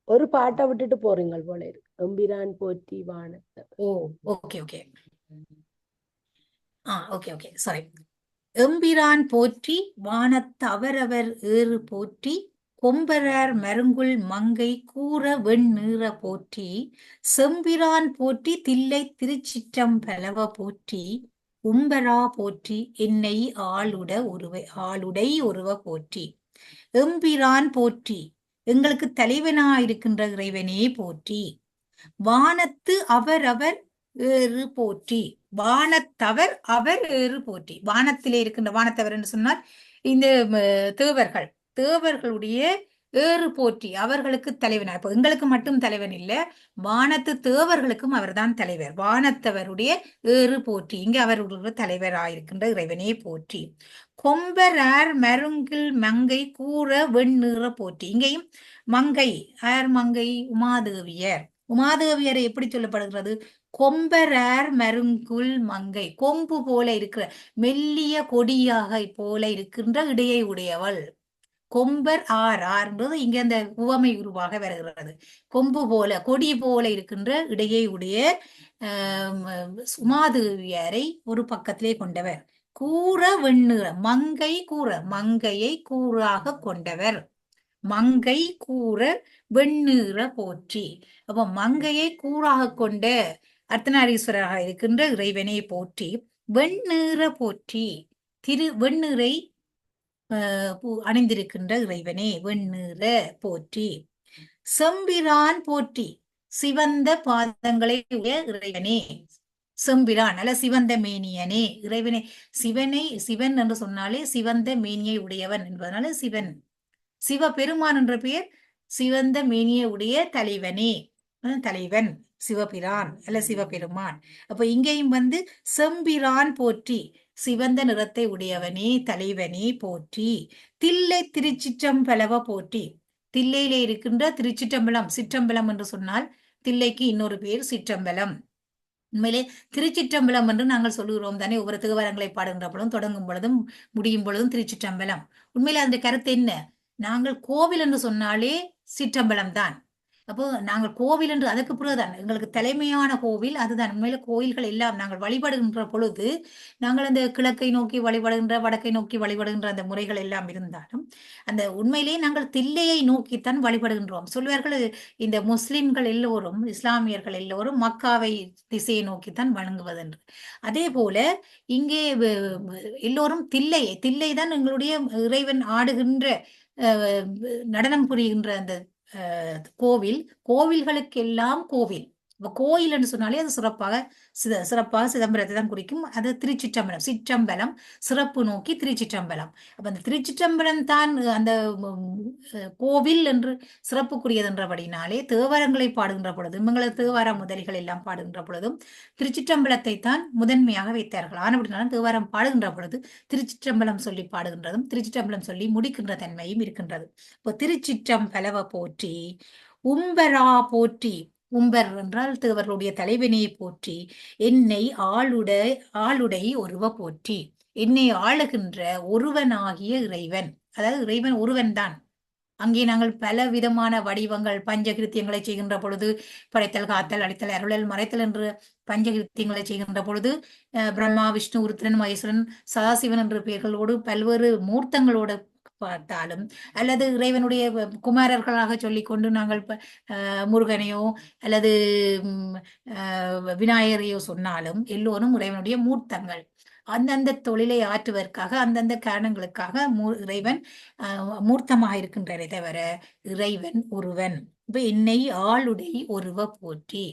ஒரு பாட்டை விட்டுட்டு போறீங்க போல இருக்கு, எம்பிரான் போற்றி வானத்தை. Okay sorry. எம்பிரான் போற்றி வானத்து அவரவர் ஏறு போற்றி கொம்பரார் மருங்குள் மங்கை கூற வெண்ணீற போற்றி செம்பிரான் போற்றி தில்லை திருச்சிற்றம்பலவ போற்றி உம்பரா போற்றி என்னை ஆளுடை ஒருவ போற்றி. எம்பிரான் போற்றி எங்களுக்கு தலைவனாயிருக்கின்ற இறைவனே போற்றி. வானத்து அவரவர் ஏறு போற்றி, வானத்தவர் அவர் ஏறு போற்றி. வானத்திலே இருக்கின்ற வானத்தவர் என்று சொன்னால் இந்த தேவர்களுடைய ஏறு போற்றி, அவர்களுக்கு தலைவனா. இப்ப எங்களுக்கு மட்டும் தலைவன் இல்ல, வானத்து தேவர்களுக்கும் அவர்தான் தலைவர். வானத்தவருடைய ஏறு போற்றி, இங்க அவர்களுடைய தலைவராயிருக்கின்ற இறைவனே போற்றி. கொம்பரார் மருங்கில் மங்கை கூற வெண்ணீற போற்றி. இங்கேயும் மங்கை, மங்கை உமாதேவியர். உமாதேவியரை எப்படி சொல்லப்படுகிறது, கொம்பரார் மருங்குல் மங்கை, கொம்பு போல இருக்கிற மெல்லிய கொடியாக போல இருக்கின்ற இடையை உடையவள். கொம்பர் ஆர்ன்றது இங்க அந்த உவமை உருவாக வருகிறது. கொம்பு போல கொடி போல இருக்கின்ற இடையை உடைய உமாதேவியரை ஒரு பக்கத்திலே கொண்டவர். கூற வெண்ணீற மங்கை கூற, மங்கையை கூறாக கொண்டவர். மங்கை கூற வெண்ணீற போற்றி. அப்ப மங்கையை கூறாக கொண்ட அர்த்தநாரீஸ்வரராக இருக்கின்ற இறைவனை போற்றி. வெண்ணீற போற்றி, வெண்ணீரை அணிந்திருக்கின்ற இறைவனே வெண்ணீற போற்றி. செம்பிரான் போற்றி சிவந்த பாதங்களை உடைய இறைவனே. செம்பிரான் அல்ல சிவந்த மேனியனே இறைவனே. சிவன் என்று சொன்னாலே சிவந்த மேனியை உடையவன் என்பதனால சிவன். சிவபெருமான் என்ற பெயர் சிவந்த மேனியை உடைய தலைவனே, தலைவன் சிவபிரான் அல்ல சிவபெருமான். அப்ப இங்கேயும் செம்பிரான் போற்றி சிவந்த நிறத்தை உடையவனே தலைவனே போற்றி. தில்லை திருச்சிற்றம்பலவ போற்றி. தில்லையிலே இருக்கின்ற திருச்சிற்றம்பலம், சிற்றம்பலம் என்று சொன்னால் தில்லைக்கு இன்னொரு பேர் சிற்றம்பலம். உண்மையிலே திருச்சிற்றம்பலம் என்று நாங்கள் சொல்லுகிறோம் தானே, ஒவ்வொரு தேவாரங்களை பாடுகின்ற பொழுதும் தொடங்கும் பொழுதும் முடியும் பொழுதும் திருச்சிற்றம்பலம். உண்மையிலே அந்த கருத்து என்ன, நாங்கள் கோவில் என்று சொன்னாலே சிற்றம்பலம் தான். அப்போ நாங்கள் கோவில் என்று அதுக்கு பிறகுதான் எங்களுக்கு தலைமையான கோவில் அதுதான். உண்மையில கோயில்கள் எல்லாம் நாங்கள் வழிபடுகின்ற பொழுது நாங்கள் அந்த கிழக்கை நோக்கி வழிபடுகின்ற வடக்கை நோக்கி வழிபடுகின்ற அந்த முறைகள் எல்லாம் இருந்தாலும் அந்த உண்மையிலேயே நாங்கள் தில்லையை நோக்கித்தான் வழிபடுகின்றோம். சொல்வார்கள் இந்த முஸ்லிம்கள் எல்லோரும் இஸ்லாமியர்கள் எல்லோரும் மக்காவை திசையை நோக்கித்தான் வணங்குவதென்று. அதே போல இங்கே எல்லோரும் தில்லை தான் எங்களுடைய இறைவன் ஆடுகின்ற நடனம் புரிகின்ற அந்த கோவில்களுக்கெல்லாம் கோவில். இப்ப கோயில் என்று சொன்னாலே அது சிறப்பாக சிதம்பரத்தை தான் குறிக்கும். அது திருச்சிற்றம்பலம், சிற்றம்பலம் சிறப்பு நோக்கி திருச்சிற்றம்பலம். அப்ப அந்த திருச்சிற்றம்பலம் தான் அந்த கோவில் என்று சிறப்புக்குரியது என்றபடினாலே தேவாரங்களை பாடுகின்ற பொழுதும் இவங்களது தேவார முதலிகள் எல்லாம் பாடுகின்ற பொழுதும் திருச்சிற்றம்பலத்தை தான் முதன்மையாக வைத்தார்கள். ஆனபடினாலும் தேவாரம் பாடுகின்ற பொழுது திருச்சிற்றம்பலம் சொல்லி பாடுகின்றதும் திருச்சிற்றம்பலம் சொல்லி முடிக்கின்ற தன்மையும் இருக்கின்றது. இப்போ திருச்சிற்றம்பலவ போற்றி, உம்பரா போற்றி. உம்பர் என்றால் தேவர்களுடைய தலைவனையை போற்றி, என்னை ஆளுடை ஒருவ போற்றி. என்னை ஆளுகின்ற ஒருவனாகிய இறைவன், அதாவது இறைவன் ஒருவன் தான். அங்கே நாங்கள் பல விதமான வடிவங்கள் பஞ்சகிருத்தியங்களை செய்கின்ற பொழுது படைத்தல், காத்தல், அடித்தல், அருளல், மறைத்தல் என்று பஞ்சகிருத்தியங்களை செய்கின்ற பொழுது பிரம்மா, விஷ்ணு, உருத்திரன், மகேஸ்வரன், சதாசிவன் என்ற பெயர்களோடு பல்வேறு மூர்த்தங்களோடு பார்த்தாலும் அல்லது இறைவனுடைய குமாரர்களாக சொல்லிக்கொண்டு நாங்கள் முருகனையோ அல்லது விநாயகரையோ சொன்னாலும் எல்லோரும் இறைவனுடைய மூர்த்தங்கள். அந்தந்த தொழிலை ஆற்றுவதற்காக அந்தந்த காரணங்களுக்காக இறைவன் மூர்த்தமாக இருக்கின்றதை தவிர இறைவன் ஒருவன். இப்ப என்னை ஆளுடை ஒருவ போற்றி,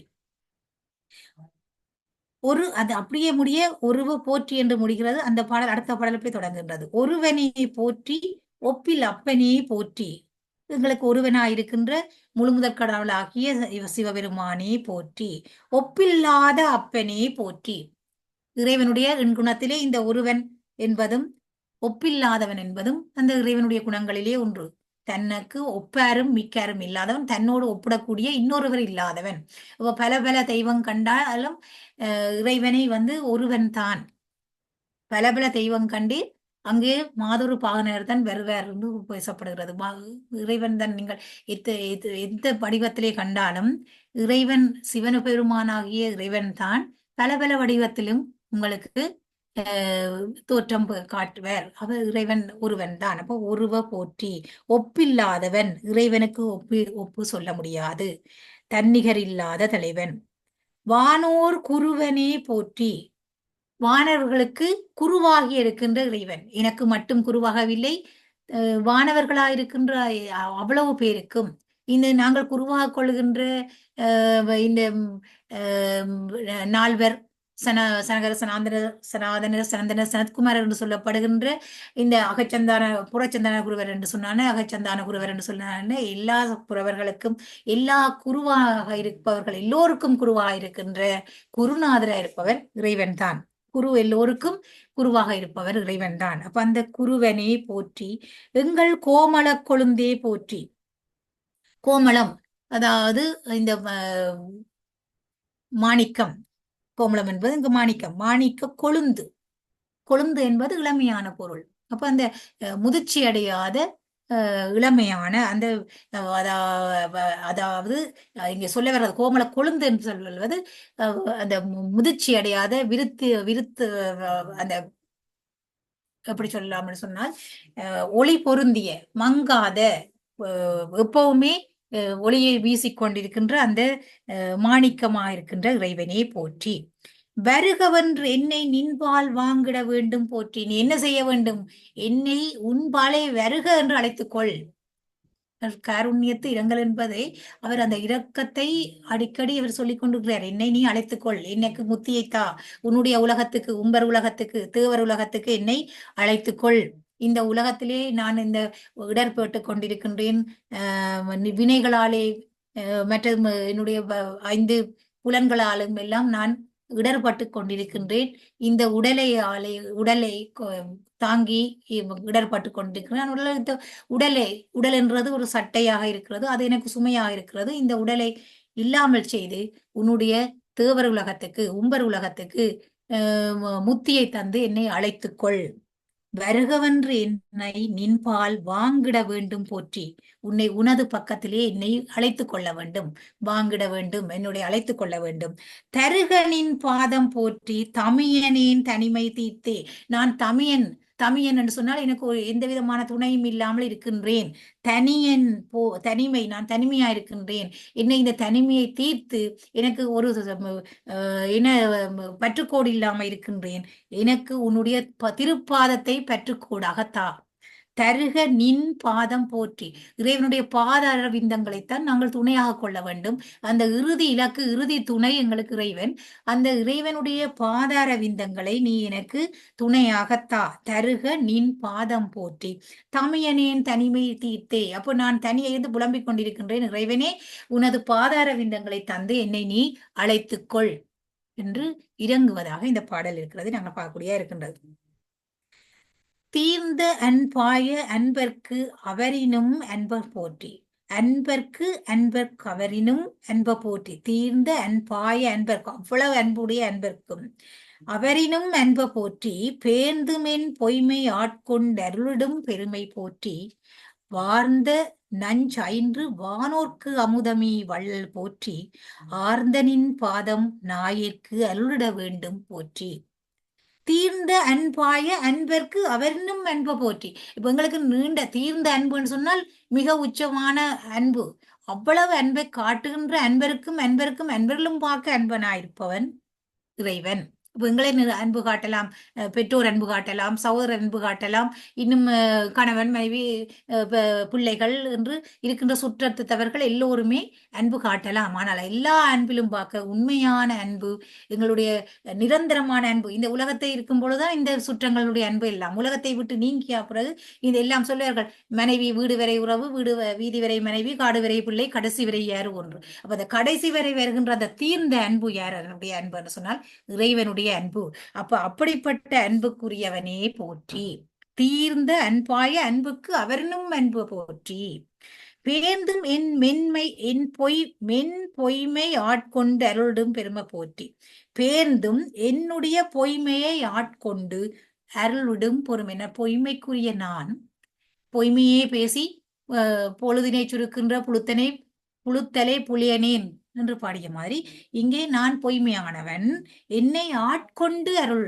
அது அப்படியே முடிய ஒருவ போற்றி என்று முடிகிறது. அந்த பாடல் அடுத்த பாடல் போய் தொடங்குகின்றது. ஒருவனை போற்றி ஒப்பில் அப்பனே போற்றி. எங்களுக்கு ஒருவனாயிருக்கின்ற முழுமுதற் கடவுளாகிய சிவபெருமானே போற்றி, ஒப்பில்லாத அப்பனே போற்றி. இறைவனுடைய குணத்திலே இந்த ஒருவன் என்பதும் ஒப்பில்லாதவன் என்பதும் அந்த இறைவனுடைய குணங்களிலே ஒன்று. தனக்கு ஒப்பாரும் மிக்காரும் இல்லாதவன், தன்னோடு ஒப்பிடக்கூடிய இன்னொருவர் இல்லாதவன். பல பல தெய்வம் கண்டாலும் இறைவனை ஒருவன் தான். பல பல தெய்வம் கண்டு அங்கே மாதொரு பாகனர் தான் வருவார் என்று பேசப்படுகிறது. இறைவன் தான் நீங்கள் எந்த வடிவத்திலே கண்டாலும் இறைவன் சிவபெருமானாகிய இறைவன் தான் பல பல வடிவத்திலும் உங்களுக்கு தோற்றம் காட்டுவர். அவர் இறைவன் ஒருவன் தான். அப்போ ஒருவ போற்றி, ஒப்பில்லாதவன், இறைவனுக்கு ஒப்பு சொல்ல முடியாது, தன்னிகர் இல்லாத தலைவன். வானோர் குருவனே போற்றி. வானவர்களுக்கு குருவாகி இருக்கின்ற இறைவன், எனக்கு மட்டும் குருவாகவில்லை, வானவர்களாயிருக்கின்ற அவ்வளவு பேருக்கும் இந்த நாங்கள் குருவாக கொள்கின்ற இந்த நால்வர் சனகர சனாதன சனந்தன சனத்குமார் என்று சொல்லப்படுகின்ற இந்த புறச்சந்தான குருவர் என்று சொன்னான, அகச்சந்தான குருவர் என்று சொன்னான, எல்லா புறவர்களுக்கும் எல்லா குருவாக இருப்பவர்கள் எல்லோருக்கும் குருவாக இருக்கின்ற குருநாதராக இருப்பவர் இறைவன் தான். குரு எல்லோருக்கும் குருவாக இருப்பவர் இறைவன் தான். அப்ப அந்த குருவனே போற்றி, எங்கள் கோமள கொழுந்தே போற்றி. கோமளம் அதாவது இந்த மாணிக்கம், கோமளம் என்பது இங்கு மாணிக்கம், மாணிக்க கொழுந்து. கொழுந்து என்பது இளமையான பொருள். அப்ப அந்த முதிர்ச்சி அடையாத இளமையான அந்த அதாவது இங்க சொல்ல வர்றது கோமள கொழுந்து என்று சொல்வது அந்த முதிர்ச்சி அடையாத விருத்து அந்த எப்படி சொல்லலாம்னு சொன்னால் ஒளி பொருந்திய மங்காத எப்பவுமே ஒளியை வீசிக்கொண்டிருக்கின்ற அந்த மாணிக்கமாக இருக்கின்ற இறைவனே போற்றி. வருகவென்று என்னை நின்பால் வாங்கிட வேண்டும் போற்றி. நீ என்ன செய்ய வேண்டும்? என்னை உன்பாலே வருக என்று அழைத்துக்கொள். காருண்யத்து இரங்கல் என்பதை அவர் அந்த இரக்கத்தை அடிக்கடி அவர் சொல்லிக் கொண்டிருக்கிறார். என்னை நீ அழைத்துக்கொள், எனக்கு முத்தியைத்தா, உன்னுடைய உலகத்துக்கு, உம்பர் உலகத்துக்கு, தேவர் உலகத்துக்கு என்னை அழைத்துக்கொள். இந்த உலகத்திலே நான் இந்த இடர்பட்டு கொண்டிருக்கின்றேன் வினைகளாலே மற்ற என்னுடைய 5 புலன்களாலும் எல்லாம் நான் இடர்பட்டு கொண்டிருக்கின்றேன். இந்த உடலை தாங்கி இடர்பட்டு கொண்டிருக்கிறேன். உடல் என்றது ஒரு சட்டையாக இருக்கிறது, அது எனக்கு சுமையாக இருக்கிறது. இந்த உடலை இல்லாமல் செய்து உன்னுடைய தேவர் உலகத்துக்கு, உம்பர் உலகத்துக்கு முத்தியை தந்து என்னை அழைத்துக்கொள். வருகவென்று என்னை நின்பால் வாங்கிட வேண்டும் போற்றி. உன்னை உனது பக்கத்திலே என்னை அழைத்துக் கொள்ள வேண்டும், வாங்கிட வேண்டும், என்னுடைய அழைத்துக் கொள்ள வேண்டும். தருக நின் பாதம் போற்றி தமியனேன் தனிமை தீர்த்தே. நான் தமியன், தமியன் என்று சொன்னால் எனக்கு எந்த விதமான துணையும் இல்லாமல் இருக்கின்றேன். தனியன் தனிமை, நான் தனிமையா இருக்கின்றேன். என்னை இந்த தனிமையை தீர்த்து எனக்கு ஒரு என்ன பற்றுக்கோடு இல்லாம இருக்கின்றேன். எனக்கு உன்னுடைய திருப்பாதத்தை பற்றுக்கோடாக தா. தருக நின் பாதம் போற்றி. இறைவனுடைய பாத அரவிந்தங்களைத்தான் நாங்கள் துணையாக கொள்ள வேண்டும். அந்த இறுதி இலக்கு, இறுதி துணை எங்களுக்கு இறைவன். அந்த இறைவனுடைய பாத அரவிந்தங்களை நீ எனக்கு துணையாகத்தா. தருக நின் பாதம் போற்றி தமியனேன் தனிமை தீர்த்தே. அப்போ நான் தனியே இருந்து புலம்பிக் கொண்டிருக்கின்றேன். இறைவனே, உனது பாத அரவிந்தங்களை தந்து என்னை நீ அழைத்துக்கொள் என்று இறங்குவதாக இந்த பாடல் இருக்கிறது, நாங்கள் பார்க்கக்கூடிய இருக்கின்றது. தீர்ந்த அன்பாய அன்பர்க்கு அவரினும் அன்பர் போற்றி. அன்பர்க்கு அன்பர்க்கு அவரினும் அன்ப போற்றி. தீர்ந்த அன்பாய அன்பர்க்கு, அவ்வளவு அன்புடைய அன்பர்க்கும் அவரினும் அன்ப போற்றி. பேர்ந்துமென் பொய்மை ஆட்கொண்டருளிடும் பெருமை போற்றி. வார்ந்த நஞ்சைன்று வானோர்க்கு அமுதமீ வள்ளல் போற்றி. ஆர்ந்தனின் பாதம் நாயிற்கு அருளிட வேண்டும் போற்றி. தீர்ந்த அன்பாய அன்பர்க்கு அவரினும் அன்பு போற்றி. இப்ப எங்களுக்கு நீண்ட தீர்ந்த அன்புன்னு சொன்னால் மிக உச்சமான அன்பு. அவ்வளவு அன்பை காட்டுகின்ற அன்பருக்கும் அன்பருக்கும் அன்பர்களும் பார்க்க அன்பனாயிருப்பவன் இறைவன். இப்ப எங்களை அன்பு காட்டலாம், பெற்றோர் அன்பு காட்டலாம், சகோதரர் அன்பு காட்டலாம், இன்னும் கணவன் மனைவி பிள்ளைகள் என்று இருக்கின்ற சுற்றத்தவர்கள் எல்லோருமே அன்பு காட்டலாம். ஆனால் எல்லா அன்பிலும் பார்க்க உண்மையான அன்பு, எங்களுடைய நிரந்தரமான அன்பு, இந்த உலகத்தை இருக்கும் பொழுதுதான் இந்த சுற்றங்களுடைய அன்பு எல்லாம். உலகத்தை விட்டு நீங்கிய பிறகு இது எல்லாம் சொல்லுவார்கள், மனைவி வீடு வரை உறவு, வீதி வரை மனைவி, காடு வரை பிள்ளை, கடைசி வரை யாரு ஒன்று. அப்ப அந்த கடைசி வரை வருகின்ற அந்த தீர்ந்த அன்பு யாருடைய அன்பு என்று சொன்னால் இறைவனுடைய அன்பு. அப்ப அப்படிப்பட்ட அன்புக்குரியவனே போற்றி. தீர்ந்த அன்பாய அன்புக்கு அவரினும் அன்பு போற்றி. பேர்ந்தும் என் மென்மை என் பொய்மை ஆட்கொண்டு அருளிடும் பெருமை போற்றி. பேர்ந்தும் என்னுடைய பொய்மையை ஆட்கொண்டு அருளிடும் பொறுமை. பொய்மைக்குரிய நான் பொய்மையே பேசி பொழுதினை சுருக்கின்ற புழுத்தலை புளியனேன் என்று பாடிய மாதிரி இங்கே நான் பொய்மையானவன், என்னை ஆட்கொண்டு அருள்.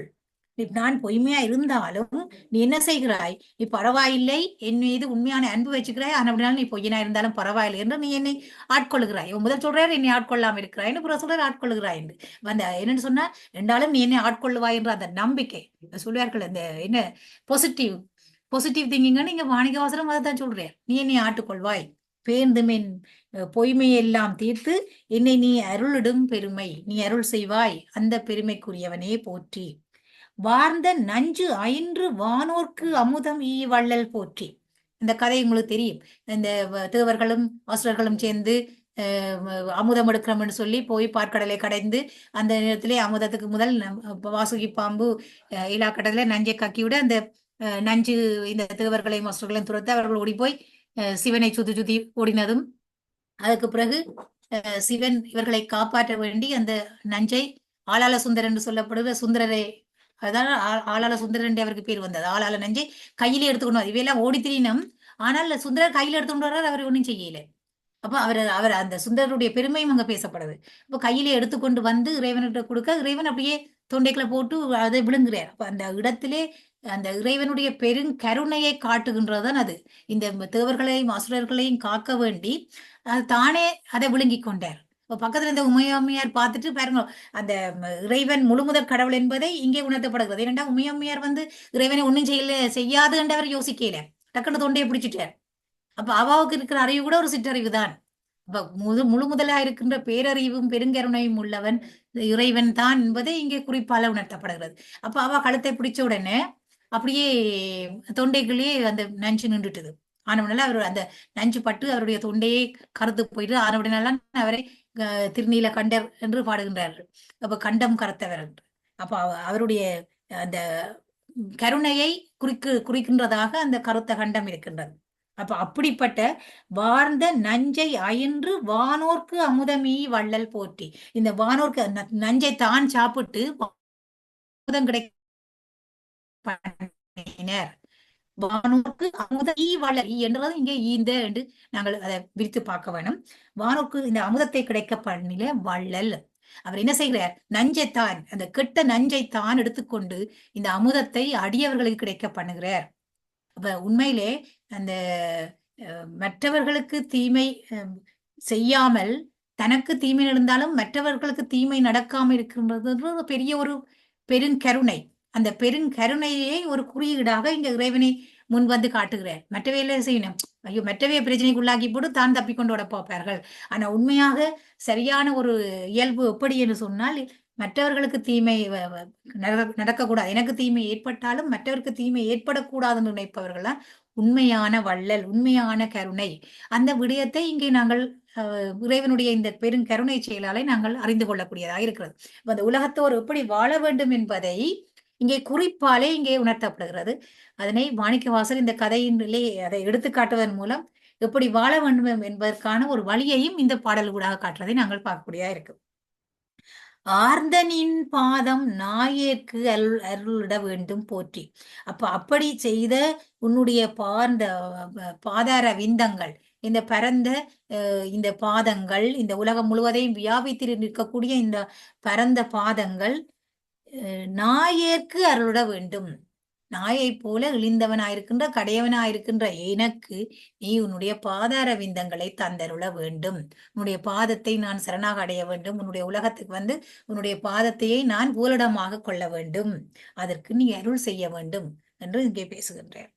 நான் பொய்மையா இருந்தாலும் நீ என்ன செய்கிறாய், நீ பரவாயில்லை, என் மீது உண்மையான அன்பு வச்சுக்கிறாய், ஆனால் நீ பொய்யனா இருந்தாலும் பரவாயில்லை என்று நீ என்னை ஆட்கொள்ளுகிறாய். முதல் சொல்றாரு என்னை ஆட்கொள்ளாம இருக்கிறாய், புற சொல்றாரு ஆட்கொள்ளுகிறாய் என்று. அந்த என்னன்னு சொன்னா, ரெண்டாலும் நீ என்னை ஆட்கொள்ளுவாய் என்ற அந்த நம்பிக்கை சொல்லுவார்கள். அந்த என்ன பாசிட்டிவ் திங்கிங்னு நீங்க வாணிக வாசனம் அதை தான் சொல்றேன். நீ என்னை ஆட்டுக்கொள்வாய், பேர்ந்துமென் பொய்மையெல்லாம் தீர்த்து என்னை நீ அருளிடும் பெருமை, நீ அருள் செய்வாய், அந்த பெருமைக்குரியவனே போற்றி. வார்ந்த நஞ்சு அயின்று வானோர்க்கு அமுதம் ஈ வள்ளல் போற்றி. இந்த கதை உங்களுக்கு தெரியும். இந்த தேவர்களும் அசுரர்களும் சேர்ந்து அமுதம் எடுக்கிறோம்னு சொல்லி போய் பார்க்கடலை கடைந்து அந்த நேரத்திலே அமுதத்துக்கு முதல் வாசுகி பாம்பு இலாக்கட்டத்துல நஞ்சை கக்கி விட அந்த நஞ்சு இந்த தேவர்களையும் அசுரர்களையும் துரத்து அவர்கள் ஓடி போய் சிவனை சுத்தி ஓடினதும், அதுக்கு பிறகு சிவன் இவர்களை காப்பாற்ற வேண்டி அந்த நஞ்சை ஆளாள சுந்தரன் என்று சொல்லப்படுகிற சுந்தரரை, அதான் ஆளாள சுந்தரன் என்று அவருக்கு பேர் வந்தது. ஆளாள நஞ்சை கையிலே எடுத்துக்கொண்டு இவையெல்லாம் ஓடி திரினம். ஆனால் சுந்தரர் கையில எடுத்துக்கொண்டு வர்றார், அவர் ஒன்றும் செய்யல. அப்ப அவர் அந்த சுந்தரருடைய பெருமையும் அங்க பேசப்படுது. அப்ப கையிலே எடுத்துக்கொண்டு வந்து இறைவன்கிட்ட கொடுக்க, இறைவன் அப்படியே தொண்டைக்குள்ள போட்டு அதை விழுங்குறார். அப்ப அந்த இடத்திலே அந்த இறைவனுடைய பெருங்கருணையை காட்டுகின்றதுதான் அது. இந்த தேவர்களையும் அசுரர்களையும் காக்க வேண்டி தானே அதை விழுங்கி கொண்டார். பக்கத்துல இந்த உமையம்மையார் பார்த்துட்டு பாருங்க, அந்த இறைவன் முழுமுதற் கடவுள் என்பதை இங்கே உணர்த்தப்படுகிறது. ஏனென்றா உமையம்மையார் இறைவனை ஒன்னும் செய்யாது என்று அவர் யோசிக்கல, டக்குன்னு தொண்டையை பிடிச்சிட்டார். அப்ப அவாவுக்கு இருக்கிற அறிவு கூட ஒரு சிற்றறிவு தான். அப்ப முழு முதலா இருக்கின்ற பேரறிவும் பெருங்கருணையும் உள்ளவன் இறைவன் தான் என்பதை இங்கே குறிப்பால உணர்த்தப்படுகிறது. அப்ப அவ கழுத்தை பிடிச்ச உடனே அப்படியே தொண்டைக்குள்ளேயே அந்த நஞ்சு நின்றுட்டுது. ஆனவனால அவர் அந்த நஞ்சு பட்டு அவருடைய தொண்டையை கருத்து போயிட்டு, ஆனவுடனால அவரை திருநீல கண்டர் என்று பாடுகின்றார்கள். அப்ப கண்டம் கரத்தவர் என்று. அப்ப அவருடைய அந்த கருணையை குறிக்கின்றதாக அந்த கருத்த கண்டம் இருக்கின்றது. அப்ப அப்படிப்பட்ட வார்ந்த நஞ்சை அயின்று வானோர்க்கு அமுதமீ வள்ளல் போற்றி. இந்த வானோர்க்கு நஞ்சை தான் சாப்பிட்டு அமுதம் கிடைக்கினர் வானோர்க்கு அமுத ஈ வள ஈ என்றது இங்கே ஈந்த என்று நாங்கள் அதை விரித்து பார்க்க வேணும். வானோர்க்கு இந்த அமுதத்தை கிடைக்க பண்ணில வள்ளல். அவர் என்ன செய்கிறார்? நஞ்சைத்தான், அந்த கெட்ட நஞ்சைத்தான் எடுத்துக்கொண்டு இந்த அமுதத்தை அடியவர்களுக்கு கிடைக்க பண்ணுகிறார். அப்ப உண்மையிலே அந்த மற்றவர்களுக்கு தீமை செய்யாமல் தனக்கு தீமை நடந்தாலும் மற்றவர்களுக்கு தீமை நடக்காம இருக்கின்றது பெரிய ஒரு பெருங்கருணை. அந்த பெருங்கருணையை ஒரு குறியீடாக இங்க இறைவனை முன் வந்து காட்டுகிறார். மற்றவையில செய்யணும், ஐயோ மற்றவைய பிரச்சனைக்கு உள்ளாக்கி போட்டு தான் தப்பிக்கொண்டு ஓட பார்ப்பார்கள். ஆனா உண்மையாக சரியான ஒரு இயல்பு எப்படி என்று சொன்னால், மற்றவர்களுக்கு தீமை நடக்கக்கூடாது, எனக்கு தீமை ஏற்பட்டாலும் மற்றவருக்கு தீமை ஏற்படக்கூடாதுன்னு நினைப்பவர்கள் உண்மையான வள்ளல், உண்மையான கருணை. அந்த விடயத்தை இங்கே நாங்கள் இறைவனுடைய இந்த பெருங்கருணை செயலாலை நாங்கள் அறிந்து கொள்ளக்கூடியதாக இருக்கிறது. அந்த உலகத்தோர் எப்படி வாழ வேண்டும் என்பதை இங்கே குறிப்பாலே இங்கே உணர்த்தப்படுகிறது. அதனை மாணிக்கவாசகர் இந்த கதையிலே அதை எடுத்துக்காட்டுவதன் மூலம் எப்படி வாழ வேண்டும் என்பதற்கான ஒரு வழியையும் இந்த பாடல் ஊடாக காட்டுறதை நாங்கள் பார்க்கக்கூடியதா இருக்கு. ஆர்ந்தனின் பாதம் நாயேற்கு அருளிட வேண்டும் போற்றி. அப்ப அப்படி செய்த உன்னுடைய பாதார விந்தங்கள், இந்த பரந்த இந்த பாதங்கள், இந்த உலகம் முழுவதையும் வியாபித்து நிற்கக்கூடிய இந்த பரந்த பாதங்கள் நாயேற்கு அருளிட வேண்டும். நாயை போல இழிந்தவனாயிருக்கின்ற கடையவனாயிருக்கின்ற எனக்கு நீ உன்னுடைய பாதார விந்தங்களை தந்தருள வேண்டும். உன்னுடைய பாதத்தை நான் சரணாக அடைய வேண்டும். உன்னுடைய உலகத்துக்கு வந்து உன்னுடைய பாதத்தையே நான் பூலடமாக கொள்ள வேண்டும். அதற்கு நீ அருள் செய்ய வேண்டும் என்று இங்கே பேசுகின்றேன்.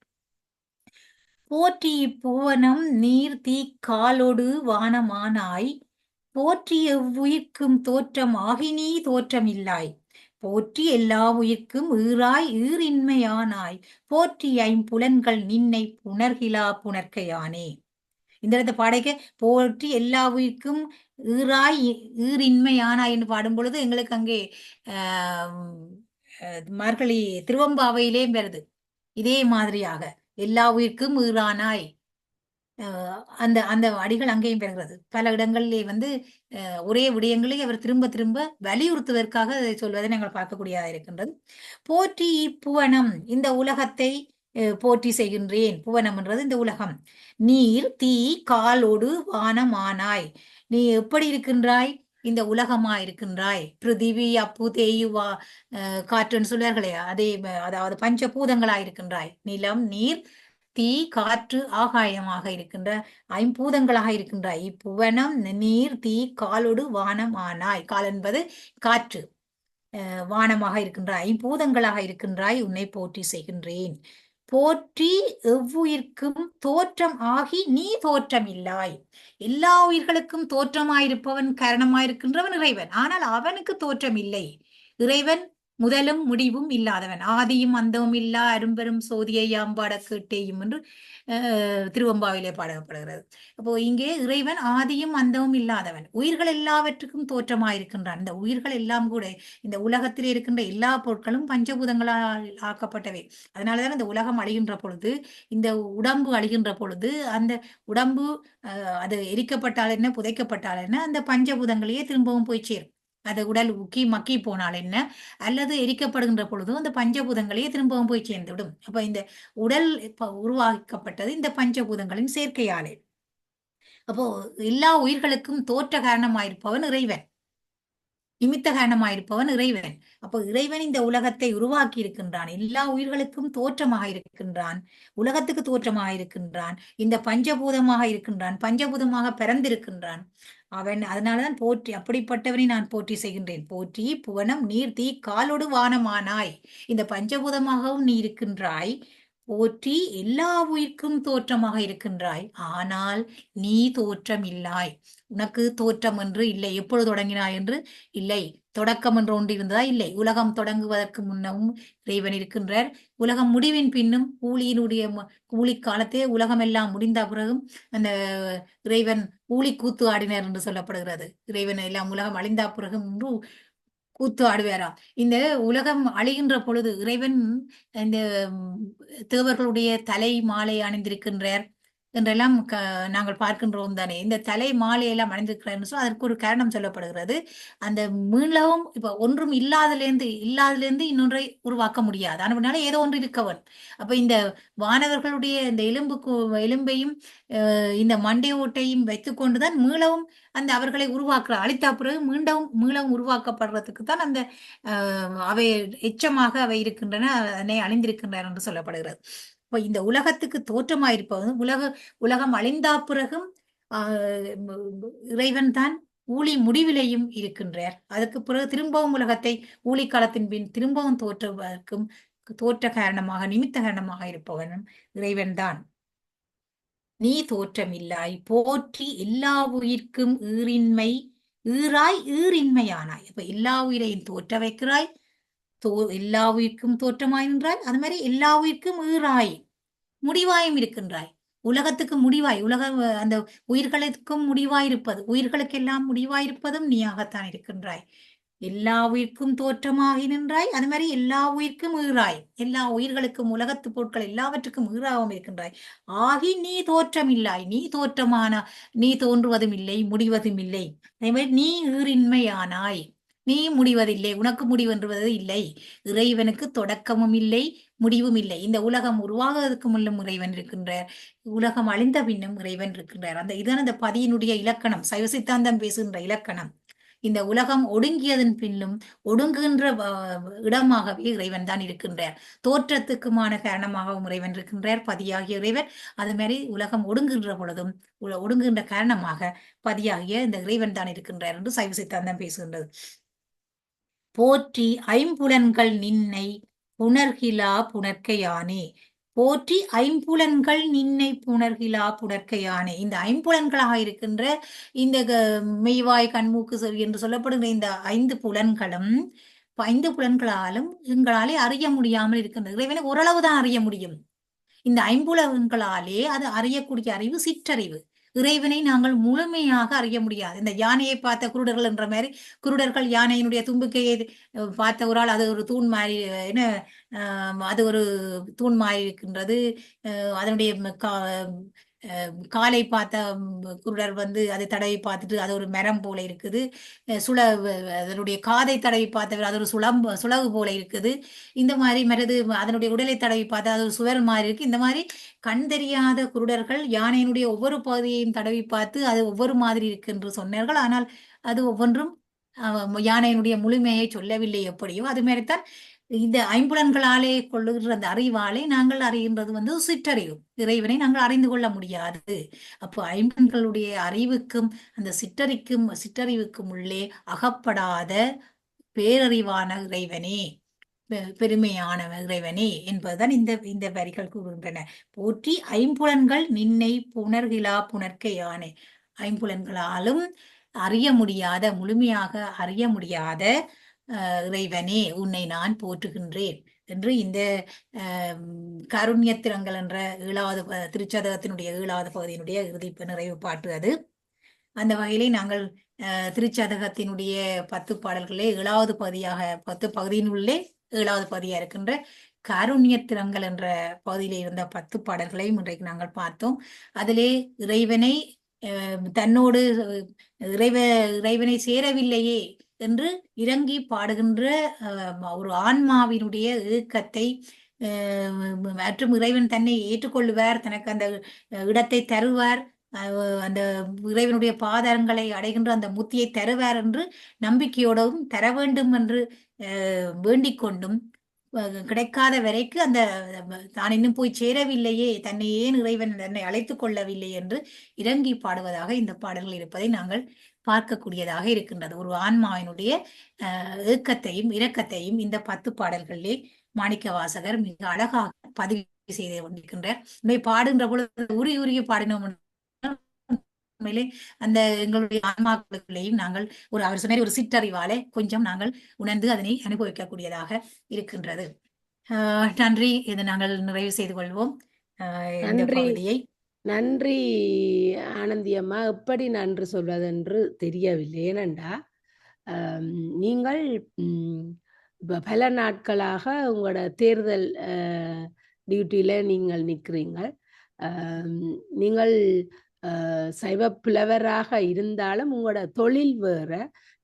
போற்றி பூவனம் நீர் தீ காலோடு வானமானாய், போற்றி எவ்வுயிர்க்கும் தோற்றம் ஆகினீ தோற்றம் இல்லாய், போற்றி எல்லா உயிர்க்கும் ஈராய் ஈரின்மையானாய், போற்றி ஐம்புலன்கள் நின்னை புணர்கிலா புணர்க்கையானே. இந்த இடத்த பாடைக்க போற்றி எல்லா உயிர்க்கும் ஈராய் ஈரின்மையானாய் என்று பாடும் பொழுது எங்களுக்கு அங்கே மார்கழி திருவம்பாவையிலே வருது. இதே மாதிரியாக எல்லா உயிர்க்கும் ஈரானாய் அந்த அந்த அடிகள் அங்கேயும் பெறுகிறது. பல இடங்களிலே வந்து ஒரே விடயங்களை அவர் திரும்ப திரும்ப வலியுறுத்துவதற்காக அதை சொல்வதை நாங்கள் பார்க்கக்கூடியதாக இருக்கின்றது. போற்றி புவனம், இந்த உலகத்தை போற்றி செய்கின்றேன். புவனம் என்றது இந்த உலகம். நீர் தீ காலோடு வானமானாய், நீ எப்படி இருக்கின்றாய்? இந்த உலகமா இருக்கின்றாய். பிருதிவி அப்பு தேயுவா காற்றுன்னு சொல்வார்களே, அதே அதாவது பஞ்சபூதங்களாயிருக்கின்றாய். நிலம் நீர் தீ காற்று ஆகாயமாக இருக்கின்ற ஐம்பூதங்களாக இருக்கின்றாய். இப்புவனம் நீர் தீ காலோடு வானம் ஆனாய். கால் என்பது காற்று, வானமாக இருக்கின்றாய், ஐம்பூதங்களாக இருக்கின்றாய். உன்னை போற்றி செய்கின்றேன். போற்றி எவ்வுயிர்க்கும் தோற்றம் ஆகி நீ தோற்றம் இல்லாய். எல்லா உயிர்களுக்கும் தோற்றமாயிருப்பவன் காரணமாயிருக்கின்றவன் இறைவன். ஆனால் அவனுக்கு தோற்றம் இல்லை. இறைவன் முதலும் முடிவும் இல்லாதவன், ஆதியும் அந்தமும் இல்லா அரும்பெரும் சோதியை யாம்பாட கேட்டேயும் என்று திருவம்பாவிலே பாடப்படுகிறது. அப்போ இங்கே இறைவன் ஆதியும் அந்தமும் இல்லாதவன், உயிர்கள் எல்லாவற்றுக்கும் தோற்றமாயிருக்கின்றான். இந்த உயிர்கள் எல்லாம் கூட இந்த உலகத்தில் இருக்கின்ற எல்லா பொருட்களும் பஞ்சபூதங்களால் ஆக்கப்பட்டவை. அதனாலதான் இந்த உலகம் அழிகின்ற பொழுது, இந்த உடம்பு அழிகின்ற பொழுது, அந்த உடம்பு அது எரிக்கப்பட்டால் என்ன, புதைக்கப்பட்டால் என்ன, அந்த பஞ்சபூதங்களையே திரும்பவும் போய் சேரும். அது உடல் உக்கி மக்கி போனால் என்ன, அல்லது எரிக்கப்படுகின்ற பொழுதும் அந்த பஞ்சபூதங்களையே திரும்பவும் போய் சேர்ந்துவிடும். அப்ப இந்த உடல் உருவாக்கப்பட்டது இந்த பஞ்சபூதங்களின் சேர்க்கையாலே. அப்போ எல்லா உயிர்களுக்கும் தோற்ற காரணமாயிருப்பவன் இறைவன், நிமித்த காரணமாயிருப்பவன் இறைவன். அப்போ இறைவன் இந்த உலகத்தை உருவாக்கி இருக்கின்றான், எல்லா உயிர்களுக்கும் தோற்றமாக இருக்கின்றான், உலகத்துக்கு தோற்றமாக இருக்கின்றான், இந்த பஞ்சபூதமாக இருக்கின்றான், பஞ்சபூதமாக பிறந்திருக்கின்றான் அவன். அதனாலதான் போற்றி, அப்படிப்பட்டவனை நான் போற்றி செய்கின்றேன். போற்றி புவனம் நீர் தீ காலோடு வானமானாய், இந்த பஞ்சபூதமாகவும் நீ இருக்கின்றாய். போற்றி எல்லா உயிர்க்கும் தோற்றமாக இருக்கின்றாய், ஆனால் நீ தோற்றம் இல்லாய். உனக்கு தோற்றம் என்று இல்லை. எப்பொழுது தொடங்கினாய் என்று இல்லை. தொடக்கம் என்று ஒன்று இருந்ததா? இல்லை. உலகம் தொடங்குவதற்கு முன்னவும் இறைவன் இருக்கின்றார். உலகம் முடிவின் பின்னும் ஊழியினுடைய ஊழி காலத்தே உலகம் எல்லாம் முடிந்த பிறகும் அந்த இறைவன் ஊழி கூத்து ஆடினார் என்று சொல்லப்படுகிறது. இறைவன் எல்லாம் உலகம் அழிந்த பிறகும் என்று கூத்து ஆடுவாராம். இந்த உலகம் அழிகின்ற பொழுது இறைவன் இந்த தேவர்களுடைய தலை மாலை அணிந்திருக்கின்றார். என்றெல்லாம் நாங்கள் பார்க்கின்றோம் தானே. இந்த தலை மாலையெல்லாம் அணிந்திருக்கிறார் சொல்லி அதற்கு ஒரு காரணம் சொல்லப்படுகிறது. அந்த மீளவும் இப்ப ஒன்றும் இல்லாதிலிருந்து இன்னொன்றை உருவாக்க முடியாது. ஆனால் ஏதோ ஒன்று இருக்கவன். அப்ப இந்த வானவர்களுடைய இந்த எலும்பையும் இந்த மண்டை ஓட்டையும் வைத்துக்கொண்டுதான் மீளவும் அந்த அவர்களை உருவாக்குற அழித்தா பிறகு மீளவும் உருவாக்கப்படுறதுக்கு தான் அந்த அவை எச்சமாக அவை இருக்கின்றன, அதனை அழிந்திருக்கின்றன என்று சொல்லப்படுகிறது. இப்ப இந்த உலகத்துக்கு தோற்றமாயிருப்பதும் உலகம் அழிந்தா பிறகும் இறைவன் தான் ஊழி முடிவிலையும் இருக்கின்றார். அதுக்கு பிறகு திரும்பவும் உலகத்தை ஊழி காலத்தின் பின் திரும்பவும் தோற்ற காரணமாக நிமித்த காரணமாக இருப்பவனும் இறைவன் தான். நீ தோற்றமில்லாய் போற்றி எல்லா உயிர்க்கும் ஈரின்மையானாய். அப்ப எல்லா உயிரையும் தோற்ற வைக்கிறாய், எல்லா உயிர்க்கும் தோற்றமாய் நின்றாய், அது மாதிரி எல்லா உயிர்க்கும் ஈராய் முடிவாயும் இருக்கின்றாய். உலகத்துக்கு முடிவாய், அந்த உயிர்களுக்கும் உயிர்களுக்கெல்லாம் முடிவாயிருப்பதும் நீயாகத்தான் இருக்கின்றாய். எல்லா உயிர்க்கும் தோற்றமாகி நின்றாய், அது மாதிரி எல்லா உயிர்க்கும் ஈராய், எல்லா உயிர்களுக்கும் உலகத்து பொருட்கள் எல்லாவற்றுக்கும் ஈராகவும் இருக்கின்றாய். ஆகி நீ தோற்றமில்லாய், நீ தோன்றுவதும் இல்லை, முடிவதும் இல்லை. அதே மாதிரி நீ ஈரின்மையானாய், நீ முடிவதில்லை, உனக்கு முடிவென்றுவது இல்லை. இறைவனுக்கு தொடக்கமும் இல்லை, முடிவும் இல்லை. இந்த உலகம் உருவாகுவதற்கு முன்னும் இறைவன் இருக்கின்றார், உலகம் அழிந்த பின்னும் இறைவன் இருக்கின்றார். இதுதான் அந்த பதியினுடைய இலக்கணம், சைவ சித்தாந்தம் பேசுகின்ற இலக்கணம். இந்த உலகம் ஒடுங்கியதன் பின்னும் ஒடுங்குகின்ற இடமாகவே இறைவன் தான் இருக்கின்றார். தோற்றத்துக்குமான காரணமாகவும் இறைவன் இருக்கின்றார், பதியாகிய இறைவன். அது மாதிரி உலகம் ஒடுங்குகின்ற பொழுதும் ஒடுங்குகின்ற காரணமாக பதியாகிய இந்த இறைவன் தான் இருக்கின்றார் என்று சைவ சித்தாந்தம் பேசுகின்றது. போற்றி ஐம்புலன்கள் நின்னை புணர்கிலா புணர்க்கையானே. போற்றி ஐம்புலன்கள் நின்னை புணர்கிலா புணர்க்கையானே. இந்த ஐம்புலன்களாக இருக்கின்ற இந்த மெய்வாய் கண்மூக்கு செவி என்று சொல்லப்படுகிற இந்த 5 புலன்களும் 5 புலன்களாலும் எங்களாலே அறிய முடியாமல் இருக்கின்றது. இறைவனை ஓரளவுதான் அறிய முடியும். இந்த ஐம்புலன்களாலே அது அறியக்கூடிய அறிவு சிற்றறிவு. இறைவனை நாங்கள் முழுமையாக அறிய முடியாது. இந்த யானையை பார்த்த குருடர்கள் என்ற மாதிரி, குருடர்கள் யானையினுடைய தும்பிக்கையை பார்த்த ஒரு ஆள் அது ஒரு தூண் மாதிரி என்ன அது ஒரு தூண் மாதிரி இருக்கின்றது. அதனுடைய காலை பார்த்த குருடர் அதை தடவி பார்த்துட்டு அது ஒரு மரம் போல இருக்குது. அதனுடைய காதை தடவி பார்த்தவர் அது ஒரு சுளவு போல இருக்குது. இந்த மாதிரி மற்றது அதனுடைய உடலை தடவி பார்த்தா அது ஒரு சுவர் மாதிரி இருக்கு. இந்த மாதிரி கண் தெரியாத குருடர்கள் யானையினுடைய ஒவ்வொரு பகுதியையும் தடவி பார்த்து அது ஒவ்வொரு மாதிரி இருக்கு என்று சொன்னார்கள். ஆனால் அது ஒவ்வொன்றும் யானையினுடைய முழுமையை சொல்லவில்லை. எப்படியோ அது மாதிரித்தான் இந்த ஐம்புலன்களாலே கொள்ளுகிற அந்த அறிவாலே நாங்கள் அறிகின்றது சிற்றறிவு. இறைவனை நாங்கள் அறிந்து கொள்ள முடியாது. அப்போ ஐம்புலன்களுடைய அறிவுக்கும் அந்த சிற்றறிவுக்கும் உள்ளே அகப்படாத பேரறிவான இறைவனே, பெருமையான இறைவனே என்பதுதான் இந்த வரிகள் கூறுகின்றன. போற்றி ஐம்புலன்கள் நின்னை புணர்கிலா புணர்க்கையானே. ஐம்புலன்களாலும் முழுமையாக அறிய முடியாத இறைவனே, உன்னை நான் போற்றுகின்றேன் என்று இந்த காருண்யத்திரங்கள் என்ற 7வது திருச்சதகத்தினுடைய 7வது பகுதியினுடைய இறுதி நிறைவு பாட்டு அது. அந்த வகையிலே நாங்கள் திருச்சதகத்தினுடைய 10 பாடல்களே 7வது பகுதியாக 10 பகுதியினுள்ளே 7வது பகுதியா இருக்கின்ற காருண்யத்திரங்கள் என்ற பகுதியிலே இருந்த 10 பாடல்களையும் இன்றைக்கு நாங்கள் பார்த்தோம். அதிலே இறைவனை தன்னோடு இறைவனை சேரவில்லையே என்று இறங்கி பாடுகின்ற ஒரு ஆன்மாவினுடைய ஏக்கத்தை மற்றும் இறைவன் தன்னை ஏற்றுக்கொள்ளுவார், தனக்கு அந்த இடத்தை தருவார், அந்த இறைவனுடைய பாதங்களை அடைகின்ற அந்த முத்தியை தருவார் என்று நம்பிக்கையோடவும் தர வேண்டும் என்று வேண்டிக் கொண்டும் கிடைக்காத வரைக்கு அந்த தான் இன்னும் போய் சேரவில்லையே, தன்னை ஏன் இறைவன் தன்னை அழைத்துக் கொள்ளவில்லை என்று இறங்கி பாடுவதாக இந்த பாடல்கள் இருப்பதை நாங்கள் பார்க்கக்கூடியதாக இருக்கின்றது. ஒரு ஆன்மாவினுடைய ஏக்கத்தையும் இரக்கத்தையும் இந்த 10 பாடல்களிலே மாணிக்க வாசகர் மிக அழகாக பதிவு செய்து கொண்டிருக்கின்றார். பாடுகின்ற பொழுது உரிய பாடினோம் உண்மையிலே அந்த எங்களுடைய ஆன்மாக்களுக்குள்ளேயும் நாங்கள் அவர் சொன்ன ஒரு சிற்றறிவாலே கொஞ்சம் நாங்கள் உணர்ந்து அதனை அனுபவிக்கக்கூடியதாக இருக்கின்றது. நன்றி. இதை நாங்கள் நிறைவு செய்து கொள்வோம் இந்த பகுதியை. நன்றி ஆனந்தி அம்மா. எப்படி நன்றி சொல்வதென்று தெரியவில்லை. ஏனென்றா நீங்கள் பல நாட்களாக உங்களோட தேர்தல் டியூட்டியில நீங்கள் நிற்கிறீங்க. நீங்கள் சைவ புலவராக இருந்தாலும் உங்களோட தொழில் வேற,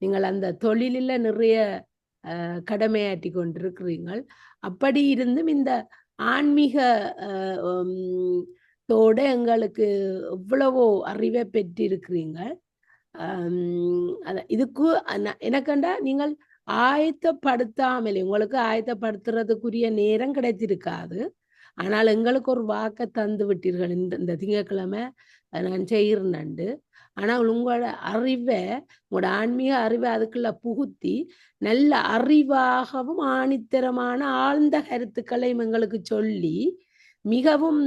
நீங்கள் அந்த தொழிலில் நிறைய கடமையாற்றி கொண்டிருக்கிறீர்கள். அப்படி இருந்தும் இந்த ஆன்மீக தோட எங்களுக்கு எவ்வளவோ அறிவை பெற்றிருக்கிறீங்க. இதுக்கு எனக்கண்டா நீங்கள் ஆயத்தப்படுத்தாமலே, உங்களுக்கு ஆயத்தப்படுத்துறதுக்குரிய நேரம் கிடைத்திருக்காது. ஆனால் எங்களுக்கு ஒரு வாக்கை தந்து விட்டீர்கள். இந்த திங்கட்கிழமை நான் செய்கிறேன். ஆனால் உங்களோட அறிவை, உங்களோட ஆன்மீக அறிவை அதுக்குள்ள புகுத்தி நல்ல அறிவாகவும் ஆணித்தரமான ஆழ்ந்த கருத்துக்களையும் எங்களுக்கு சொல்லி மிகவும்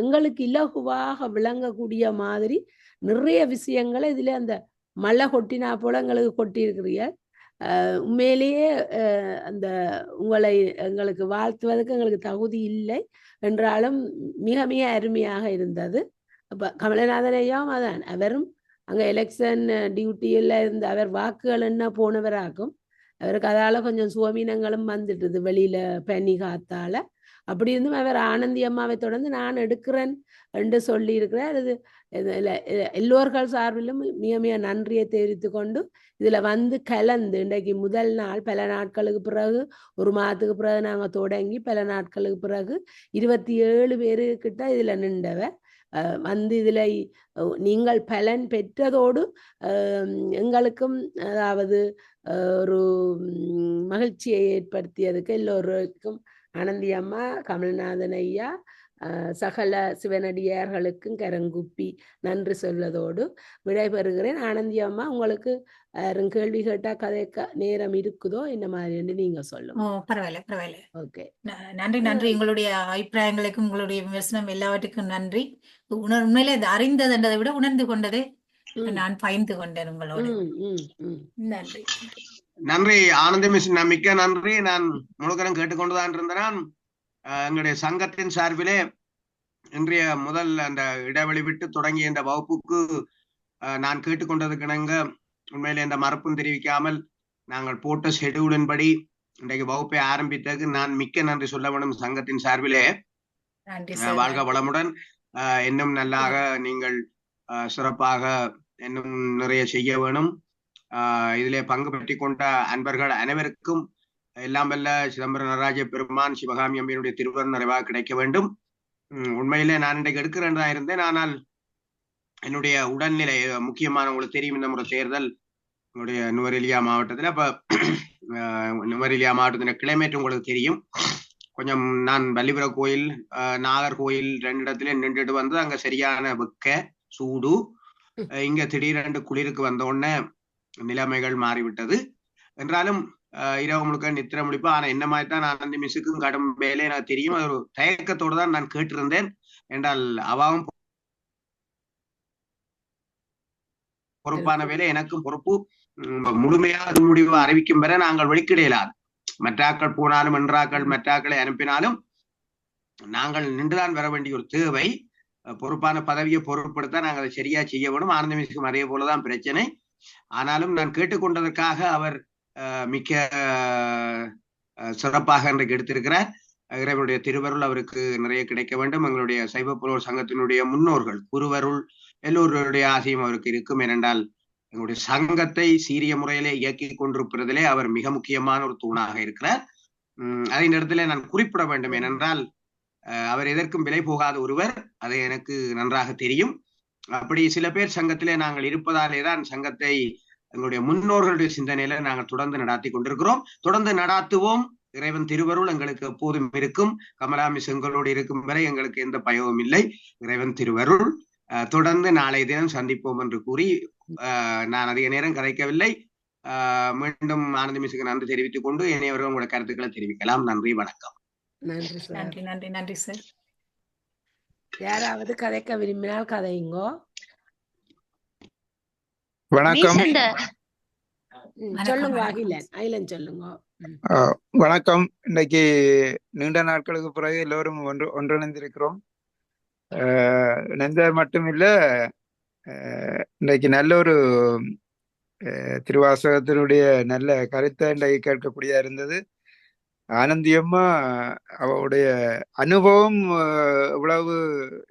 எங்களுக்கு இலகுவாக விளங்கக்கூடிய மாதிரி நிறைய விஷயங்களை இதுல அந்த மழை கொட்டினா போல எங்களுக்கு கொட்டியிருக்கிறீங்க. உண்மையிலேயே அந்த உங்களை எங்களுக்கு வாழ்த்துவதற்கு எங்களுக்கு தகுதி இல்லை என்றாலும் மிக மிக அருமையாக இருந்தது. அப்ப கமலநாதன் ஐயாவும் அதான், அவரும் அங்க எலெக்ஷன் டியூட்டியில் இருந்த அவர் வாக்குகள் என்ன போனவராகும். அவருக்கு அதால கொஞ்சம் சுவமீனங்களும் வந்துட்டுது வெளியில பனி காத்தால. அப்படி இருந்தும் அவர் ஆனந்தி அம்மாவை தொடர்ந்து நான் எடுக்கிறேன் என்று சொல்லி இருக்கிறார். இது எல்லோர்கள் சார்பிலும் மிக மிக நன்றியை தெரிவித்து கொண்டு இதுல வந்து கலந்து இன்றைக்கு முதல் நாள், பல நாட்களுக்கு பிறகு, ஒரு மாதத்துக்கு பிறகு நாங்க தொடங்கி பல நாட்களுக்கு பிறகு 27 பேருக்கிட்ட இதுல நின்றவ வந்து இதுல நீங்கள் பலன் பெற்றதோடு எங்களுக்கும் அதாவது ஒரு மகிழ்ச்சியை ஏற்படுத்தியதுக்கு எல்லோருக்கும் ஆனந்தி அம்மா, கமல்நாதன் ஐயா, சகல சிவனடியார்களுக்கும் கரங்குப்பி நன்றி சொல்வதோடு விடைபெறுகிறேன். ஆனந்தி அம்மா, உங்களுக்கு கேள்வி கேட்டா கதைக்க நேரம் இருக்குதோ என்ன மாதிரி நீங்க சொல்லுங்க. பரவாயில்ல பரவாயில்ல. ஓகே, நன்றி நன்றி. உங்களுடைய அபிப்பிராயங்களுக்கும் உங்களுடைய விமர்சனம் எல்லாவற்றுக்கும் நன்றி. உண்மையிலே அறிந்ததை விட உணர்ந்து கொண்டதை நான் பகிர்ந்து கொண்டேன் உங்களோடு. நன்றி நன்றி ஆனந்தி மிஸ், மிக்க நன்றி. நான் முழுக்கரம் கேட்டுக்கொண்டுதான் இருந்தேன். எங்களுடைய சங்கத்தின் சார்பிலே இன்றைய முதல் அந்த இடைவெளி விட்டு தொடங்கிய இந்த வகுப்புக்கு நான் கேட்டுக்கொண்டதுக்கிணங்க உண்மையிலே இந்த மறுப்பும் தெரிவிக்காமல் நாங்கள் போட்ட ஷெடியூலின்படி இன்றைக்கு வகுப்பை ஆரம்பித்ததுக்கு நான் மிக்க நன்றி சொல்ல வேண்டும் சங்கத்தின் சார்பிலே. வாழ்க வளமுடன். இன்னும் நல்லாக நீங்கள் சிறப்பாக இன்னும் நிறைய செய்ய வேணும். இதிலே பங்கு பெற்றி கொண்ட அன்பர்கள் அனைவருக்கும் எல்லாம் வல்ல சிதம்பரம் நடராஜ பெருமான் சிவகாமி அம்மையினுடைய திருவருள் நிறைவாக கிடைக்க வேண்டும். உண்மையிலே நான் இன்றைக்கு எடுக்கிறேன் தான் இருந்தேன். ஆனால் என்னுடைய உடல்நிலை முக்கியமான, உங்களுக்கு தெரியும், இந்த முறை தேர்தல் உங்களுடைய நுவரெலியா மாவட்டத்தில். அப்ப நுவரெலியா மாவட்டத்தின் கிளைமேட் உங்களுக்கு தெரியும். கொஞ்சம் நான் வள்ளிபுர கோயில், நாகர்கோயில் 2 இடத்துல நின்றுட்டு வந்து அங்க சரியான வெக்க சூடு, இங்க திடீரென்று குளிருக்கு வந்த உடனே நிலைமைகள் மாறிவிட்டது. என்றாலும் இரவு முழுக்க நித்திர முடிப்பு. ஆனா என்ன மாதிரி தான் ஆனந்தி மிஸ்ஸுக்கும் கடும் வேலை எனக்கு தெரியும். அது ஒரு தயக்கத்தோடு தான் நான் கேட்டிருந்தேன். என்றால் அவாவும் பொறுப்பான வேலை, எனக்கும் பொறுப்பு. முழுமையாக முடிவு அறிவிக்கும் வரை நாங்கள் வெளிக்கிடையலாது. மற்றாக்கள் போனாலும் என்றாக்கள் மற்றாக்களை அனுப்பினாலும் நாங்கள் நின்றுதான் வர வேண்டிய ஒரு தேவை. பொறுப்பான பதவியை பொருட்படுத்த நாங்கள் அதை சரியா செய்ய வேணும். ஆனந்த மிஸ்க்கும் அதே போலதான் பிரச்சனை. ஆனாலும் நான் கேட்டுக்கொண்டதற்காக அவர் மிக்க சிறப்பாக இன்றைக்கு எடுத்திருக்கிறார். இறைவனுடைய திருவருள் அவருக்கு நிறைய கிடைக்க வேண்டும். எங்களுடைய சைவ புலவர் சங்கத்தினுடைய முன்னோர்கள் குருவருள் எல்லோருடைய ஆசையும் அவருக்கு இருக்கும். ஏனென்றால் எங்களுடைய சங்கத்தை சீரிய முறையிலே இயக்கி கொண்டிருப்பதிலே அவர் மிக முக்கியமான ஒரு தூணாக இருக்கிறார். அதை இந்த இடத்துல நான் குறிப்பிட வேண்டும். ஏனென்றால் அவர் எதற்கும் விலை போகாத ஒருவர், அது எனக்கு நன்றாக தெரியும். அப்படி சில பேர் சங்கத்திலே நாங்கள் இருப்பதாலே தான் சங்கத்தை எங்களுடைய முன்னோர்களுடைய சிந்தனையில நாங்கள் தொடர்ந்து நடாத்தி கொண்டிருக்கிறோம். தொடர்ந்து நடாத்துவோம். இறைவன் திருவருள் எங்களுக்கு எப்போதும் இருக்கும். கமலாமிஸ் எங்களோடு இருக்கும் வரை எங்களுக்கு எந்த பயமும் இல்லை. இறைவன் திருவருள். தொடர்ந்து நாளை தினம் சந்திப்போம் என்று கூறி நான் அதிக நேரம் கதைக்கவில்லை. மீண்டும் ஆனந்தி மிஸ்ஸுக்கு நன்றி தெரிவித்துக் கொண்டு இனியவர்கள் உங்களுடைய கருத்துக்களை தெரிவிக்கலாம். நன்றி, வணக்கம். நன்றி சார். நன்றி நன்றி நன்றி சார். யாராவது கதைக்க விரும்பினால் கதைங்கோ. வணக்கம். சொல்லுங்க அகிலன் சொல்லுங்க. வணக்கம். இன்னைக்கு நீண்ட நாட்களுக்கு பிறகு எல்லோரும் ஒன்றிணைந்திருக்கிறோம். இணைந்தது மட்டுமில்ல, இன்னைக்கு நல்ல ஒரு திருவாசகத்தினுடைய நல்ல கருத்தை இன்றைக்கு கேட்கக்கூடியதா இருந்தது. ஆனந்தியம்மா அவருடைய அனுபவம் எவ்வளவு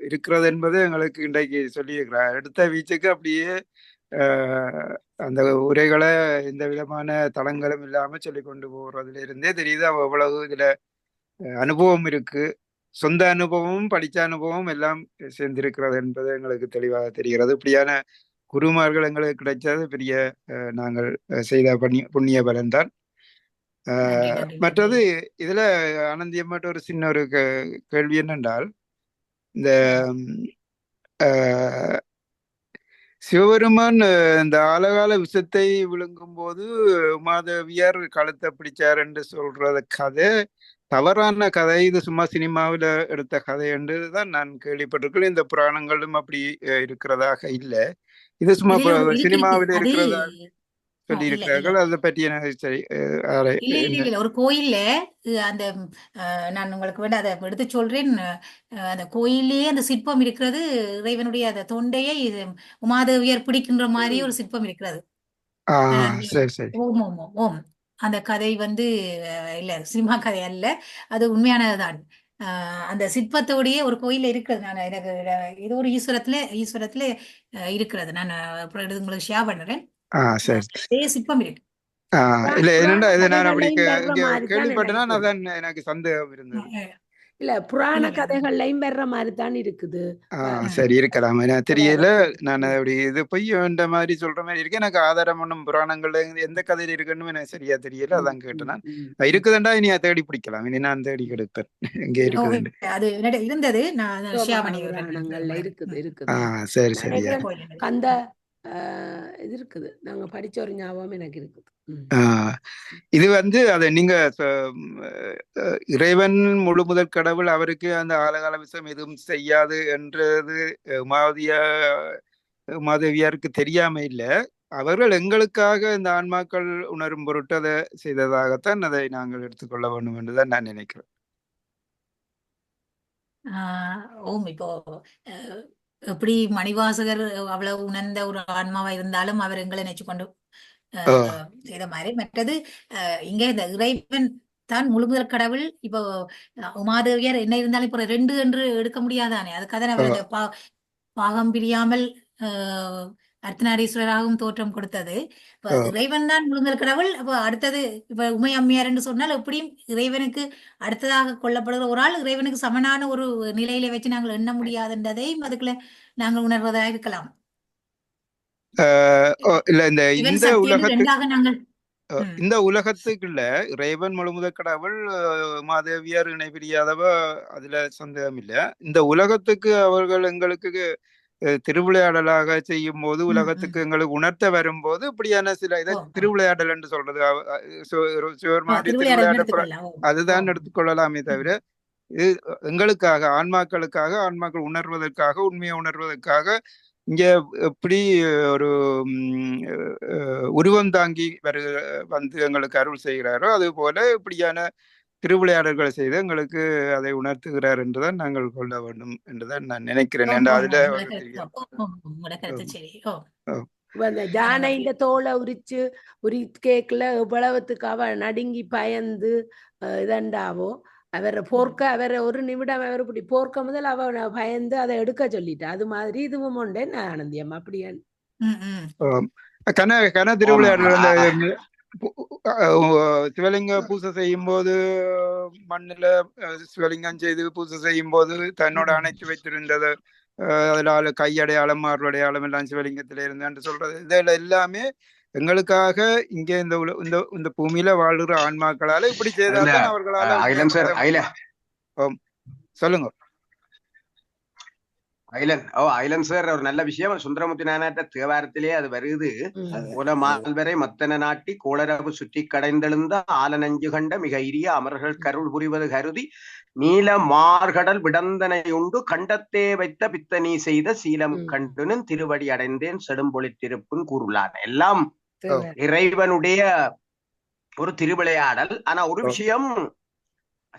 இருக்கிறது என்பது எங்களுக்கு இன்றைக்கு சொல்லியிருக்கிறார். எடுத்த வீச்சுக்கு அப்படியே அந்த உரைகளை எந்த விதமான தளங்களும் இல்லாம சொல்லி கொண்டு போறதுல இருந்தே தெரியுது அவ எவ்வளவு இதுல அனுபவம் இருக்கு. சொந்த அனுபவமும் படித்த அனுபவம் எல்லாம் சேர்ந்திருக்கிறது என்பது எங்களுக்கு தெளிவாக தெரிகிறது. இப்படியான குருமார்கள் எங்களுக்கு கிடைச்சது பெரிய நாங்கள் செய்த புண்ணிய பலன்தான். நன்றி நன்றி மற்றது இதுல ஆனந்தியம்மாட்ட ஒரு சின்ன ஒரு கேள்வி என்னென்றால், இந்த சிவபெருமான் இந்த ஆலகால விஷத்தை விழுங்கும் போது உமாதேவியார் கழுத்தை பிடிச்சார் என்று சொல்றத கதை தவறான கதை. இது சும்மா சினிமாவில் எடுத்த கதை என்று தான் நான் கேள்விப்பட்டிருக்கேன். இந்த புராணங்களும் அப்படி இருக்கிறதாக இல்லை. இது சும்மா சினிமாவில் இருக்கிறதா சொல்லி இருக்கிறார்கள். அதை பற்றி எனக்கு சரி இல்ல ஒரு கோயில்ல அந்த நான் உங்களுக்கு வேண்ட அதை எடுத்து சொல்றேன். அந்த கோயிலேயே அந்த சிற்பம் இருக்கிறது, இறைவனுடைய அந்த தொண்டையை உமாதேவியர் பிடிக்கின்ற மாதிரி ஒரு சிற்பம் இருக்கிறது. சரி சரி. ஓம் ஓம் ஓம் ஓம். அந்த கதை வந்து இல்ல சினிமா கதை அல்ல, அது உண்மையானதுதான். அந்த சிற்பத்தோடைய ஒரு கோயில்ல இருக்கிறது. நான் எனக்கு இது ஒரு ஈஸ்வரத்துல இருக்கிறது. நான் உங்களுக்கு ஷேர் பண்றேன். சிற்பம் இருக்கு. இல்ல என்னண்டா இது நான் அப்படி கேள்விப்பட்டேன்னா அதான் எனக்கு சந்தேகம் இருந்தது. இல்ல புராண கதைகள்லையும் வர்ற மாதிரி தான் இருக்குது. சரி இருக்கலாம், எனக்கு தெரியல. நான் அப்படி இது பொய் வேண்ட மாதிரி சொல்ற மாதிரி இருக்கு. எனக்கு ஆதாரம் ஒன்றும் புராணங்கள்ல எந்த கதையில இருக்குன்னு எனக்கு சரியா தெரியல. அதான் கேட்டேன். இருக்குதுண்டா இனி தேடி பிடிக்கலாம். இனி நான் தேடி கெடுப்பேன் எங்க இருக்குது. அது இருந்தது நான் இருக்குது. சரி சரி. அந்த இது இருக்குது, நாங்க படிச்ச ஒரு ஞாபகம் எனக்கு இருக்குது. இது வந்து அதை நீங்க இறைவன் முழு முதல் கடவுள், அவருக்கு அந்த ஆலகால விஷயம் எதுவும் செய்யாது என்றது உமாதேவியாருக்கு தெரியாம இல்ல. அவர்கள் எங்களுக்காக இந்த ஆன்மாக்கள் உணரும் பொருட்டு அதை செய்ததாகத்தான் அதை நாங்கள் எடுத்துக்கொள்ள வேண்டும் என்றுதான் நான் நினைக்கிறேன். ஓம். இப்போ எப்படி மணிவாசகர் அவ்வளவு உணர்ந்த ஒரு ஆன்மாவா இருந்தாலும் அவர் எங்களை நினைச்சு கொண்டு செய்த மாதிரி. மற்றது இங்க இந்த இறைவன் தான் முழுமுதல் கடவுள். இப்போ உமாதேவியார் என்ன இருந்தாலும் இப்போ 2 என்று எடுக்க முடியாதானே. அதுக்காக பாகம் பிரியாமல் அர்த்தநாரீஸ்வரராகவும் தோற்றம் கொடுத்தது. இப்ப இறைவன் தான் முழுமுதல் கடவுள். அப்ப அடுத்தது இப்ப உமை அம்மையார் என்று சொன்னால் எப்படியும் இறைவனுக்கு அடுத்ததாக கொல்லப்படுகிற ஒரு ஆள் இறைவனுக்கு சமனான ஒரு நிலையில வச்சு நாங்கள் எண்ண முடியாதுன்றதையும் அதுக்குள்ள நாங்கள் உணர்வதாக இருக்கலாம். இல்ல இந்த உலகத்துக்கு இந்த உலகத்துக்குள்ள இறைவன் முழுமுதல் கடவுள், மாதேவியார் இணை பிரியாதவ, அதுல சந்தேகம் இல்ல. இந்த உலகத்துக்கு அவர்கள் எங்களுக்கு திருவிளையாடலாக செய்யும் போது, உலகத்துக்கு எங்களுக்கு உணர்த்த வரும்போது இப்படியான சில இதை திருவிளையாடல் என்று சொல்றது. திருவிளையாடல் அதுதான் எடுத்துக்கொள்ளலாமே தவிர, இது எங்களுக்காக ஆன்மாக்களுக்காக, ஆன்மாக்கள் உணர்வதற்காக, உண்மையை உணர்வதற்காக இங்க எப்படி ஒரு உருவம் தாங்கி வந்து எங்களுக்கு அருள் செய்கிறாரோ அது போல இப்படியான திருவிளையாடல்களை செய்து எங்களுக்கு அதை உணர்த்துகிறார் என்றுதான் நாங்கள் கொள்ள வேண்டும் என்றுதான் நான் நினைக்கிறேன். அதுல ஜானை இந்த தோலை உரி கேக்கல எவ்வளவுத்துக்கு அவ நடுங்கி பயந்து இதண்டாவோ, அவரை போர்க்க அவரை ஒரு நிமிடம் அவர் இப்படி போர்க்க முதல் அவ பயந்து அதை எடுக்க சொல்லிட்டா. அது மாதிரி இதுவும் உண்டே ஆனந்தியம். அப்படியா கன திருவிளையாடல் சிவலிங்க பூசை செய்யும் போது மண்ணுல சிவலிங்கம் செய்து பூசை செய்யும் போது தன்னோட அணைத்து வைத்திருந்தது, அதுல கையடையாளம் மார்படையாளம் எல்லாம் சிவலிங்கத்தில இருந்தான்னு சொல்றது. இதுல எல்லாமே எங்களுக்காக இங்க இந்த பூமியில வாழ்ற ஆன்மாக்களால இப்படி செய்தால்தான் அவர்களால. சொல்லுங்க ஐலன் சார். ஒரு நல்ல விஷயம். சுந்தரமூர்த்தி நாயனார்ட்ட தேவாரத்திலே அது வருது. மால்வரை மத்தன நாட்டி கோளரவு சுற்றி கடைந்தெழுந்த ஆலநஞ்சு கண்ட மிக இரிய அமர்கள் கருள் புரிவது கருதி நீல மார்கடல் விடந்தனை உண்டு கண்டத்தே வைத்த பித்தனி செய்த சீலம் கண்டுனும் திருவடி அடைந்தேன் செடும்பொழித்திருப்பும் கூறுளான. எல்லாம் இறைவனுடைய ஒரு திருவிளையாடல். ஆனா ஒரு விஷயம்,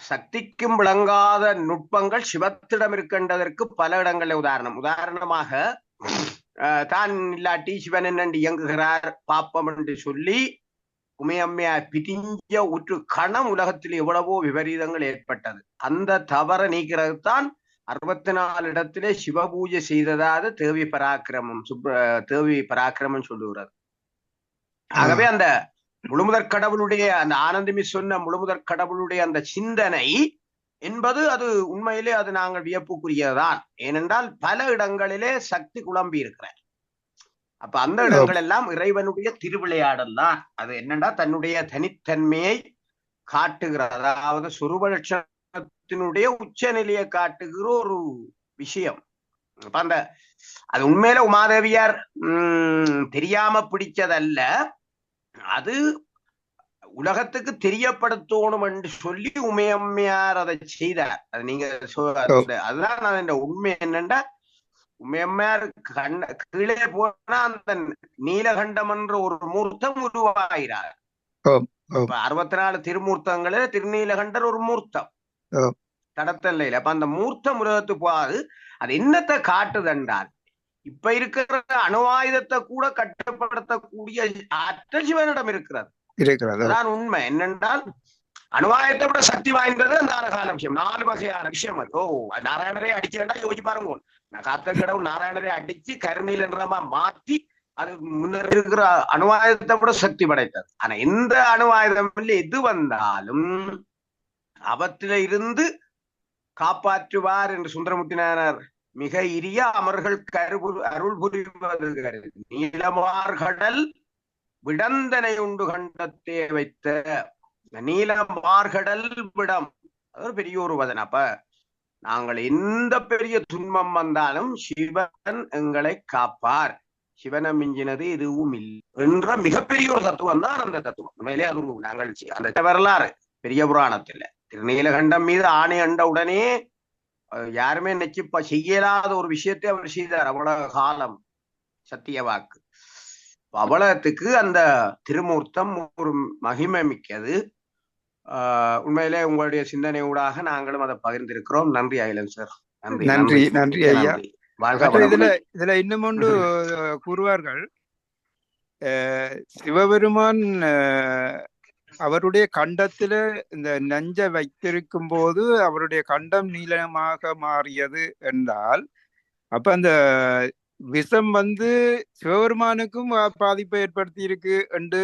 சக்திக்கும் விளங்காத நுட்பங்கள் சிவத்திடம் இருக்கின்றதற்கு பல இடங்கள்ல உதாரணமாக தான் இல்லாட்டி சிவன் என்னண்டு இயங்குகிறார் பாப்பம் என்று சொல்லி உமையம்மையார் பிரிஞ்ச ஒரு கணம் உலகத்தில் எவ்வளவோ விபரீதங்கள் ஏற்பட்டது. அந்த தவறை நீக்கிறது தான் 64 இடத்திலே சிவபூஜை செய்ததாக தேவி பராக்கிரமம் சொல்லுகிறது. ஆகவே அந்த முழுமுதற் கடவுளுடைய அந்த ஆனந்தமி சொன்ன முழுமுதற் கடவுளுடைய அந்த சிந்தனை என்பது அது உண்மையிலே அது நாங்கள் வியப்புக்குரியதுதான். ஏனென்றால் பல இடங்களிலே சக்தி குழம்பி இருக்கிறார். அப்ப அந்த இடங்கள் எல்லாம் இறைவனுடைய திருவிளையாடல் தான். அது என்னன்னா தன்னுடைய தனித்தன்மையை காட்டுகிற, அதாவது சுரூப லட்சணத்தினுடைய உச்ச நிலையை காட்டுகிற ஒரு விஷயம். அப்ப அந்த அது உண்மையில உமாதேவியார் தெரியாம பிடிச்சதல்ல, அது உலகத்துக்கு தெரியப்படுத்தணும் என்று சொல்லி உமையம்மையார் அதை செய்தார். அது நீங்க அதுதான் இந்த உண்மை. என்னண்டா உமையம்மையார் கீழே போனா அந்த நீலகண்டம் என்ற ஒரு மூர்த்தம் உருவாகிறார். 64 திருமூர்த்தங்களில் திருநீலகண்டர் ஒரு மூர்த்தம் தடத்தல்லையில. அப்ப அந்த மூர்த்தம் உலகத்துக்கு போகாது. அது என்னத்தை காட்டுதென்றால் இப்ப இருக்கிற அணு ஆயுதத்தை கூட கட்டுப்படுத்தக்கூடிய ஆற்றல் சிவனிடம் இருக்கிறது. அதான் உண்மை. என்னென்றால் அணுவாயத்தை விட சக்தி வாய்ந்தது அந்த அழகான விஷயம். 4 வகையான விஷயம். அது நாராயணரை அடிச்சுட்டா யோசிச்சு பாருங்க. காத்த கடவுள் நாராயணரை அடிச்சு கருணையில் என்றமா மாற்றி அது முன்னர் இருக்கிற அணுவாயுதத்தை விட சக்தி படைத்தது. ஆனா எந்த அணுவாயுதம் எது வந்தாலும் அவற்றில இருந்து காப்பாற்றுவார் என்று சுந்தரமுத்தினார் மிக இரிய அமர்கள் அருள் புரிவது கருது. நீலமார்கடல் விடந்தனை உண்டு கண்டத்தே வைத்த நீலமார்கடல் விடம், அது ஒரு பெரிய ஒரு வதன். அப்ப நாங்கள் எந்த பெரிய துன்பம் வந்தாலும் சிவன் எங்களை காப்பார், சிவனை மிஞ்சினது எதுவும் இல்லை என்ற மிகப்பெரிய ஒரு தத்துவம் தான் அந்த தத்துவம். உண்மையிலே அது நாங்கள் அந்த வரலாறு பெரிய புராணத்துல திருநீலகண்டம் மீது ஆணை அண்ட உடனே யாருமே நினைச்சு செய்யலாத ஒரு விஷயத்தை அவர் செய்தார். அவ்வளவு காலம் சத்திய வாக்கு. அவ்வளத்துக்கு அந்த திருமூர்த்தம் ஒரு மகிமை மிக்கது. உண்மையிலே உங்களுடைய சிந்தனை ஊடாக நாங்களும் அதை பகிர்ந்திருக்கிறோம். நன்றி அகிலன் சார். நன்றி நன்றி ஐயா. இதுல இன்னும் ஒன்று கூறுவார்கள், சிவபெருமான் அவருடைய கண்டத்துல இந்த நஞ்சை வைத்திருக்கும் போது அவருடைய கண்டம் நீளமாக மாறியது என்றால், அப்ப அந்த விஷம் சிவபெருமானுக்கும் பாதிப்பை ஏற்படுத்தி இருக்கு என்று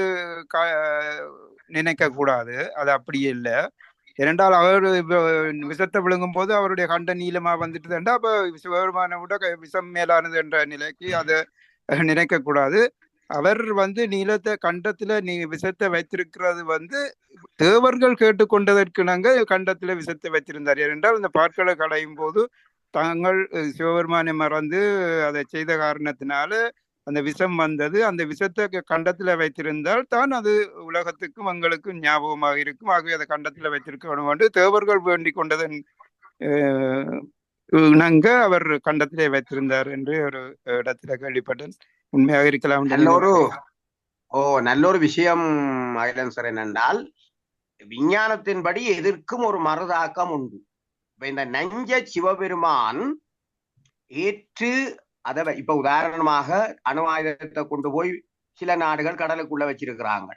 நினைக்க கூடாது. அது அப்படியே இல்லை. ஏனென்றால் அவர் விஷத்தை விழுங்கும் போது அவருடைய கண்ட நீளமா வந்துட்டுதுண்டா, அப்ப சிவபெருமானை விட விஷம் மேலானது என்ற நிலைக்கு அதை நினைக்க கூடாது. அவர் நீளத்தை கண்டத்துல விஷத்தை வைத்திருக்கிறது தேவர்கள் கேட்டுக்கொண்டதற்கிணங்க கண்டத்துல விஷத்தை வைத்திருந்தார். ஏனென்றால் இந்த பாற்களை களையும் போது தாங்கள் சிவபெருமானை மறந்து அதை செய்த காரணத்தினால அந்த விஷம் வந்தது. அந்த விஷத்தை கண்டத்துல வைத்திருந்தால் தான் அது உலகத்துக்கும் எங்களுக்கும் ஞாபகமாக இருக்கும். ஆகவே அதை கண்டத்துல வைத்திருக்கணும் என்று தேவர்கள் வேண்டிக் கொண்டதன் இணங்க அவர் கண்டத்திலே வைத்திருந்தார் என்று ஒரு இடத்துல கேள்விப்பட்டேன். உண்மையாக இருக்கலாம். நல்ல ஒரு விஷயம் அகிலன் சார். என்னென்றால் விஞ்ஞானத்தின்படி எதற்கும் ஒரு மறுதாக்கம் உண்டு. இப்ப இந்த நஞ்ச சிவபெருமான் ஏற்று அதை இப்ப உதாரணமாக அணு ஆயுதத்தை கொண்டு போய் சில நாடுகள் கடலுக்குள்ள வச்சிருக்கிறாங்க.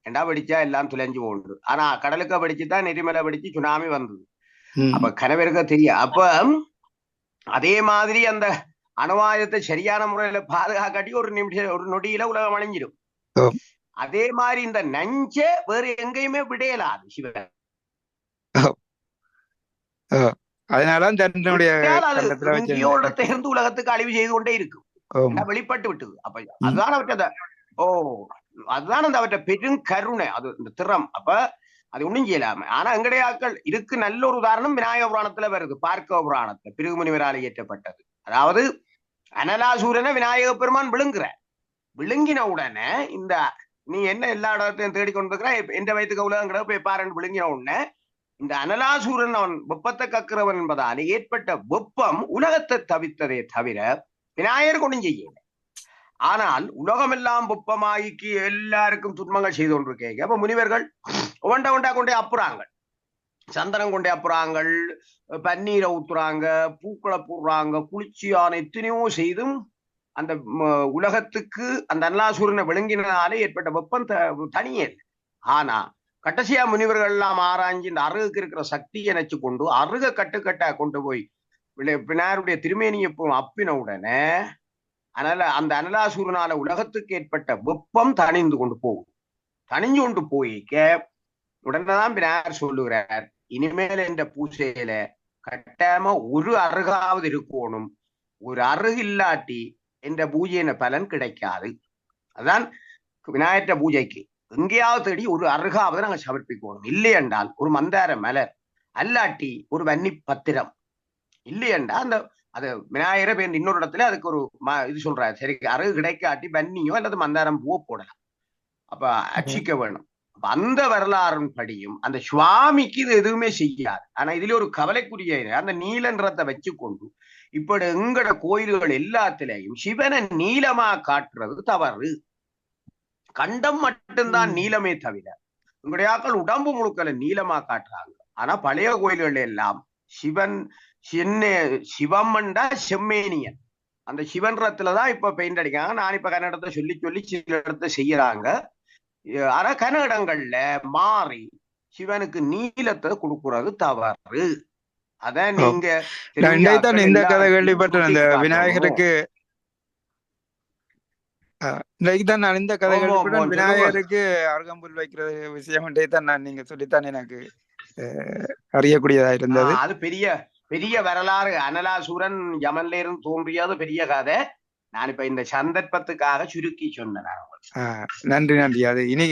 ஏண்டா வெடிச்சா எல்லாம் துளைஞ்சு போகுது. ஆனா கடலுக்கு வெடிச்சுதான் நெறிமலை வெடிச்சு சுனாமி வந்தது. அப்ப கனவெருக்க தெரியும். அப்ப அதே மாதிரி அந்த அணுவாயுதத்தை சரியான முறையில பாதுகாக்காட்டி ஒரு நொடியில உலகம் அழிஞ்சிடும். அதே மாதிரி இந்த நஞ்ச வேறு எங்கேயுமே விடையலாது சிவன். அதனால தேர்ந்து உலகத்துக்கு அழிவு செய்து கொண்டே இருக்கும். வெளிப்பட்டு விட்டது. அப்ப அதுதான் அவற்றை அதுதான் அந்த அவற்றை பெரும் கருணை, அது இந்த திறம். அப்ப அது ஒண்ணும் செய்யலாம. ஆனா எங்களுடைய ஆட்கள் இதுக்கு நல்ல ஒரு உதாரணம் விநாயக புராணத்துல வருது. பார்க்க புராணத்துல பிருகுமுனிவரால் இயற்றப்பட்டது. அதாவது அனலாசூரனை விநாயக பெருமான் விழுங்கின உடனே இந்த நீ என்ன எல்லா இடத்தையும் தேடிக்கொண்டிருக்கிற எந்த வயதுக்கு உலகங்கிற போய் பாருன்னு விழுங்கின உடனே இந்த அனலாசூரன் அவன் வெப்பத்தை கக்கிறவன் என்பதால் ஏற்பட்ட வெப்பம் உலகத்தை தவித்ததே தவிர விநாயகர் கொண்டும் செய்யல. ஆனால் உலகம் எல்லாம் வெப்பமாகி எல்லாருக்கும் துன்பங்கள் செய்து கொண்டிருக்கீங்க. அப்ப முனிவர்கள் ஒண்டா கொண்டே அப்புறாங்க, சந்தனம் கொண்டே அப்புறாங்க, பன்னீரை ஊத்துறாங்க, பூக்களை போடுறாங்க, குளிர்ச்சியான எத்தனையோ செய்தும் அந்த உலகத்துக்கு அந்த அனலாசூரனை விளங்கினாலே ஏற்பட்ட வெப்பம் தனியே. ஆனா கட்டசியா முனிவர்கள் எல்லாம் ஆராய்ஞ்சு இந்த அருகுக்கு இருக்கிற சக்தியை நினைச்சு கொண்டு அருக கட்டுக்கட்டா கொண்டு போய் பினாருடைய திருமேனியை அப்பின உடனே அந்த அனலாசூரனால உலகத்துக்கு ஏற்பட்ட வெப்பம் தணிந்து கொண்டு போகும். தணிஞ்சு கொண்டு போயிக்க உடனேதான் பினார் சொல்லுகிறார், இனிமேல் இந்த பூசையில கட்டாம ஒரு அருகாவது இருக்கணும், ஒரு அருகு இல்லாட்டி என்ற பூஜையின பலன் கிடைக்காது. அதான் விநாயகர் பூஜைக்கு எங்கேயாவது தேடி ஒரு அருகாவது நாங்க சமர்ப்பிக்கணும். இல்லை என்றால் ஒரு மந்தார மலர் அல்லாட்டி ஒரு வன்னி பத்திரம் இல்லை என்றால் அந்த அது விநாயகரை பேர் இன்னொரு இடத்துல அதுக்கு ஒரு இது சொல்றாரு, சரி அருகு கிடைக்காட்டி வன்னியோ அல்லது மந்தாரம் பூவோ போடலாம். அப்ப அர்ச்சிக்க வேணும். அப்ப அந்த வரலாறின் படியும் அந்த சுவாமிக்கு இது எதுவுமே செய்யாது. ஆனா இதுல ஒரு கவலைக்குரிய அந்த நீல நிறத்தை வச்சுக்கொண்டு இப்படி எங்கட கோயில்கள் எல்லாத்திலையும் சிவனை நீளமா காட்டுறது தவறு. கண்டம் மட்டும்தான் நீளமே தவிர உங்களுடைய ஆக்கள் உடம்பு முழுக்கல நீளமா காட்டுறாங்க. ஆனா பழைய கோயில்கள் எல்லாம் சிவமண்டா செம்மேனியன் அந்த சிவன்றத்துலதான் இப்ப பெயிண்ட் அடிக்காங்க. நான் இப்ப கன்னடத்தை சொல்லி சில இடத்த செய்யறாங்க. ஆனா கன்னடங்கள்ல மாறி சிவனுக்கு நீளத்தை கொடுக்கறது தவறு. அதான் நீங்க இந்த கதை கேள்விப்பட்டேன். அந்த விநாயகருக்கு நான் இந்த கதை கேள்விப்பட்டேன். விநாயகருக்கு அருகம்புல் வைக்கிற விஷயம் தான் நான் நீங்க சொல்லித்தான் எனக்கு அறியக்கூடியதா இருந்தது. அது பெரிய வரலாறு. அனலாசூரன் யமன்ல இருந்து தோன்றியது பெரிய கதை. நான் இப்ப இந்த சந்தர்ப்பத்துக்காக சுருக்கி சொன்னேன். நன்றி. அது இனி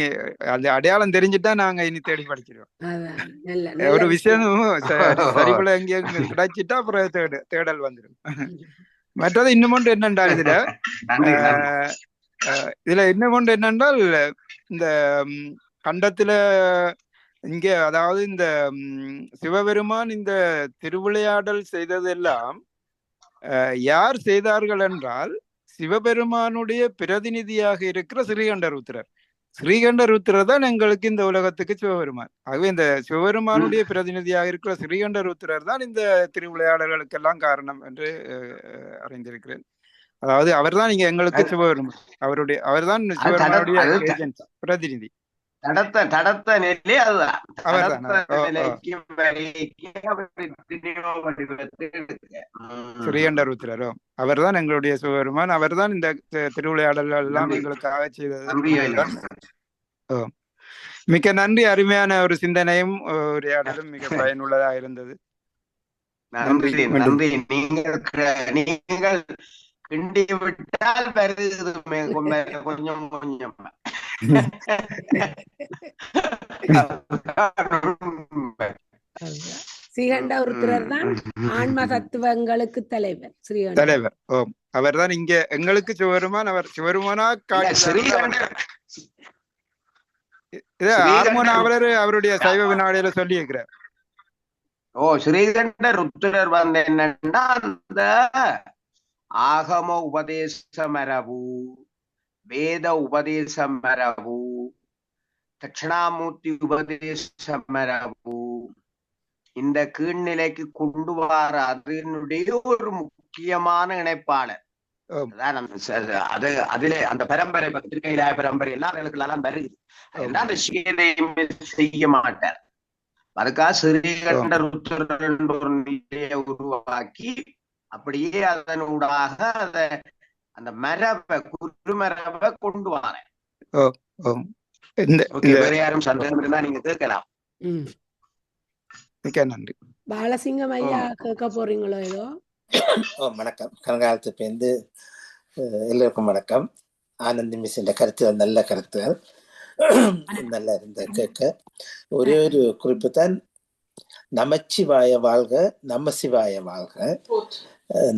அந்த அடையாளம் தெரிஞ்சுட்டா நாங்க இனி தேடி படிக்கிறோம். ஒரு விஷயம் சரிபல எங்கேயும் கிடைச்சிட்டா அப்புறம் தேடல் வந்துடும். மற்றது இன்னும் ஒன்று என்னென்றால் இதுல இன்னும் ஒன்று என்னென்றால் இந்த கண்டத்துல இங்க அதாவது இந்த சிவபெருமான் இந்த திருவிளையாடல் செய்ததெல்லாம் யார் செய்தார்கள் என்றால் சிவபெருமானுடைய பிரதிநிதியாக இருக்கிற ஸ்ரீகண்டருத்திரர் தான் எங்களுக்கு இந்த உலகத்துக்கு சிவபெருமான். ஆகவே இந்த சிவபெருமானுடைய பிரதிநிதியாக இருக்கிற ஸ்ரீகண்டருத்திரர் தான் இந்த திருவிளையாடல்களுக்கெல்லாம் காரணம் என்று அறிந்திருக்கிறேன். அதாவது அவர் தான் இங்க எங்களுக்கு சிவபெருமான். அவர்தான் சிவபெருமானுடைய பிரதிநிதி. தடத்த நிலை அதுதான். ஸ்ரீகண்டருத்திரரோ அவர் தான் எங்களுடைய சிவபெருமான். அவர் தான் இந்த திருவிளையாடல்கள் எல்லாம் எங்களுக்காக செய்தது. மிக்க நன்றி. அருமையான ஒரு சிந்தனையும் உரையாடலும் மிக பயனுள்ளதாக இருந்தது. நன்றி. நீங்கள் கிண்டி விட்டால் வருது கொஞ்சம் ஸ்ரீகண்டருத்திரர் தான் ஆன்ம தத்துவங்களுக்கு தலைவர். அவர் தான் இங்க எங்களுக்கு சிவபெருமான். அவர் சிவபெருமானா அவருடைய சைவ வினாடியில சொல்லி இருக்கிறார். ஸ்ரீகண்டருத்திரர் வந்து என்னன்னா அந்த ஆகம உபதேச மரபு, வேத உபதேச மரபு, தட்சிணாமூர்த்தி உபதேச மரபு இந்த கீழ்நிலைக்கு கொண்டு வர அதனுடைய ஒரு முக்கியமான இணைப்பாளர். அதுல அந்த பரம்பரை திருக்கையிலாய பரம்பரை எல்லாம் எல்லாம் வருது. அதெல்லாம் அந்த செய்ய மாட்டார். அதுக்காக ஸ்ரீகண்டருத்திரர் ஒரு நிலையை உருவாக்கி அப்படியே அதனூடாக அந்த மரபை குருமரபை கொண்டு வரேன். வேற யாரும் சந்தேகம் இருந்தா நீங்க கேட்கலாம். நன்றி. பாலசிங்கம் ஐயா கேட்க போறீங்களோ ஏதோ? வணக்கம். கனகாலத்து பேருந்து எல்லோருக்கும் வணக்கம். ஆனந்தி மிஸ் என்ற கருத்துகள் நல்ல கருத்துகள் நல்லா இருந்த கேட்க. ஒரே ஒரு குறிப்பு தான், நமச்சிவாய வாழ்க, நமசிவாய வாழ்க,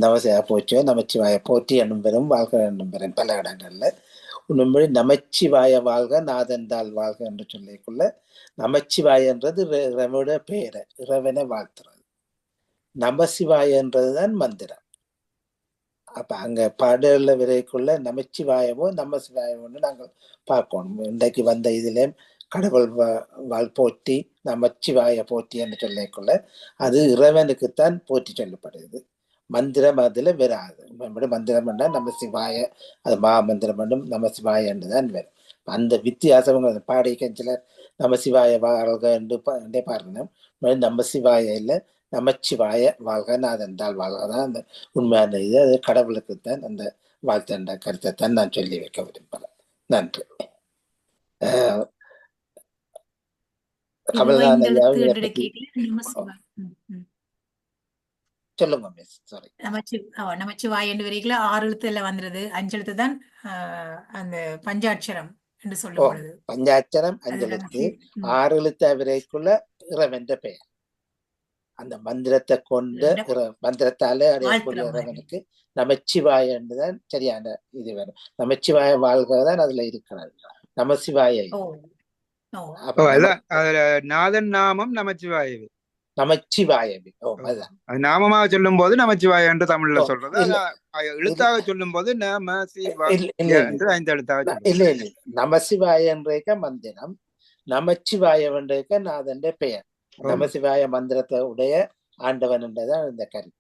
நமசிவாய போற்றியோ நமச்சிவாய போற்றி என்னும் பெறும் வாழ்க என்னும் பெறும் பல இடங்கள்ல உண்மைப்படி நமச்சிவாய வாழ்க நாதந்தால் வாழ்க என்று சொல்லிக்குள்ள நமச்சிவாயன்றது இறைவனுடைய பெயரை இறைவனை வாழ்த்துறது. நமசிவாயன்றதுதான் மந்திரம். அப்ப அங்க பாடல விரைக்குள்ள நமச்சிவாயமோ நமசிவாயமோன்னு நாங்கள் பார்க்கணும். இன்றைக்கு வந்த இதுல கடவுள் போற்றி நமச்சிவாய போற்றி என்று சொல்லிக்குள்ள அது இறைவனுக்குத்தான் போற்றி சொல்லப்படுது. மந்திரம் அதுல வராது. மந்திரம் என்றா நமசிவாய, அது மா மந்திரம் என்றும் நமசிவாய என்றுதான் வரும். அந்த வித்தியாசம் பாடிக்க சிலர் நமசிவாய வாழ்க என்று பாருங்க. நமசிவாய இல்லை, நமச்சிவாய வாழ்க, நாதென்றால் வாழ்க தான் அந்த உண்மையான இது. அது கடவுளுக்குத்தான் அந்த வாழ்த்தண்ட கருத்தை தான் நான் சொல்லி வைக்க விரும்புகிறேன். நன்றி. கமல்நாதன் ஐயாவும் இதை பற்றி சொல்லுங்க மிஸ். சாரி. நமச்சிவாய் என்று வரைக்கும் 6 எழுத்துல வந்துருது. 5 எழுத்து தான் அந்த பஞ்சாட்சரம் என்று சொல்லப்படுது. பஞ்சாட்சரம் 5 எழுத்து, 6 எழுத்து வரைக்குள்ள இறைவன் பெயர். அந்த மந்திரத்தை கொண்டு மந்திரத்தாலே அடையக்கூடிய இறைவனுக்கு நமச்சிவாய என்றுதான் சரியான இது வேணும். நமச்சிவாய வாழ்கிறதான் அதுல இருக்கிறது. நமசிவாய நாதன் நாமம் நமச்சிவாயவே. நமச்சிவாயவே நாமமாக சொல்லும் போது நமச்சிவாய என்று தமிழ்ல சொல்றது. எழுத்தாக சொல்லும் போது என்று 5 எழுத்தாக இல்ல இல்ல. நமசிவாய என்றேக்க மந்திரம், நமச்சிவாய என்றேக்க நாதன் பெயர். நமசிவாய மந்திரத்தை உடைய ஆண்டவன் என்றதான் இந்த கருத்து.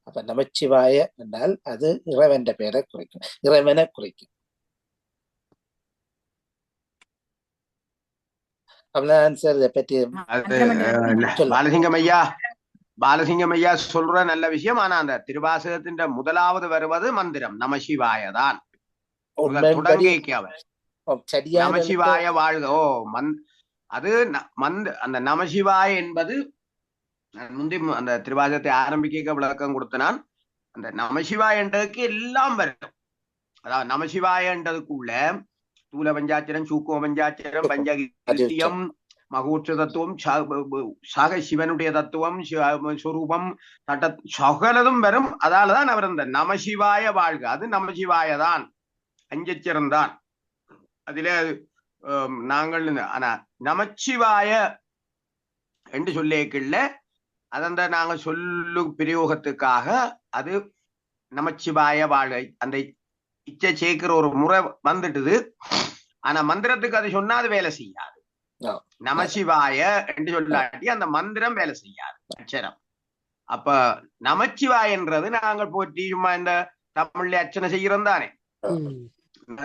அப்ப நமச்சிவாய என்றால் அது இறைவன் பெயரை குறிக்கும், இறைவனை குறிக்கும். பாலசிங்கம் ஐயா சொல்ற நல்ல விஷயம். ஆனா அந்த திருவாசகத்தின் முதலாவது வருவது மந்திரம் நமசிவாயதான். நமசிவாய வாழ்க. அது அந்த நமசிவாய என்பது முந்தி அந்த திருவாசகத்தை ஆரம்பிக்க விளக்கம் கொடுத்தனான். அந்த நமசிவாயன்றதுக்கு எல்லாம் வரும். அதாவது நமசிவாயன்றதுக்குள்ள ஸ்தூல பஞ்சாட்சரம், சூக்கும பஞ்சாட்சரம், பஞ்சகிருத்தியம், மகூட்ச தத்துவம், சக சிவனுடைய தத்துவம், சொரூபம், சகலதும் வரும். அதாலதான் அவர் இந்த நமசிவாய வாழ்க, அது நமசிவாயதான், 5 அட்சரம் தான். அதிலே நாங்கள் ஆனா நமச்சிவாய என்று சொல்லிக்கல அதந்த நாங்க சொல்லு பிரயோகத்துக்காக அது நமச்சிவாய வாழ்கை அந்த இச்சை சேர்க்கிற ஒரு முறை வந்துட்டுது. ஆனா மந்திரத்துக்கு அது சொன்னா அது வேலை செய்யாது. நமசிவாய என்று சொல்லாட்டி அந்த மந்திரம் வேலை செய்யாது, அட்சரம். அப்ப நமச்சிவாயன்றது நாங்கள் போற்றி சும்மா இந்த தமிழ்ல அர்ச்சனை செய்கிறோம் தானே.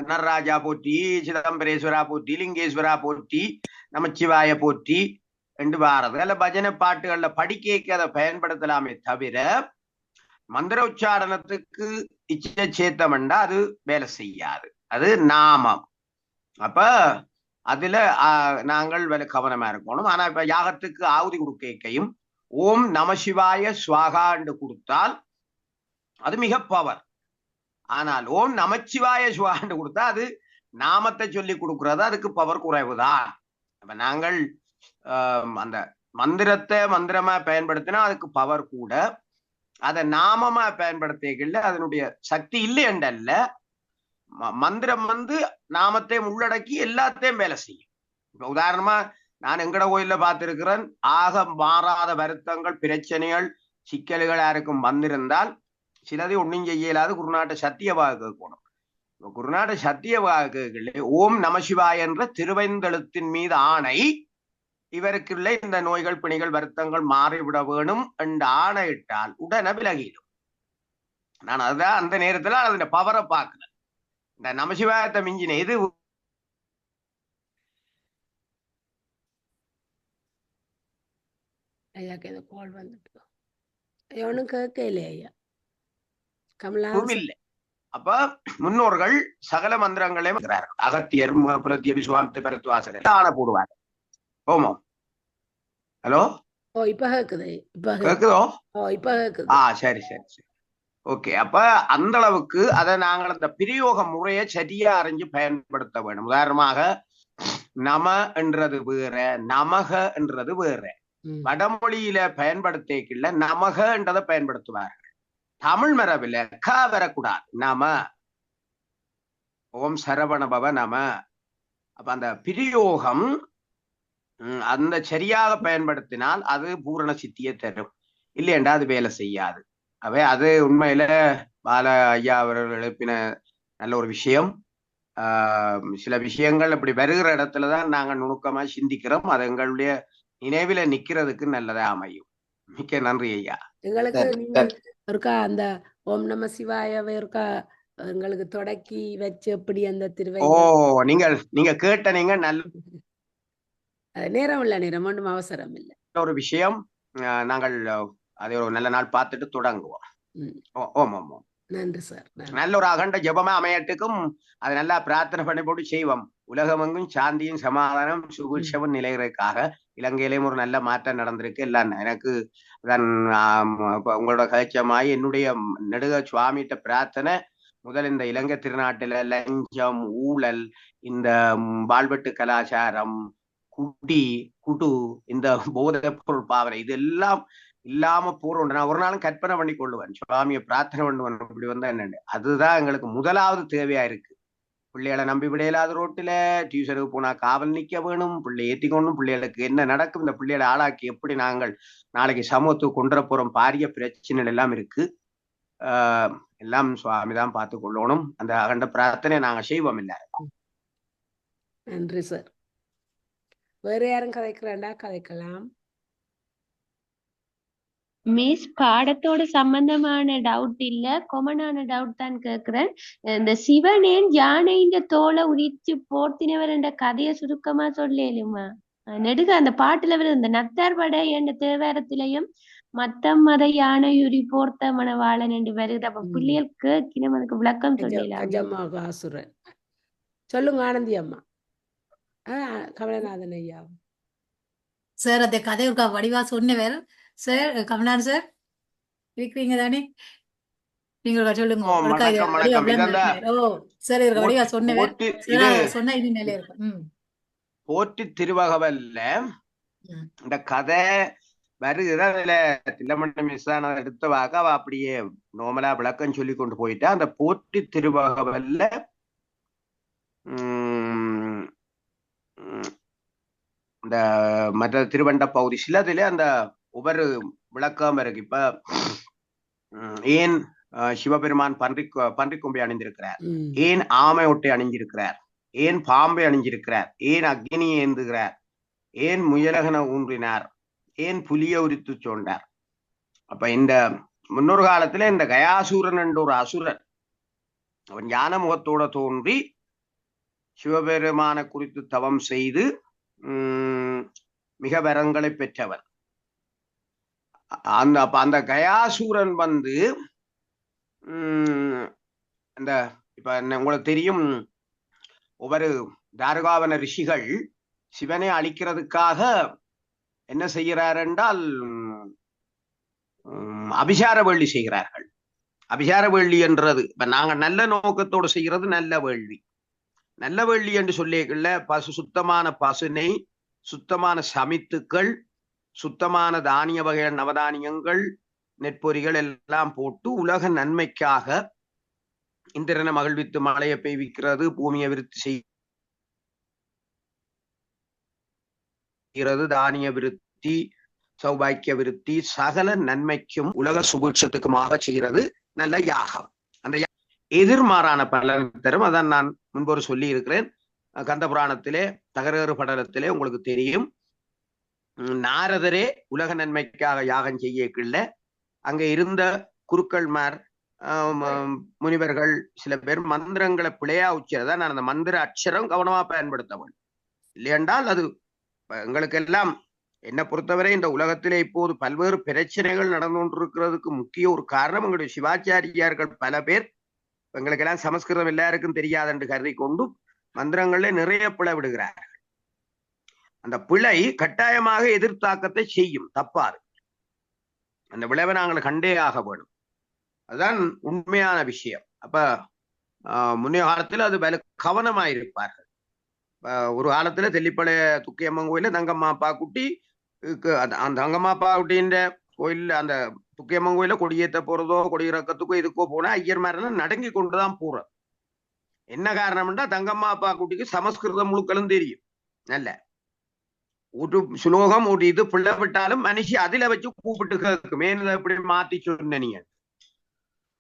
நடராஜா போற்றி, சிதம்பரேஸ்வரா போற்றி, லிங்கேஸ்வரா போற்றி, நமச்சிவாய போற்றி என்று வாரது. அல்ல பஜனை பாட்டுகள்ல படிக்க அதை பயன்படுத்தலாமே தவிர மந்திர உச்சாரணத்துக்கு இச்சை சேத்தம்ண்டா அது வேலை செய்யாது, அது நாமம். அப்ப அதுல நாங்கள் கவனமா இருக்கணும். ஆனா இப்ப யாகத்துக்கு ஆவுதி கொடுக்கையும் ஓம் நமசிவாய ஸ்வாகா என்று கொடுத்தால் அது மிக பவர். ஆனால் ஓம் நமச்சிவாய ஸ்வாகா கொடுத்தா அது நாமத்தை சொல்லி கொடுக்கறது, அதுக்கு பவர் குறைவுதான். அப்ப நாங்கள் அந்த மந்திரத்தை மந்திரமா பயன்படுத்தினா அதுக்கு பவர் கூட, அதை நாமமா பயன்படுத்திக்கல அதனுடைய சக்தி இல்லை என்றல்ல. மந்திரம் நாமத்தை உள்ளடக்கி எல்லாத்தையும் வேலை செய்யும். இப்ப உதாரணமா நான் எங்கட கோயில்ல பார்த்திருக்கிறேன், ஆக மாறாத வருத்தங்கள், பிரச்சனைகள், சிக்கல்கள் யாருக்கும் வந்திருந்தால் சிலதை ஒன்றும் செய்யலாது குருநாட்ட சத்தியவாக கேட்கணும். குருநாட்ட சத்தியவாக கேட்கல ஓம் நமசிவாய என்ற திருவைந்தெழுத்தின் மீது ஆணை, இவருக்குள்ள இந்த நோய்கள், பிணிகள், வருத்தங்கள் மாறிவிட வேணும் என்று ஆணையிட்டால் உடனே விலகிடும். நான் அதுதான் அந்த நேரத்துல அதோட பவரை பார்க்கிறேன். இந்த நமசிவாயத்தை மிஞ்சின இது ஐயாக்கு ஏதோ கால் வந்துட்டு ஒன்னும் கேட்கல ஐயா, கமலா இல்லை. அப்ப முன்னோர்கள் சகல மந்திரங்களையும் அகத்தியர், புலத்திய, விஸ்வாமித்த, பரத்வாசர் ஆணை போடுவார். ஓமோ ஹலோ, இப்ப கேக்குது, கேக்குதோ? இப்ப கேக்குது. சரி சரி சரி, ஓகே. அப்ப அந்த அளவுக்கு அதை நாங்கள் அந்த பிரயோக முறையை சரியா அறிஞ்சு பயன்படுத்த வேண்டும். உதாரணமாக நம என்றது வேற, நமக என்றது வேற. வடமொழியில பயன்படுத்திக்கல நமக என்றதை பயன்படுத்துவார்கள். தமிழ் மரபில க வரக்கூடாது, நம, ஓம் சரவணபவ நம. அப்ப அந்த பிரயோகம் அந்த சரியாக பயன்படுத்தினால் அது பூரண சித்தியை தரும், இல்லையண்டா அது வேலை செய்யாது. அவை அது உண்மையில பால ஐயா அவர்கள் எழுப்பின நல்ல ஒரு விஷயம். சில விஷயங்கள் அப்படி வருகிற இடத்துலதான் நாங்கள் நுணுக்கமா சிந்திக்கிறோம். அது எங்களுடைய நினைவில நிக்கிறதுக்கு நல்லதா அமையும். மிக்க நன்றி ஐயா. எங்களுக்கு இருக்கா அந்த ஓம் நம சிவாயவே இருக்கா எங்களுக்கு தொடக்கி வச்சு எப்படி அந்த திருவை நீங்க கேட்ட நீங்க நல்ல நேரம் இல்ல, நேரம் ஒன்றும் அவசரம் இல்லை. ஒரு விஷயம், நாங்கள் அதை ஒரு நல்ல நாள் பார்த்துட்டு தொடங்குவோம். ஓம் ஓம் ஓம். நன்றி சார். நல்ல ஒரு அகண்ட ஜெபமா அமையட்டுக்கும் அதை நல்லா பிரார்த்தனை பண்ணி போட்டு செய்வோம். உலகமெங்கும் சாந்தியும் சமாதானம் சுபிட்சமும் நிலைகிறதுக்காக இலங்கையிலேயும் ஒரு நல்ல மாற்றம் நடந்திருக்கு. எல்லாம் எனக்கு தான் உங்களோட கதைச்சமாய் என்னுடைய நெடுக சுவாமிகிட்ட பிரார்த்தனை. முதல் இந்த இலங்கை திருநாட்டில லஞ்சம், ஊழல், இந்த வாழ்வெட்டு கலாச்சாரம், குடு, இந்த போதைப் பொருள் பாவனை, இதெல்லாம் இல்லாம போறோம். நான் ஒரு நாளும் கற்பனை பண்ணி கொள்ளுவேன், சுவாமியை பிரார்த்தனை பண்ணுவேன், இப்படி வந்தா என்னன்னு. அதுதான் எங்களுக்கு முதலாவது தேவையா இருக்கு. பிள்ளைகளை நம்பி விடையிலாத ரோட்டில டியூஷனுக்கு போனா காவல் நிக்க வேணும், பிள்ளை ஏற்றிக்கொண்டும், பிள்ளைகளுக்கு என்ன நடக்கும், இந்த பிள்ளைகளை ஆளாக்கி எப்படி நாங்கள் நாளைக்கு சமூகத்துக்கு கொண்டு போறோம், பாரிய பிரச்சனைகள் எல்லாம் இருக்கு. எல்லாம் சுவாமிதான் பார்த்து கொள்ளணும். அந்த அகண்ட பிரார்த்தனை நாங்க செய்வோம். இல்ல, நன்றி சார். வேற யாரும் கதைக்கிறாண்டா கதைக்கலாம். மிஸ், பாடத்தோட சம்பந்தமான டவுட் இல்ல, கொமனான டவுட் தான் கேக்குறேன். இந்த சிவனேன் யானையின் தோலை உரிச்சு போர்த்தினவர் என்ற கதையை சுருக்கமா சொல்லேலுமா? நெடுக அந்த பாட்டுல வருது, இந்த நத்தார் படை என்ற தேவாரத்திலையும் மத்தம் மத யானையுரி போர்த்த மணவாளன் என்று வருது. அப்ப பிள்ளைகளுக்கு கிணமனுக்கு விளக்கம் சொல்லலாம். சொல்லுங்க ஆனந்தி அம்மா. கமலநாதன் ஐயா சார், அந்த கதை ஒரு வடிவா சொன்னவர் சார். கமலநாதன் சார் இருக்கிறீங்க தானே? நீங்க சொல்லுங்க. சார் வடிவா சொன்னவர் சொன்னா இது நிலையா இருக்கும். போற்றி திருவகவல்ல இந்த கதை வருகிற தில்லமண்ட மிஸ் தான் எடுத்தவாக அவ அப்படியே நோமலா விளக்கம் சொல்லி கொண்டு போயிட்டா. அந்த போற்றி திருவகவல்ல இந்த மற்ற திருவண்ட பகுதி சிலதுல அந்த ஒவ்வொரு விளக்கம் இருக்கு. இப்ப ஏன் சிவபெருமான் பன்றி கொம்பை அணிந்திருக்கிறார், ஏன் ஆமை ஒட்டை அணிஞ்சிருக்கிறார், ஏன் பாம்பை அணிஞ்சிருக்கிறார், ஏன் அக்னியை ஏந்துகிறார், ஏன் முயலகன ஊன்றினார், ஏன் புலிய உரித்து சொன்னார். அப்ப இந்த முன்னொரு காலத்துல இந்த கயாசூரன் என்ற ஒரு அசுரன், அவன் ஞான முகத்தோட தோன்றி சிவபெருமான குறித்து தவம் செய்து மிக வரங்களை பெற்றவர். அந்த கயாசூரன் வந்து இந்த இப்ப உங்களுக்கு தெரியும், ஒவ்வொரு தாருகாவன ரிஷிகள் சிவனை அழிக்கிறதுக்காக என்ன செய்கிறார் என்றால் அபிசார வேள்வி செய்கிறார்கள். அபிசார வேள்வி என்றது இப்ப நாங்க நல்ல நோக்கத்தோடு செய்கிறது நல்ல வேள்வி. நல்ல வேள்வி என்று சொல்லிக்கல சுத்தமான பசுனை, சுத்தமான சமித்துக்கள், சுத்தமான தானிய வகை நவதானியங்கள், நெற்பொறிகள் எல்லாம் போட்டு உலக நன்மைக்காக இந்திரனை மகிழ்வித்து மழையை பெய்விக்கிறது, பூமியை விருத்தி செய்கிறது, தானிய விருத்தி, சௌபாக்கிய விருத்தி, சகல நன்மைக்கும் உலக சுபிட்சத்துக்குமாக செய்கிறது நல்ல யாகம். அந்த எதிர்மாறான பலன் தரும். அதான் நான் முன்பொரு சொல்லி இருக்கிறேன். கந்த புராணத்திலே தகரேறு படலத்திலே உங்களுக்கு தெரியும், நாரதரே உலக நன்மைக்காக யாகம் செய்யக்குள்ள அங்க இருந்த குருக்கள்மார், முனிவர்கள் சில பேர் மந்திரங்களை பிழையா உச்சரதான். நான் அந்த மந்திர அட்சரம் கவனமா பயன்படுத்தவன் இல்லையென்றால் அது எங்களுக்கு எல்லாம் என்னை பொறுத்தவரை இந்த உலகத்திலே இப்போது பல்வேறு பிரச்சனைகள் நடந்து கொண்டிருக்கிறதுக்கு முக்கிய ஒரு காரணம் எங்களுடைய சிவாச்சாரியார்கள் பல பேர் எங்களுக்கெல்லாம் சமஸ்கிருதம் எல்லாருக்கும் தெரியாது என்று கருதி கொண்டு மந்திரங்களே நிறைய பிழை விடுகிறார்கள். அந்த பிழை கட்டாயமாக எதிர்த்தாக்கத்தை செய்யும், தப்பாது. அந்த விளைவை நாங்கள் கண்டே ஆக வேணும். அதுதான் உண்மையான விஷயம். அப்ப முன்னைய காலத்துல அது பல கவனமாயிருப்பார்கள். ஒரு காலத்துல தெல்லிப்பழைய துக்கியம்மன் கோயில தங்கம்மாப்பா குட்டி, அந்த தங்கம்மாப்பா குட்டின்ற கோயில், அந்த துக்கியம்மன் கோயில கொடியேற்ற போறதோ கொடியிறக்கத்துக்கோ இதுக்கோ போனா ஐயர்மாரெல்லாம் நடங்கி கொண்டுதான் போறோம். என்ன காரணம்னா தங்கம்மாப்பா குட்டிக்கு சமஸ்கிருதம் முழுக்களும் தெரியும். நல்ல ஒரு சுலோகம் ஒரு இது பிள்ளை விட்டாலும் மனுஷி அதுல வச்சு கூப்பிட்டு கேட்கும், மேல எப்படி மாத்தி சொன்ன நீங்க.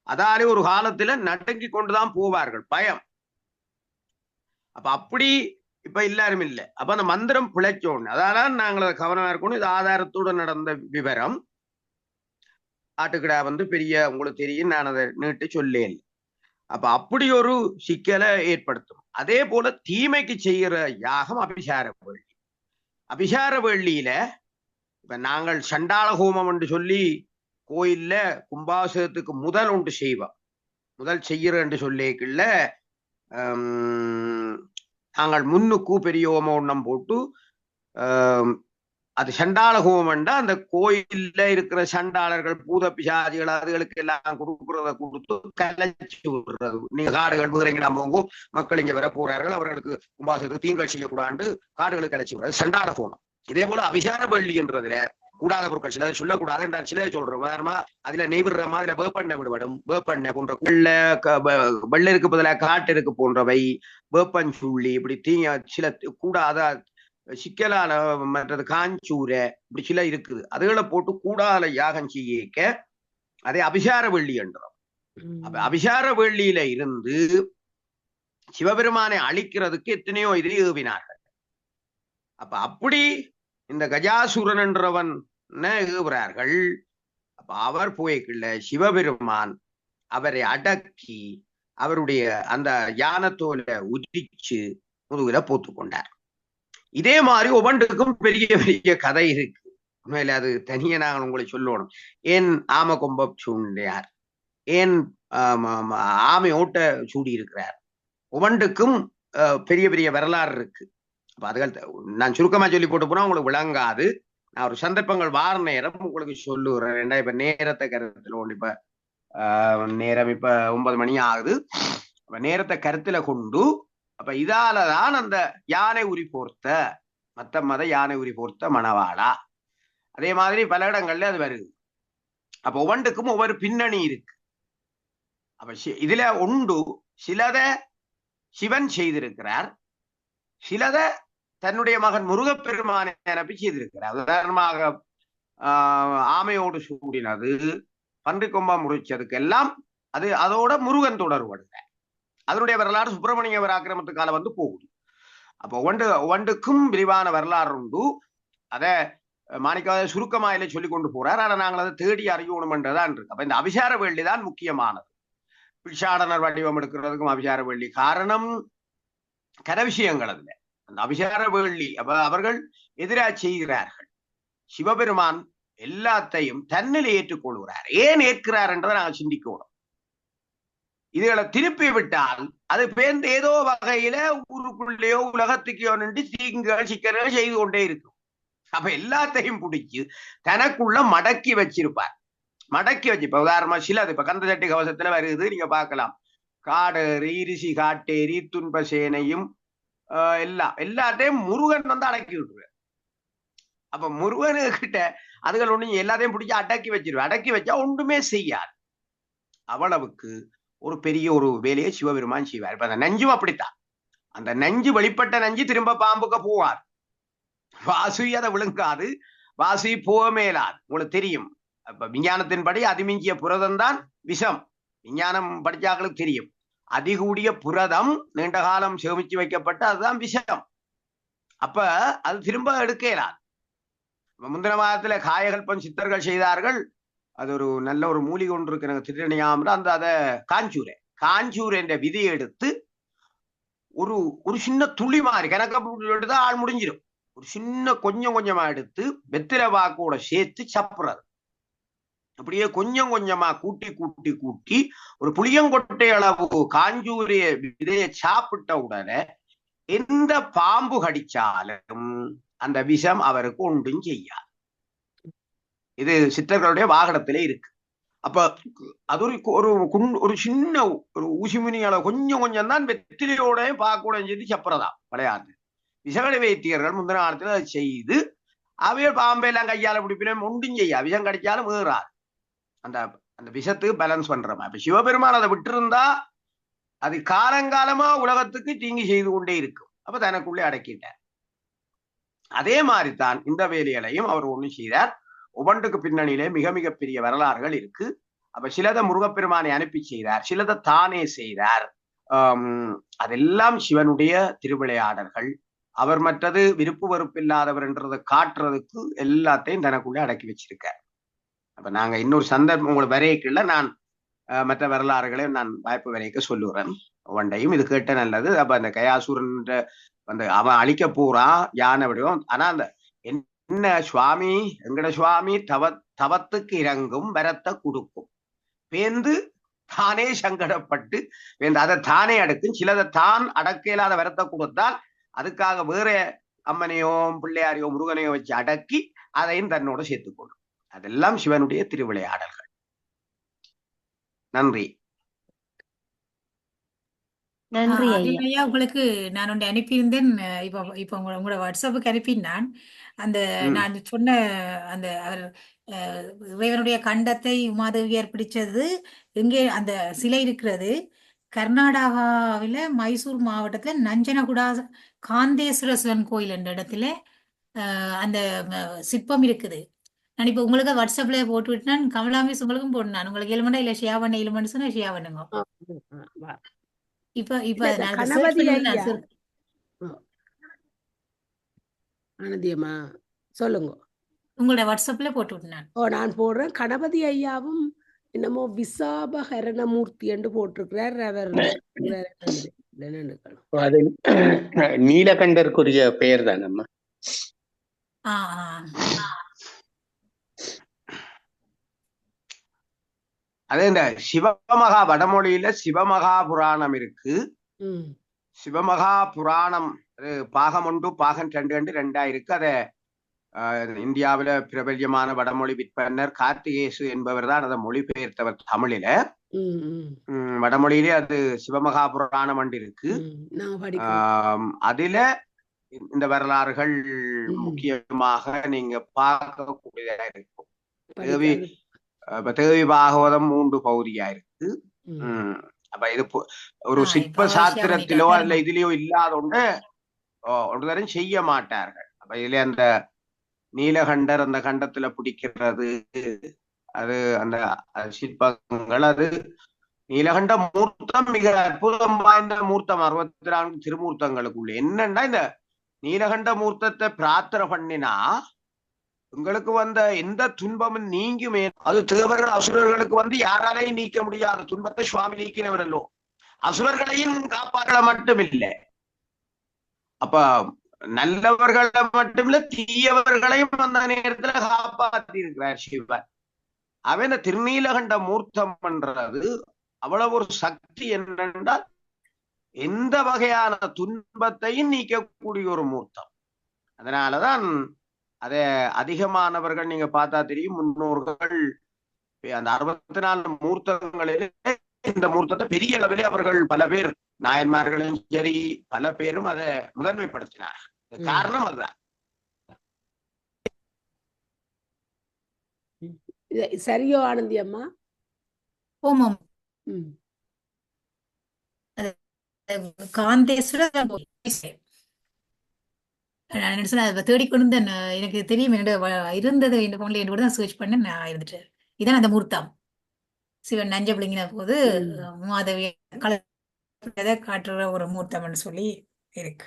அதாலே ஒரு காலத்துல நடங்கி கொண்டுதான் போவார்கள், பயம். அப்ப அப்படி இப்ப எல்லாரும் இல்லை. அப்ப அந்த மந்திரம் பிழைச்சோன்னு அதனால நாங்கள் கவனமா இருக்கணும். இது ஆதாரத்தோடு நடந்த விவரம். ஆட்டுக்கிடா வந்து பெரிய உங்களுக்கு தெரியும், நான் அதை நீட்டு சொல்லேன். அப்ப அப்படி ஒரு சிக்கலை ஏற்படுத்தும். அதே போல தீமைக்கு செய்கிற யாகம் அபிசார வேள்வி. அபிசார வேள்ளியில இப்ப நாங்கள் சண்டாள ஹோமம் என்று சொல்லி கோயில்ல கும்பாபிஷேகத்துக்கு முதல் ஒன்று செய்வோம். முதல் செய்கிற என்று சொல்லிக்குள்ள நாங்கள் முன்னுக்கு பெரிய ஹோமம் ஒன்னம் போட்டு அது சண்டாள ஹோமம்ண்டா அந்த கோயில்ல இருக்கிற சண்டாளர்கள் பூத பிசாதிகள் அதுகளுக்கு எல்லாம் கொடுக்கறத கொடுத்து கலைச்சு விடுறது. நீங்க காடுகள் குதிரைங்களா போங்க, மக்கள் இங்க வர போறார்கள், அவர்களுக்கு கும்பாபிஷேகத்துக்கு தீங்கள் செய்யக்கூடாது, காடுகளுக்கு கலைச்சு விடுறது சண்டாள ஹோமம். இதே போல அபிசார பள்ளி என்றதுல கூடாத பொருட்கள் சிலதை சொல்லக்கூடாது என்றால் சிலதை சொல்றோம். உதாரணமா அதுல நெய்விடுற மாதிரி வேப்பெண்ணெய் விடுபடும், வேப்பெண்ணெய் போன்ற வெள்ளருக்கு பதிலாக காட்டிற்கு போன்றவை, வேப்பஞ்சுள்ளி, இப்படி சில கூடாத சிக்கலால மற்றது காஞ்சூரை இப்படி சில இருக்குது. அதுகளை போட்டு கூடால யாகம் செய்யக்க அதே அபிசார வெள்ளி என்றோம். அப்ப அபிசார வெள்ளியில இருந்து சிவபெருமானை அழிக்கிறதுக்கு எத்தனையோ இது ஏவினார்கள். அப்ப அப்படி இந்த கஜாசுரன் என்றவன் ஏவுறார்கள். அப்ப அவர் போய்க்குள்ள சிவபெருமான் அவரை அடக்கி அவருடைய அந்த யானத்தோல உதிச்சு முதுகுல போத்து கொண்டார். இதே மாதிரி ஒவ்வொன்றுக்கும் பெரிய பெரிய கதை இருக்கு. உண்மையில அது தனியே நாங்கள் உங்களை சொல்லணும். ஏன் ஆம கொம்ப சூண்டார், ஏன் ஆமை ஓட்ட சூடி இருக்கிறார், ஒவ்வொன்றுக்கும் பெரிய பெரிய வரலாறு இருக்கு. அப்ப அதுகள் நான் சுருக்கமா சொல்லி போட்டு போனா உங்களுக்கு விளங்காது. நான் ஒரு சந்தர்ப்பங்கள் வார நேரம் உங்களுக்கு சொல்லுறேன். இப்ப நேரத்தை கருத்துல கொண்டு இப்ப நேரம் இப்ப 9 மணி ஆகுது. அப்ப நேரத்தை கருத்துல கொண்டு அப்ப இதாலதான் அந்த யானை உரி போர்த்த மத்த மத யானை உரி போர்த்த மணவாளா, அதே மாதிரி பல இடங்கள்ல அது வருது. அப்ப ஒவ்வொன்றுக்கும் ஒவ்வொரு பின்னணி இருக்கு. அப்ப இதுல உண்டு சிலத சிவன் செய்திருக்கிறார், சிலத தன்னுடைய மகன் முருகப்பெருமானை அனுப்பி செய்திருக்கிறார். உதாரணமாக ஆமையோடு சூடினது, பன்றி கொம்பா முறிச்சதுக்கு எல்லாம் அது அதோட முருகன் தொடர்படுகிறார். அதனுடைய வரலாறு சுப்பிரமணிய ஆக்கிரமத்துக்கால வந்து போகுது. அப்போ ஒவ்வொன்றுக்கும் விரிவான வரலாறு உண்டு. அதை மாணிக்காத சுருக்கமாயில சொல்லி கொண்டு போறார். ஆனா நாங்கள் அதை தேடி அறியணும் என்றதான் இருக்கு. அப்ப இந்த அபிசார வேள்வி தான் முக்கியமானது. பிட்சாடனர் வடிவம் எடுக்கிறதுக்கும் அபிசார வேள்வி காரணம் கர விஷயங்கள். அதுல அந்த அபிசார வேள்வி அப்ப அவர்கள் எதிராக செய்கிறார்கள். சிவபெருமான் எல்லாத்தையும் தன்னிலை ஏற்றுக்கொள்கிறார். ஏன் ஏற்கிறார் என்றதை நாங்கள் சிந்திக்கணும். இதுகளை திருப்பி விட்டால் அது பேர்ந்து ஏதோ வகையில ஊருக்குள்ளேயோ உலகத்துக்கையோ நின்று தீங்குகள் சிக்கல்கள் செய்து கொண்டே இருக்கும். அப்ப எல்லாத்தையும் பிடிச்சு தனக்குள்ள மடக்கி வச்சிருப்பார். மடக்கி வச்சு இப்ப உதாரணமா சிலது இப்ப கந்த சட்டி கவசத்துல வருது, நீங்க பார்க்கலாம். காடேறி இரிசி காட்டேரி துன்ப சேனையும் எல்லாத்தையும் முருகன் வந்து அடக்கி விட்டுருவார். அப்ப முருகனுக்கிட்ட அதுகள் ஒண்ணு எல்லாத்தையும் பிடிச்சி அடக்கி வச்சிருவார். அடக்கி வச்சா ஒன்றுமே செய்யாது. அவ்வளவுக்கு ஒரு பெரிய ஒரு வேலையை சிவபெருமான் செய்வார். இப்ப அந்த நஞ்சும் அப்படித்தான். அந்த நஞ்சு வெளிப்பட்ட நஞ்சு திரும்ப பாம்புக்கு போவார். வாசுகி அதை விழுங்காது, வாசுகி போக மேலாது. உங்களுக்கு தெரியும். அப்ப விஞ்ஞானத்தின்படி அதிமிஞ்சிய புரதம் தான் விஷம். விஞ்ஞானம் படிச்சாக்களுக்கு தெரியும். அதிகூடிய புரதம் நீண்ட காலம் சேமிச்சு வைக்கப்பட்ட அதுதான் விஷம். அப்ப அது திரும்ப எடுக்க இயலாது. முந்தின மாதத்துல காயகல்பம் சித்தர்கள் செய்தார்கள். அது ஒரு நல்ல ஒரு மூலிகை ஒன்று இருக்கு, எனக்கு திருநியாம அந்த அதை காஞ்சூர் என்ற விதையை எடுத்து ஒரு ஒரு சின்ன துளி மாதிரி கணக்கு எடுத்தா ஆள் முடிஞ்சிடும். ஒரு சின்ன கொஞ்சம் கொஞ்சமா எடுத்து வெத்தில வாக்கோட சேர்த்து சாப்பிடுறது. அப்படியே கொஞ்சம் கொஞ்சமா கூட்டி கூட்டி கூட்டி ஒரு புளியங்கொட்டை அளவு காஞ்சூரிய விதையை சாப்பிட்ட உடனே எந்த பாம்பு கடிச்சாலும் அந்த விஷம் அவருக்கு ஒன்றும் செய்யாது. இது சித்தர்களுடைய வாகனத்திலே இருக்கு. அப்ப அது ஒரு சின்ன ஒரு ஊசிமுனியால கொஞ்சம் கொஞ்சம் தான் வெத்திலையோட பாக்கூட செய்து சப்புறதா விளையாட்டு. விஷகடி வைத்தியர்கள் முந்தின காலத்துல அதை செய்து அவைய பாம்பெல்லாம் கையால பிடிப்பினும் ஒன்றும் செய்யா, விஷம் கடிச்சாலும் ஏறாது. அந்த அந்த விஷத்துக்கு பேலன்ஸ் பண்றமா. இப்ப சிவபெருமான் அதை விட்டிருந்தா அது காலங்காலமா உலகத்துக்கு தீங்கி செய்து கொண்டே இருக்கும். அப்ப தனக்குள்ளே அடக்கிட்டார். அதே மாதிரிதான் இந்த வேலைகளையும் அவர் ஒண்ணு செய்தார். ஒவ்வொன்றுக்கு பின்னணியிலே மிக மிக பெரிய வரலாறுகள் இருக்கு. அப்ப சிலதை முருகப்பெருமானை அனுப்பி செய்தார், சிலதை தானே செய்தார். அதெல்லாம் சிவனுடைய திருவிளையாடல்கள். அவர் மற்றது விருப்பு வெறுப்பு இல்லாதவர் என்றதை காட்டுறதுக்கு எல்லாத்தையும் தனக்குள்ளே அடக்கி வச்சிருக்கார். அப்ப நாங்க இன்னொரு சந்தர்ப்பம் உங்களுக்கு வரையக்குள்ள நான் மற்ற வரலாறுகளை நான் வாய்ப்பு வரைக்க சொல்லுறேன். ஒன்றையும் இது கேட்ட நல்லது. அப்ப அந்த கயாசூரன் அந்த அவன் அழிக்க போறான் யானை வடிவம். ஆனா அந்த என்ன சுவாமி எங்கட சுவாமி தவத்துக்கு இறங்கும் வரத்தை கொடுக்கும் பேந்து தானே சங்கடப்பட்டு அதை தானே அடக்கும். சிலதை தான் அடக்க இல்லாத வரத்தை கொடுத்தால் அதுக்காக வேற அம்மனையோ பிள்ளையாரையோ முருகனையோ வச்சு அடக்கி அதையும் தன்னோட சேர்த்துக்கொள்ளும். அதெல்லாம் சிவனுடைய திருவிளையாடல்கள். நன்றி. நன்றி ஐயா. ஐயா உங்களுக்கு நான் ஒன்று அனுப்பியிருந்தேன். இப்போ உங்களோட வாட்ஸ்அப்புக்கு அனுப்பினான். அந்த நான் சொன்ன அந்த அவர் இறைவனுடைய கண்டத்தை உமாதேவியார் பிடிச்சது எங்கே அந்த சிலை இருக்கிறது கர்நாடகாவில மைசூர் மாவட்டத்துல நஞ்சனகுடா காந்தேஸ்வர சிவன் கோயில் என்ற இடத்துல அந்த சிற்பம் இருக்குது. நான் இப்போ உங்களுக்கு வாட்ஸ்அப்ல போட்டு விட்டேன். கமலா மிஸ் உங்களுக்கும் போடணும். உங்களுக்கு 7 மணி இல்ல ஷியா பண்ண 7 மணி சொன்னா ஷியா பண்ணுங்க. இப்ப நான் கணபதி ஐயா ஆனந்தியம்மா சொல்லுங்க. உங்களோட வாட்ஸ்அப்ல போட்டு விட்டேன். நான் போடுறேன். கணபதி ஐயாவும் என்னமோ விசாபகரணமூர்த்தி என்று போட்டிருக்கிறார். அவர் அது நீலகண்டருக்குரிய பெயர் தானம்மா. அதே இந்த சிவமகா வடமொழியில சிவமகா புராணம் இருக்கு. சிவமகா புராணம் பாகம் 1 பாகம் 2 ரெண்டா இருக்கு. அத இந்தியாவில பிரபல்யமான வடமொழி விற்பனர் கார்த்திகேசு என்பவர் தான் அதை மொழிபெயர்த்தவர் தமிழில. வடமொழியிலே அது சிவமகா புராணம் ஒன்று இருக்கு. அதுல இந்த வரலாறுகள் முக்கியமாக நீங்க பார்க்கக்கூடியதா இருக்கும். தேவி பாகவதம் 3 பகுதியா இருக்கு. அப்ப இது ஒரு சிற்ப சாஸ்திரத்திலோ அல்ல இதுலயோ இல்லாத ஒன்று தரம் செய்ய மாட்டார்கள். அப்ப இதுல அந்த நீலகண்டர் அந்த கண்டத்துல பிடிக்கிறது அது அந்த சிற்பங்கள் அது நீலகண்ட மூர்த்தம் மிக அற்புதம் வாய்ந்த மூர்த்தம். 64 திருமூர்த்தங்களுக்குள்ள என்னன்னா இந்த நீலகண்ட மூர்த்தத்தை பிரார்த்தனை பண்ணினா உங்களுக்கு வந்த எந்த துன்பமும் நீங்குமே. அது தேவர்கள் அசுரர்களுக்கு யாராலையும் நீக்க முடியாத துன்பத்தை சுவாமி நீக்கினவரல்லோ. அசுரர்களையும் காப்பாற்ற மட்டும் இல்லை, அப்ப நல்லவர்களை மட்டும் இல்ல தீயவர்களையும் அந்த நேரத்துல காப்பாற்றி இருக்கிறார் சிவன். அவன் இந்த திருநீலகண்ட மூர்த்தம் பண்றது அவ்வளவு ஒரு சக்தி என்னென்றால் எந்த வகையான துன்பத்தையும் நீக்கக்கூடிய ஒரு மூர்த்தம். அதனாலதான் அதை அதிகமானவர்கள் நீங்க பார்த்தா தெரியும், முன்னோர்கள் அந்த 64 மூர்த்தங்களில் இந்த மூர்த்தத்தை பெரிய அளவிலே அவர்கள் பல பேர் நாயன்மார்களும் சரி பல பேரும் அதை முதன்மைப்படுத்தினார். காரணம் அதுதான். சரியோ ஆனந்தி அம்மா? ஓமாம். காந்தேஸ்வர தேடிக்கொண்டு எனக்கு தெரியும் இருந்தது இந்த போன்ல என்னோட தான் சர்ச் பண்ண நான் இருந்துட்டு இதான் அந்த மூர்த்தம். சிவன் நஞ்ச பிள்ளைங்கின போது மாதவிய கலதை காட்டுற ஒரு மூர்த்தம்னு சொல்லி இருக்கு.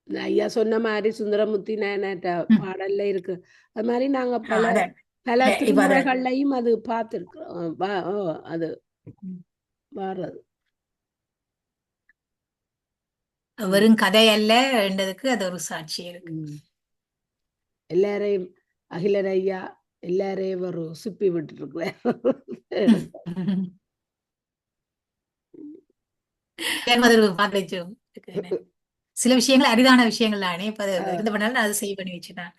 ஐயா சொன்ன மாதிரி சுந்தரமூர்த்தி நாயனாட்ட பாடல்ல இருக்கு. அது மாதிரி நாங்க பல திருமுறைகள்லையும் அது பார்த்திருக்கிறோம். அது வர்றது வெறும் கதை அல்ல என்றதுக்கு அது ஒரு சாட்சி இருக்கு. எல்லாரையும் அகிலர் ஐயா எல்லாரையும் ஒரு சுப்பி விட்டு இருக்கிறேன். சில விஷயங்கள் அரிதான விஷயங்கள் தானே இப்ப இருந்து பண்ணாலும் அது சேவ் பண்ணி வச்சுதான்.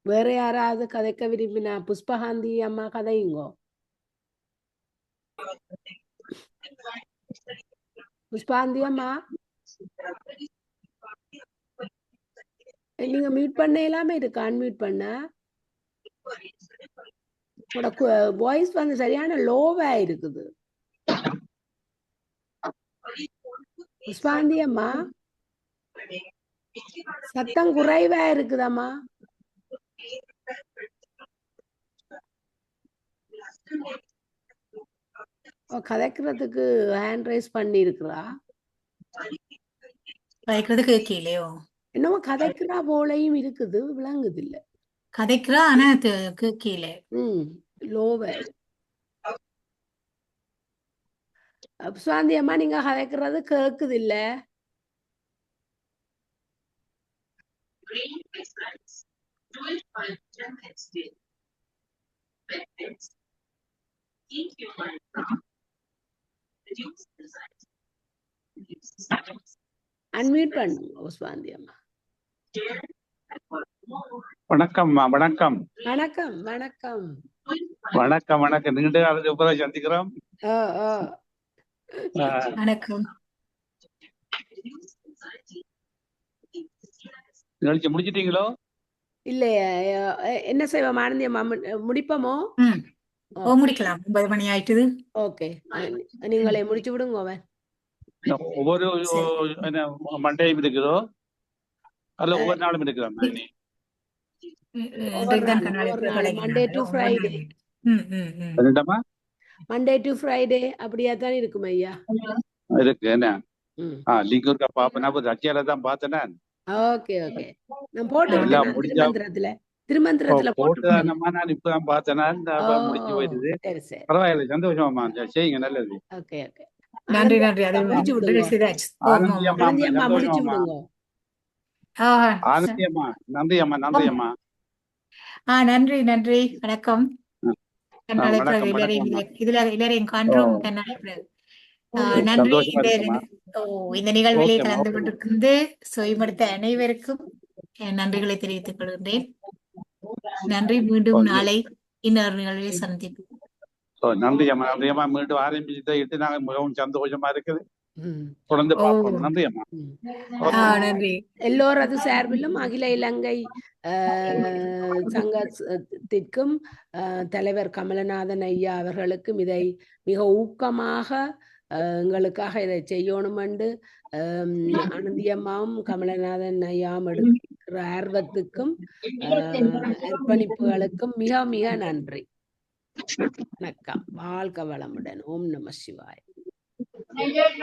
வேற யாராவது கதைக்க விரும்பினா புஷ்பகாந்தி அம்மா கதையுங்கோ. புஷ்பாந்தி அம்மா நீங்க மியூட் பண்ண எல்லாமே இருக்கு. அன்மியூட் பண்ண வாய்ஸ் சரியான லோவா இருக்குது. புஷ்பாந்தி அம்மா சத்தம் குறைவா இருக்குதம்மா. கதைக்கிறதுக்கு ஹேண்ட் ரைஸ் பண்ணி இருக்கிறா. கேட்கலையோ என்னமோ கதைக்கிறா போலையும் இருக்குது, விளங்குது இல்ல. கதைக்கிறா ஆனா கீழே லோவ. சுவாந்தி அம்மா நீங்க கதைக்கிறது கேக்குது இல்ல? அன்மியூட் பண்ணுங்க சுவாந்தி அம்மா. வணக்கம்மா, வணக்கம் வணக்கம் வணக்கம். வணக்கம் வணக்கம். நீண்ட காலத்துக்கு அப்புறம் சந்திக்கிறோம். ஓ ஓ வணக்கம். நிகழ்ச்சி முடிச்சிட்டீங்களோ? இல்லையா? என்ன செய்வோம் ஆனந்தி அம்மா, முடிப்போமோ? முடிக்கலாம். 9 மணி ஆயிட்டுது. ஓகே, நீங்களே முடிச்சு விடுங்க. அவன் ஒவ்வொரு மண்டேயும் இருக்குதோ அல்ல ஒவ்வொரு நாளும் இருக்கிறோம்? Monday to Friday. Monday to Friday அப்படியா தான் இருக்கும் ஐயா. இருக்கு என்ன? லிங்க் இருக்கா பாப்பேன். ரச்சியால தான் பார்த்தேன். ஓகே ஓகே, நான் போட்டு திருமந்திரத்துல போட்டுதானம்மா. நான் இப்பதான் பார்த்தேன். முடிச்சு போயிடுது. பரவாயில்ல, சந்தோஷமா செய்யுங்க, நல்லது. ஓகே ஓகே, நன்றி நன்றி. அதை முடிச்சு விடுங்க. ஆனந்தி அம்மா முடிச்சு விடுங்க. ஆனந்தி அம்மா, நன்றி அம்மா, நன்றி அம்மா. நன்றி நன்றி. வணக்கம். எல்லாரையும் காண்றோம். நன்றி. இந்த நிகழ்விலே கலந்து கொண்டிருக்கின்ற சுயமடுத்த அனைவருக்கும் நன்றிகளை தெரிவித்துக் கொள்கின்றேன். நன்றி. மீண்டும் நாளை இன்னொரு நிகழ்வை சந்திப்போம். நன்றி அம்மா, நன்றி அம்மா. மீண்டும் ஆரம்பிச்சுட்டு நாங்க மிகவும் சந்தோஷமா இருக்குது. தொடர்ந்து பார்ப்போம். நன்றி அம்மா. நன்றி. எல்லோரது சார்பிலும் அகில இலங்கை சங்கத்திற்கும் தலைவர் கமலநாதன் ஐயா அவர்களுக்கும் இதை மிக ஊக்கமாக எங்களுக்காக இதை செய்யணும் என்று ஆனந்தியம்மாவும் கமலநாதன் ஐயாவும் எடுக்கிற ஆர்வத்துக்கும் அர்ப்பணிப்புகளுக்கும் மிக மிக நன்றி. வணக்கம். வாழ்க வளமுடன். ஓம் நம சிவாய.